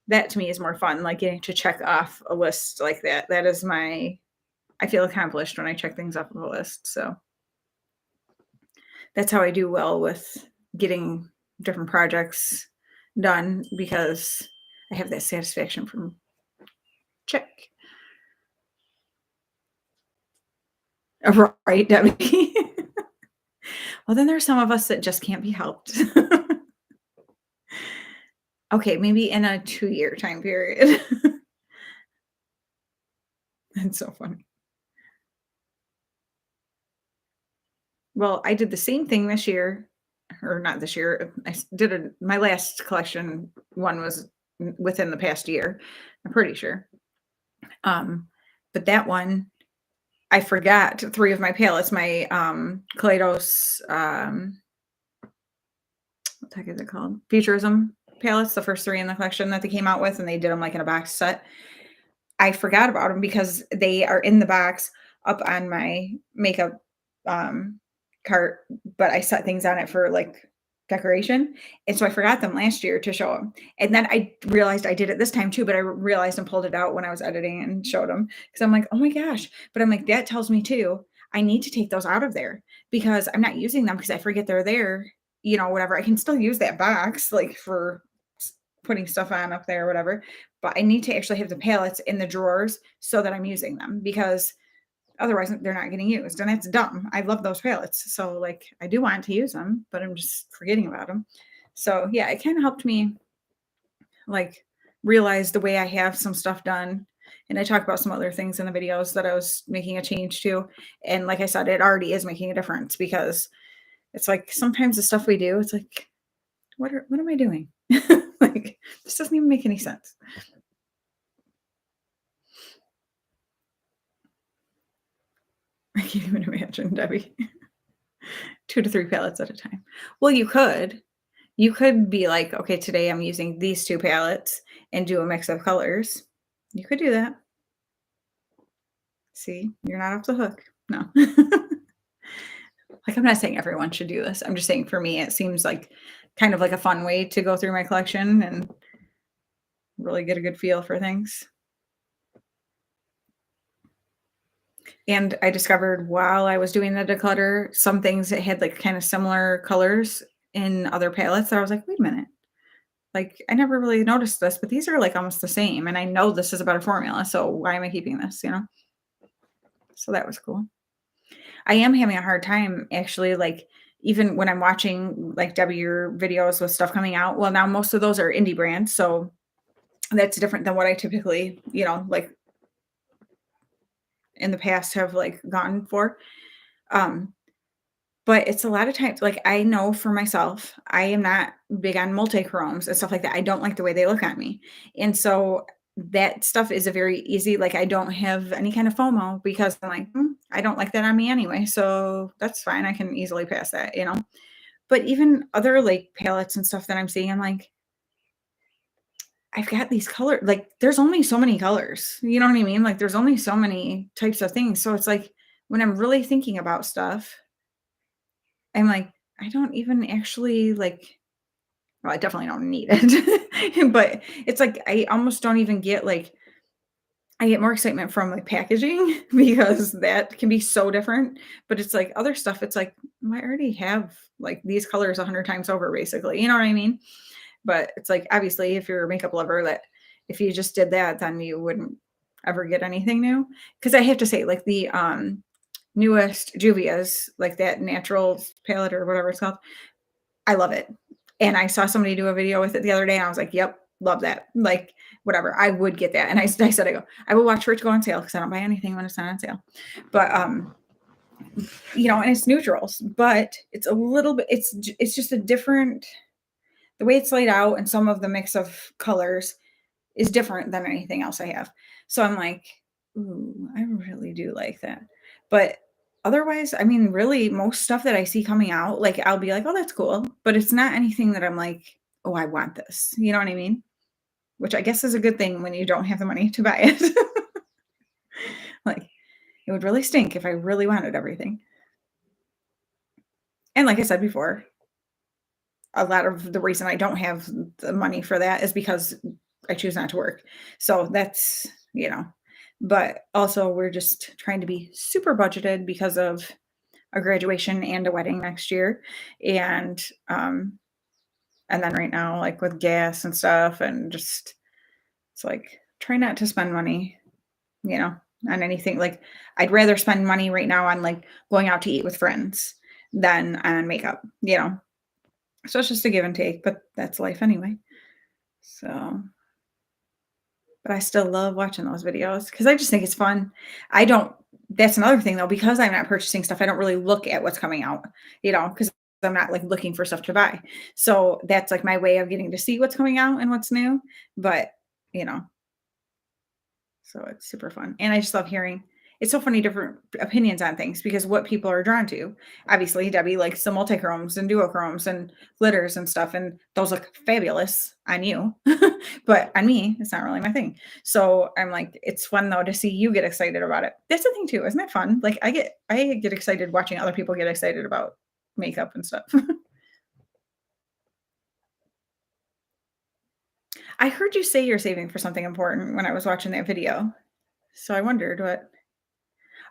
that to me is more fun, like getting to check off a list like that. That is I feel accomplished when I check things off of a list. So that's how I do well with getting different projects done, because I have that satisfaction from check. Right, Debbie. Well, then there's some of us that just can't be helped. Okay, maybe in a 2-year time period. That's so funny. Well, I did the same thing this year, or not this year. My last collection one was within the past year, I'm pretty sure. But that one, I forgot 3 of my palettes, my Kaleidos, what the heck is it called? Futurism palettes, the first 3 in the collection that they came out with, and they did them like in a box set. I forgot about them because they are in the box up on my makeup cart, but I set things on it for like decoration. And so I forgot them last year to show them. And then I realized I did it this time too, but I realized and pulled it out when I was editing and showed them, because I'm like, oh my gosh. But I'm like, that tells me too, I need to take those out of there because I'm not using them because I forget they're there, whatever. I can still use that box like for putting stuff on up there or whatever, but I need to actually have the palettes in the drawers so that I'm using them because otherwise they're not getting used. And that's dumb. I love those palettes. So like I do want to use them, but I'm just forgetting about them. So yeah, it kind of helped me like realize the way I have some stuff done. And I talk about some other things in the videos that I was making a change to. And like I said, it already is making a difference because it's like sometimes the stuff we do, it's like, what am I doing? Like this doesn't even make any sense. I can't even imagine, Debbie. 2 to 3 palettes at a time. Well, you could. You could be like, okay, today I'm using these 2 palettes and do a mix of colors. You could do that. See, you're not off the hook. No. Like, I'm not saying everyone should do this. I'm just saying for me, it seems like kind of like a fun way to go through my collection and really get a good feel for things. And I discovered while I was doing the declutter, some things that had like kind of similar colors in other palettes that I was like, wait a minute. Like, I never really noticed this, but these are like almost the same. And I know this is a better formula. So why am I keeping this? So that was cool. I am having a hard time actually, like, even when I'm watching like Debbie, your videos with stuff coming out. Well, now most of those are indie brands. So that's different than what I typically, like in the past have like gone for. Um, But it's a lot of times like, I know for myself, I am not big on multi-chromes and stuff like that. I don't like the way they look on me. And so that stuff is a very easy like, I don't have any kind of FOMO because I'm like, I don't like that on me anyway, so that's fine. I can easily pass that. But even other, like, palettes and stuff that I'm seeing, I'm like, I've got these color like, there's only so many colors, you know what I mean? Like, there's only so many types of things. So it's like, when I'm really thinking about stuff I'm like, I don't even actually like well, I definitely don't need it. But it's like I almost don't even get like I get more excitement from like packaging because that can be so different. But it's like other stuff, it's like I already have like these colors 100 times over, basically. You know what I mean? But it's like obviously if you're a makeup lover, that if you just did that, then you wouldn't ever get anything new. Because I have to say, like the newest Juvia's, like that natural palette or whatever it's called. I love it. And I saw somebody do a video with it the other day and I was like, yep, love that. Like, whatever. I would get that. And I said, I will watch for it to go on sale because I don't buy anything when it's not on sale. But, and it's neutrals, but it's a little bit, it's just a different, the way it's laid out and some of the mix of colors is different than anything else I have. So I'm like, ooh, I really do like that. But otherwise, I mean, really, most stuff that I see coming out, like I'll be like, oh, that's cool. But it's not anything that I'm like, oh, I want this. You know what I mean? Which I guess is a good thing when you don't have the money to buy it. Like, it would really stink if I really wanted everything. And like I said before, a lot of the reason I don't have the money for that is because I choose not to work. So that's, but also we're just trying to be super budgeted because of a graduation and a wedding next year. And then right now, like with gas and stuff and just, it's like, try not to spend money, on anything. Like I'd rather spend money right now on like going out to eat with friends than on makeup. So it's just a give and take, but that's life anyway. So, but I still love watching those videos because I just think it's fun. That's another thing though, because I'm not purchasing stuff, I don't really look at what's coming out, because I'm not like looking for stuff to buy. So that's like my way of getting to see what's coming out and what's new. But, you know, so it's super fun. And I just love hearing it's so funny, different opinions on things because what people are drawn to. Obviously, Debbie likes the multichromes and duochromes and glitters and stuff, and those look fabulous on you. But on me, it's not really my thing. So I'm like, it's fun though to see you get excited about it. That's the thing too, isn't that fun? Like I get excited watching other people get excited about makeup and stuff. I heard you say you're saving for something important when I was watching that video. So I wondered what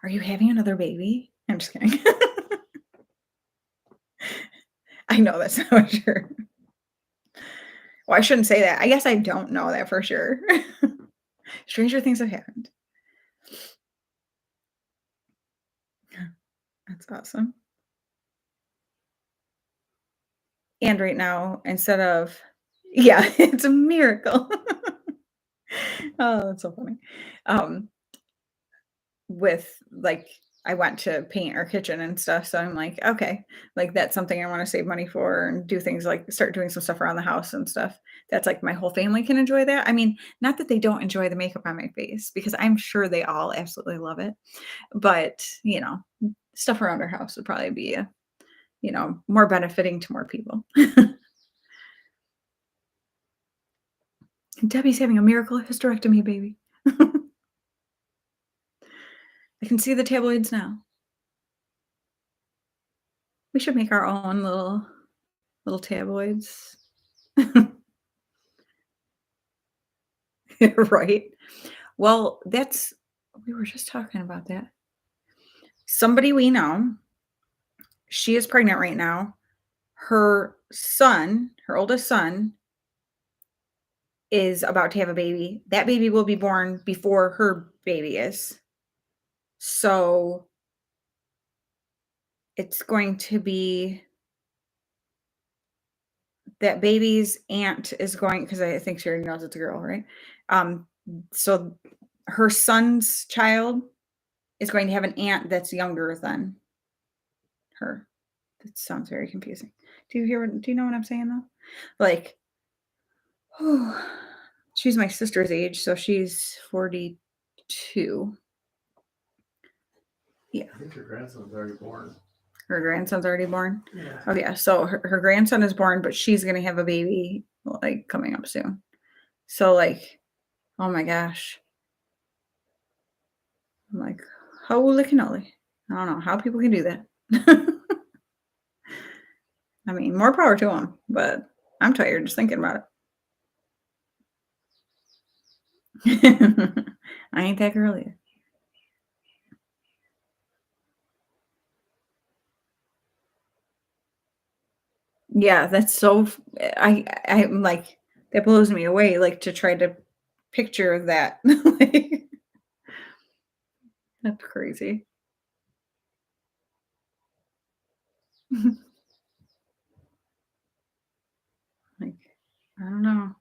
are you having another baby? I'm just kidding. I know that's not true. Well, I shouldn't say that. I guess I don't know that for sure. Stranger things have happened. That's awesome. And right now, instead of yeah, it's a miracle. Oh, that's so funny. Um, with like I went to paint our kitchen and stuff, so I'm like, okay, like that's something I want to save money for and do things like start doing some stuff around the house and stuff. That's like my whole family can enjoy that. I mean, not that they don't enjoy the makeup on my face because I'm sure they all absolutely love it, but stuff around our house would probably be more benefiting to more people. Debbie's having a miracle hysterectomy, baby. I can see the tabloids now. We should make our own little tabloids. Right? Well, we were just talking about that. Somebody we know, she is pregnant right now. Her son, her oldest son, is about to have a baby. That baby will be born before her baby is. So it's going to be that baby's aunt is going because I think she already knows it's a girl, right? So her son's child is going to have an aunt that's younger than her. That sounds very confusing. Do you know what I'm saying though? Like, she's my sister's age, so she's 42. Yeah. I think her grandson's already born. Her grandson's already born? Yeah. Oh yeah. So her grandson is born, but she's gonna have a baby like coming up soon. So like, oh my gosh. I'm like, holy cannoli. I don't know how people can do that. I mean, more power to them, but I'm tired just thinking about it. I ain't that girly. Yeah, that's so I'm like, that blows me away, like, to try to picture that. Like, that's crazy. Like, I don't know.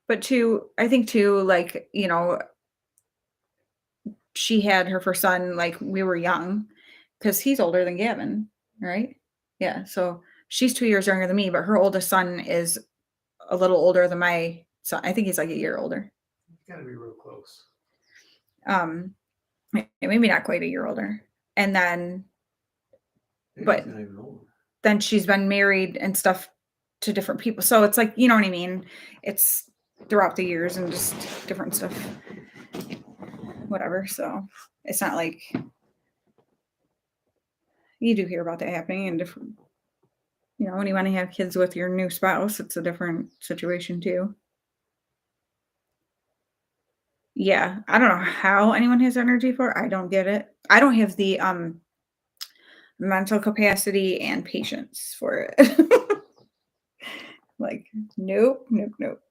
But I think too, like, she had her first son, like, we were young, because he's older than Gavin, right? Yeah, so she's 2 years younger than me, but her oldest son is a little older than my son. I think he's, like, a year older. It's gotta be real close. Maybe not quite a year older. And then Maybe But he's not even old. then she's been married and stuff to different people. So it's like, you know what I mean? It's throughout the years and just different stuff. Whatever. So it's not like you do hear about that happening in different, when you want to have kids with your new spouse, it's a different situation too. Yeah. I don't know how anyone has energy for it. I don't get it. I don't have the mental capacity and patience for it. Like, nope, nope, nope.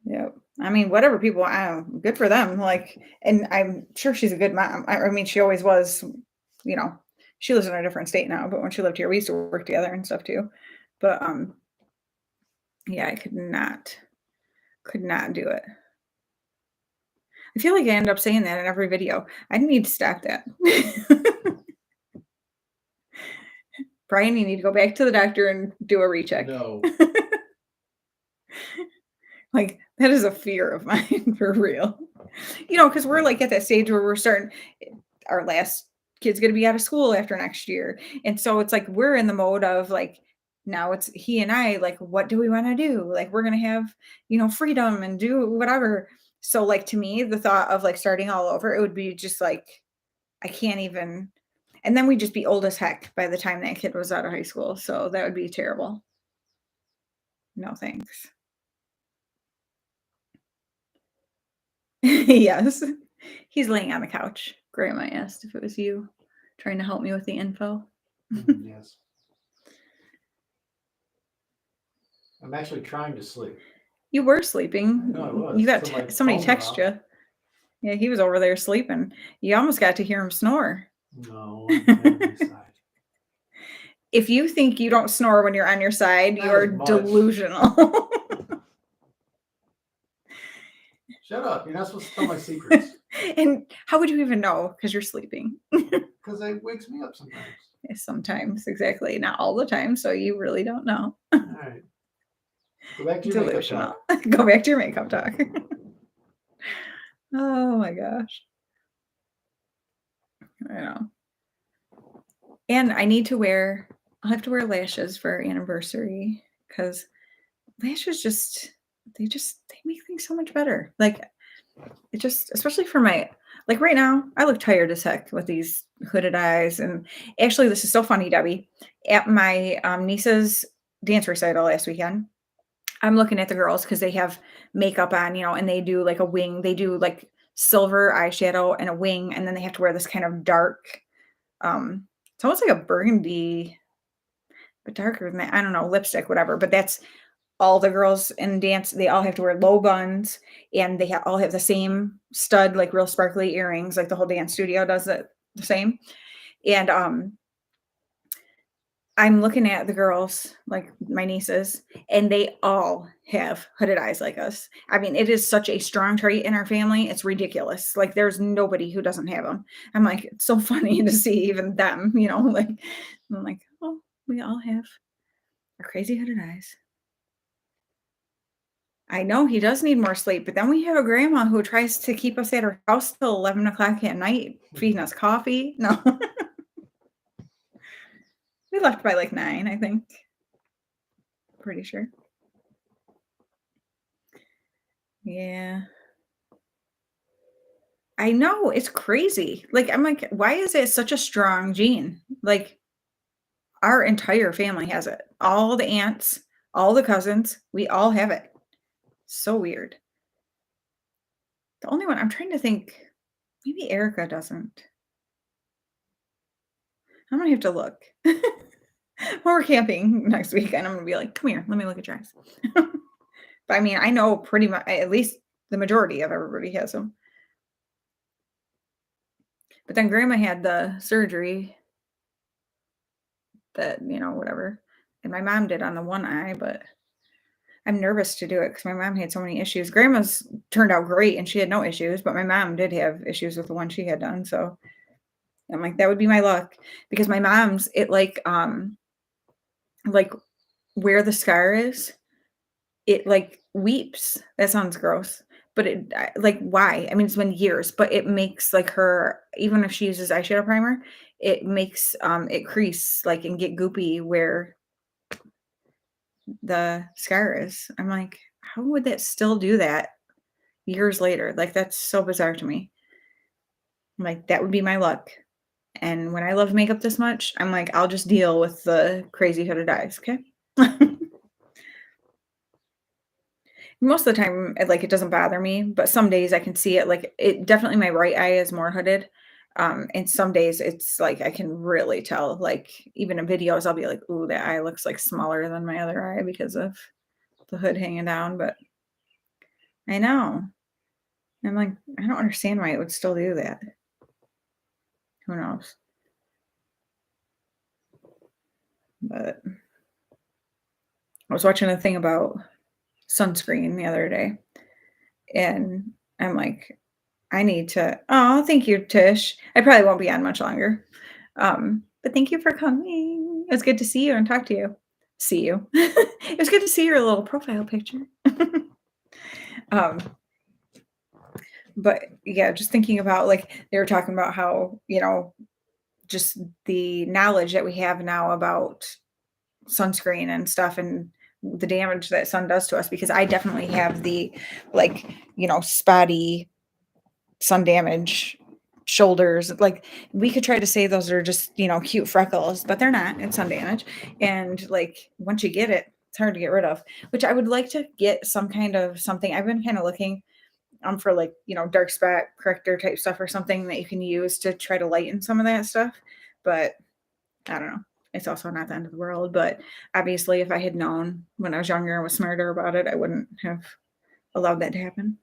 Yep. I mean, whatever people, I don't know, good for them. Like, and I'm sure she's a good mom. I mean, she always was, you know, she lives in a different state now, but when she lived here, we used to work together and stuff too. But yeah, I could not do it. I feel like I end up saying that in every video. I need to stop that. Brian, you need to go back to the doctor and do a recheck. No. Like, that is a fear of mine for real. Because we're like at that stage where we're starting, our last kid's going to be out of school after next year. And so it's like we're in the mode of like, now it's he and I, like, what do we want to do? Like, we're going to have, freedom and do whatever. So, like, to me, the thought of like starting all over, it would be just like, I can't even. And then we'd just be old as heck by the time that kid was out of high school. So that would be terrible. No thanks. Yes. He's laying on the couch Grandma asked if it was you trying to help me with the info. Yes. I'm actually trying to sleep. You were sleeping. I know I was, You got till my somebody phone text went you. Yeah, he was over there sleeping. You almost got to hear him snore. No, I'm on my side. If you think you don't snore when you're on your side, Not you're as much. delusional. Shut up. You're not supposed to tell my secrets. And how would you even know? Because you're sleeping. Because it wakes me up sometimes. Sometimes, exactly. Not all the time. So you really don't know. All right. Go back to your makeup Delusional. talk. Go back to your makeup talk. Oh my gosh. I know. And I need to I'll have to wear lashes for our anniversary because lashes they make things so much better. Like it just, especially for like right now, I look tired as heck with these hooded eyes. And actually, this is so funny, Debbie. At my niece's dance recital last weekend, I'm looking at the girls because they have makeup on, and they do like a wing. They do like silver eyeshadow and a wing, and then they have to wear this kind of dark, it's almost like a burgundy, but darker than that. I don't know, lipstick, whatever. But that's all the girls in dance. They all have to wear low buns, and they all have the same stud, like real sparkly earrings. Like the whole dance studio does it the same. And I'm looking at the girls, like my nieces, and they all have hooded eyes like us. I mean, it is such a strong trait in our family. It's ridiculous. Like there's nobody who doesn't have them. I'm like, it's so funny to see even them, like, I'm like, oh, we all have our crazy hooded eyes. I know he does need more sleep, but then we have a grandma who tries to keep us at her house till 11 o'clock at night, feeding us coffee. No. We left by like 9, I think. Pretty sure. Yeah. I know. It's crazy. Like, I'm like, why is it such a strong gene? Like, our entire family has it. All the aunts, all the cousins, we all have it. So weird. The only one I'm trying to think, maybe Erica doesn't. I'm gonna have to look. When we're camping next weekend, I'm gonna be like, come here, let me look at your eyes. But I mean, I know pretty much, at least the majority of everybody has them. But then grandma had the surgery that, whatever. And my mom did on the one eye, but I'm nervous to do it because my mom had so many issues. Grandma's turned out great and she had no issues, but my mom did have issues with the one she had done. So I'm like, that would be my luck because my mom's, it like where the scar is, it like weeps. That sounds gross, but it like, why? I mean, it's been years, but it makes like her, even if she uses eyeshadow primer, it makes it crease like and get goopy where the scar is. I'm like, how would that still do that years later? Like, that's so bizarre to me. I'm like, that would be my luck. And when I love makeup this much, I'm like, I'll just deal with the crazy hooded eyes, okay? Most of the time, it doesn't bother me, but some days I can see it. Like, it definitely, my right eye is more hooded. And some days it's like I can really tell, like, even in videos, I'll be like, ooh, that eye looks like smaller than my other eye because of the hood hanging down. But I know. I'm like, I don't understand why it would still do that. Who knows? But I was watching a thing about sunscreen the other day, and I'm like, I need to. Oh, thank you, Tish. I probably won't be on much longer. But thank you for coming. It was good to see you and talk to you. See you. It was good to see your little profile picture. But yeah, just thinking about, like, they were talking about how, just the knowledge that we have now about sunscreen and stuff and the damage that sun does to us, because I definitely have the, like, spotty sun damage shoulders. Like, we could try to say those are just, cute freckles, but they're not. It's sun damage. And like, once you get it, it's hard to get rid of, which I would like to get some kind of something. I've been kind of looking for like, dark spot corrector type stuff or something that you can use to try to lighten some of that stuff. But I don't know. It's also not the end of the world. But obviously, if I had known when I was younger and was smarter about it, I wouldn't have allowed that to happen.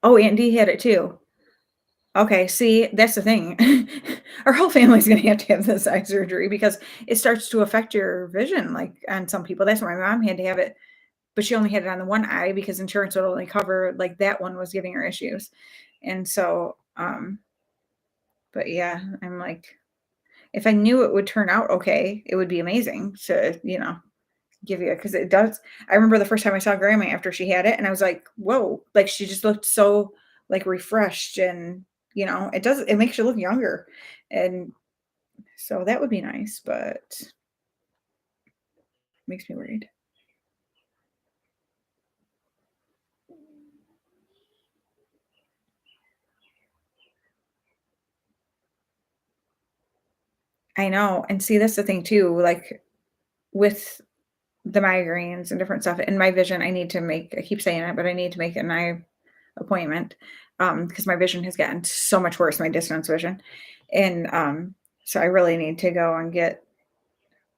Oh, Andy had it too. Okay, see, that's the thing. Our whole family's gonna have to have this eye surgery because it starts to affect your vision, like on some people. That's why my mom had to have it, but she only had it on the one eye because insurance would only cover like that one was giving her issues. And so, but yeah, I'm like, if I knew it would turn out okay, it would be amazing to, give you, because it does. I remember the first time I saw grandma after she had it, and I was like, whoa, like she just looked so like refreshed, and it makes you look younger. And so that would be nice, but makes me worried. I know. And see, that's the thing too, like with the migraines and different stuff and my vision, I keep saying it, but I need to make an eye appointment because my vision has gotten so much worse, my distance vision. And so I really need to go and get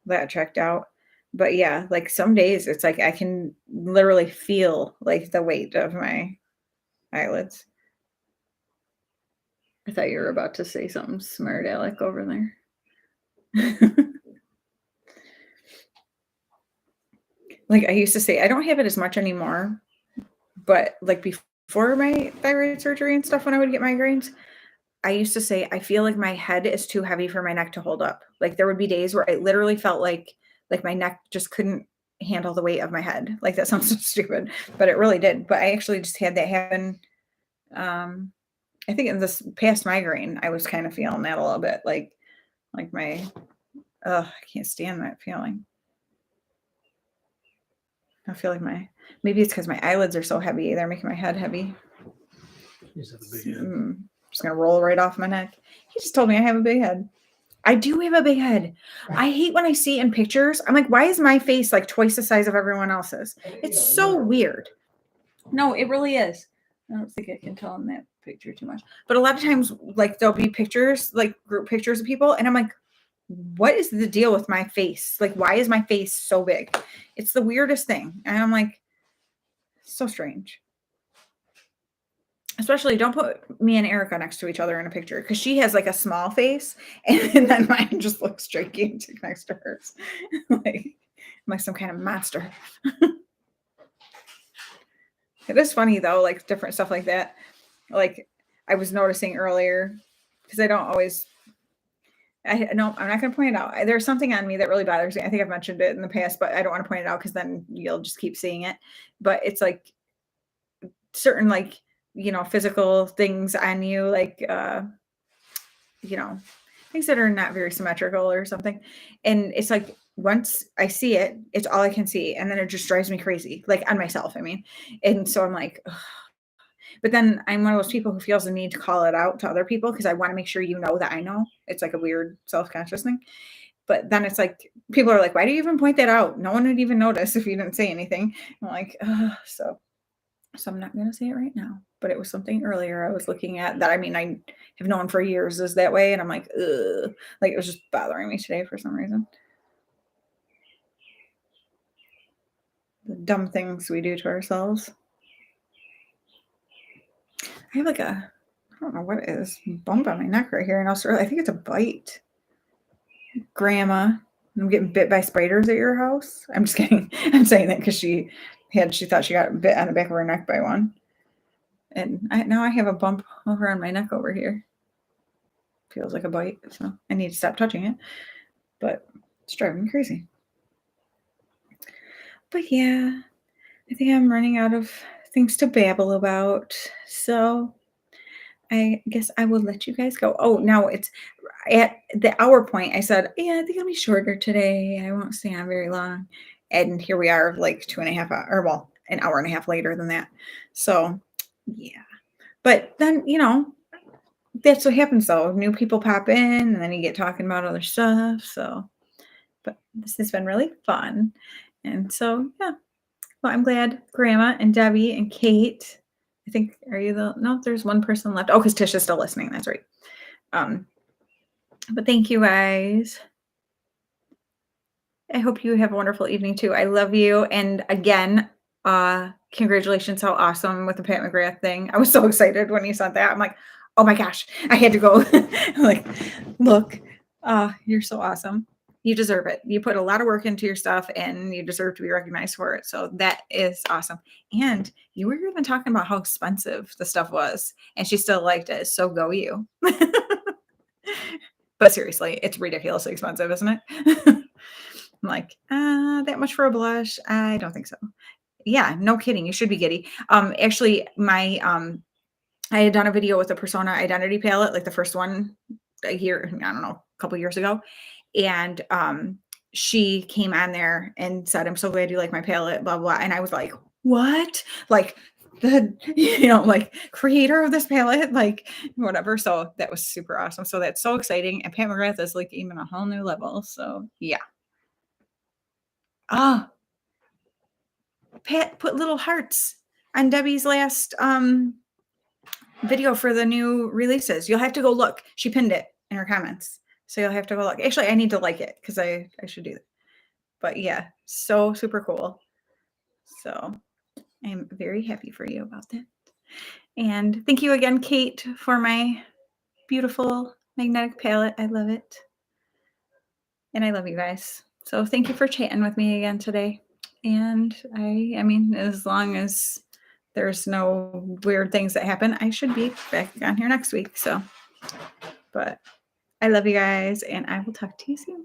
that checked out. But yeah, like some days it's like I can literally feel like the weight of my eyelids. I thought you were about to say something smart, Alec, over there. Like I used to say, I don't have it as much anymore, but like before my thyroid surgery and stuff, when I would get migraines, I used to say, I feel like my head is too heavy for my neck to hold up. Like there would be days where I literally felt like my neck just couldn't handle the weight of my head. Like that sounds so stupid, but it really did. But I actually just had that happen. I think in this past migraine, I was kind of feeling that a little bit, like I can't stand that feeling. I feel like maybe it's because my eyelids are so heavy. They're making my head heavy. You just have a big head. Just going to roll right off my neck. He just told me I have a big head. I do have a big head. I hate when I see in pictures. I'm like, why is my face like twice the size of everyone else's? It's so weird. No, it really is. I don't think I can tell in that picture too much. But a lot of times, like, there'll be pictures, like group pictures of people. And I'm like, what is the deal with my face? Like, why is my face so big? It's the weirdest thing. And I'm like, so strange. Especially don't put me and Erica next to each other in a picture because she has like a small face and then mine just looks gigantic next to hers. like some kind of monster. It is funny though, like different stuff like that. Like I was noticing earlier because I don't always no, I'm not going to point it out. There's something on me that really bothers me. I think I've mentioned it in the past, but I don't want to point it out because then you'll just keep seeing it. But it's like certain like, physical things on you, like, things that are not very symmetrical or something. And it's like, once I see it, it's all I can see. And then it just drives me crazy, like on myself, I mean. And so I'm like, ugh. But then I'm one of those people who feels the need to call it out to other people because I want to make sure that I know. It's like a weird self-conscious thing. But then it's like, people are like, why do you even point that out? No one would even notice if you didn't say anything. I'm like, so I'm not going to say it right now. But it was something earlier I was looking at that, I mean, I have known for years is that way. And I'm like, ugh. Like it was just bothering me today for some reason. The dumb things we do to ourselves. I have like I don't know what it is, bump on my neck right here. And I think it's a bite. Grandma, I'm getting bit by spiders at your house. I'm just kidding. I'm saying that because she thought she got bit on the back of her neck by one. And now I have a bump over on my neck over here. Feels like a bite. So I need to stop touching it. But it's driving me crazy. But yeah, I think I'm running out of things to babble about. So I guess I will let you guys go. Oh, now it's at the hour point. I said, yeah, I think it'll be shorter today. I won't stay on very long. And here we are, like 2.5 hours, or well, an hour and a half later than that. So yeah. But then, that's what happens though. New people pop in and then you get talking about other stuff. So, but this has been really fun. And so, yeah. Well, I'm glad Grandma and Debbie and Kate. I think, are you the, no, there's one person left. Oh, because Tisha's still listening. That's right. But thank you guys. I hope you have a wonderful evening too. I love you. And again, congratulations. How awesome with the Pat McGrath thing. I was so excited when you said that. I'm like, oh my gosh, I had to go. I'm like, look, you're so awesome. You deserve it. You put a lot of work into your stuff and you deserve to be recognized for it. So that is awesome. And you were even talking about how expensive the stuff was and she still liked it. So go you. But seriously, it's ridiculously expensive, isn't it? I'm like, that much for a blush? I don't think so. Yeah, no kidding. You should be giddy. Actually, my I had done a video with a Persona Identity palette, like the first one a year, I don't know, a couple years ago. And she came on there and said, I'm so glad you like my palette, blah, blah. And I was like, what? Like the, like creator of this palette, like whatever. So that was super awesome. So that's so exciting. And Pat McGrath is like even a whole new level. So yeah. Pat put little hearts on Debbie's last video for the new releases. You'll have to go look. She pinned it in her comments. So you'll have to go look. Actually, I need to like it because I should do that. But yeah, so super cool. So I'm very happy for you about that. And thank you again, Kate, for my beautiful magnetic palette. I love it. And I love you guys. So thank you for chatting with me again today. And I mean, as long as there's no weird things that happen, I should be back on here next week. So, but I love you guys and I will talk to you soon.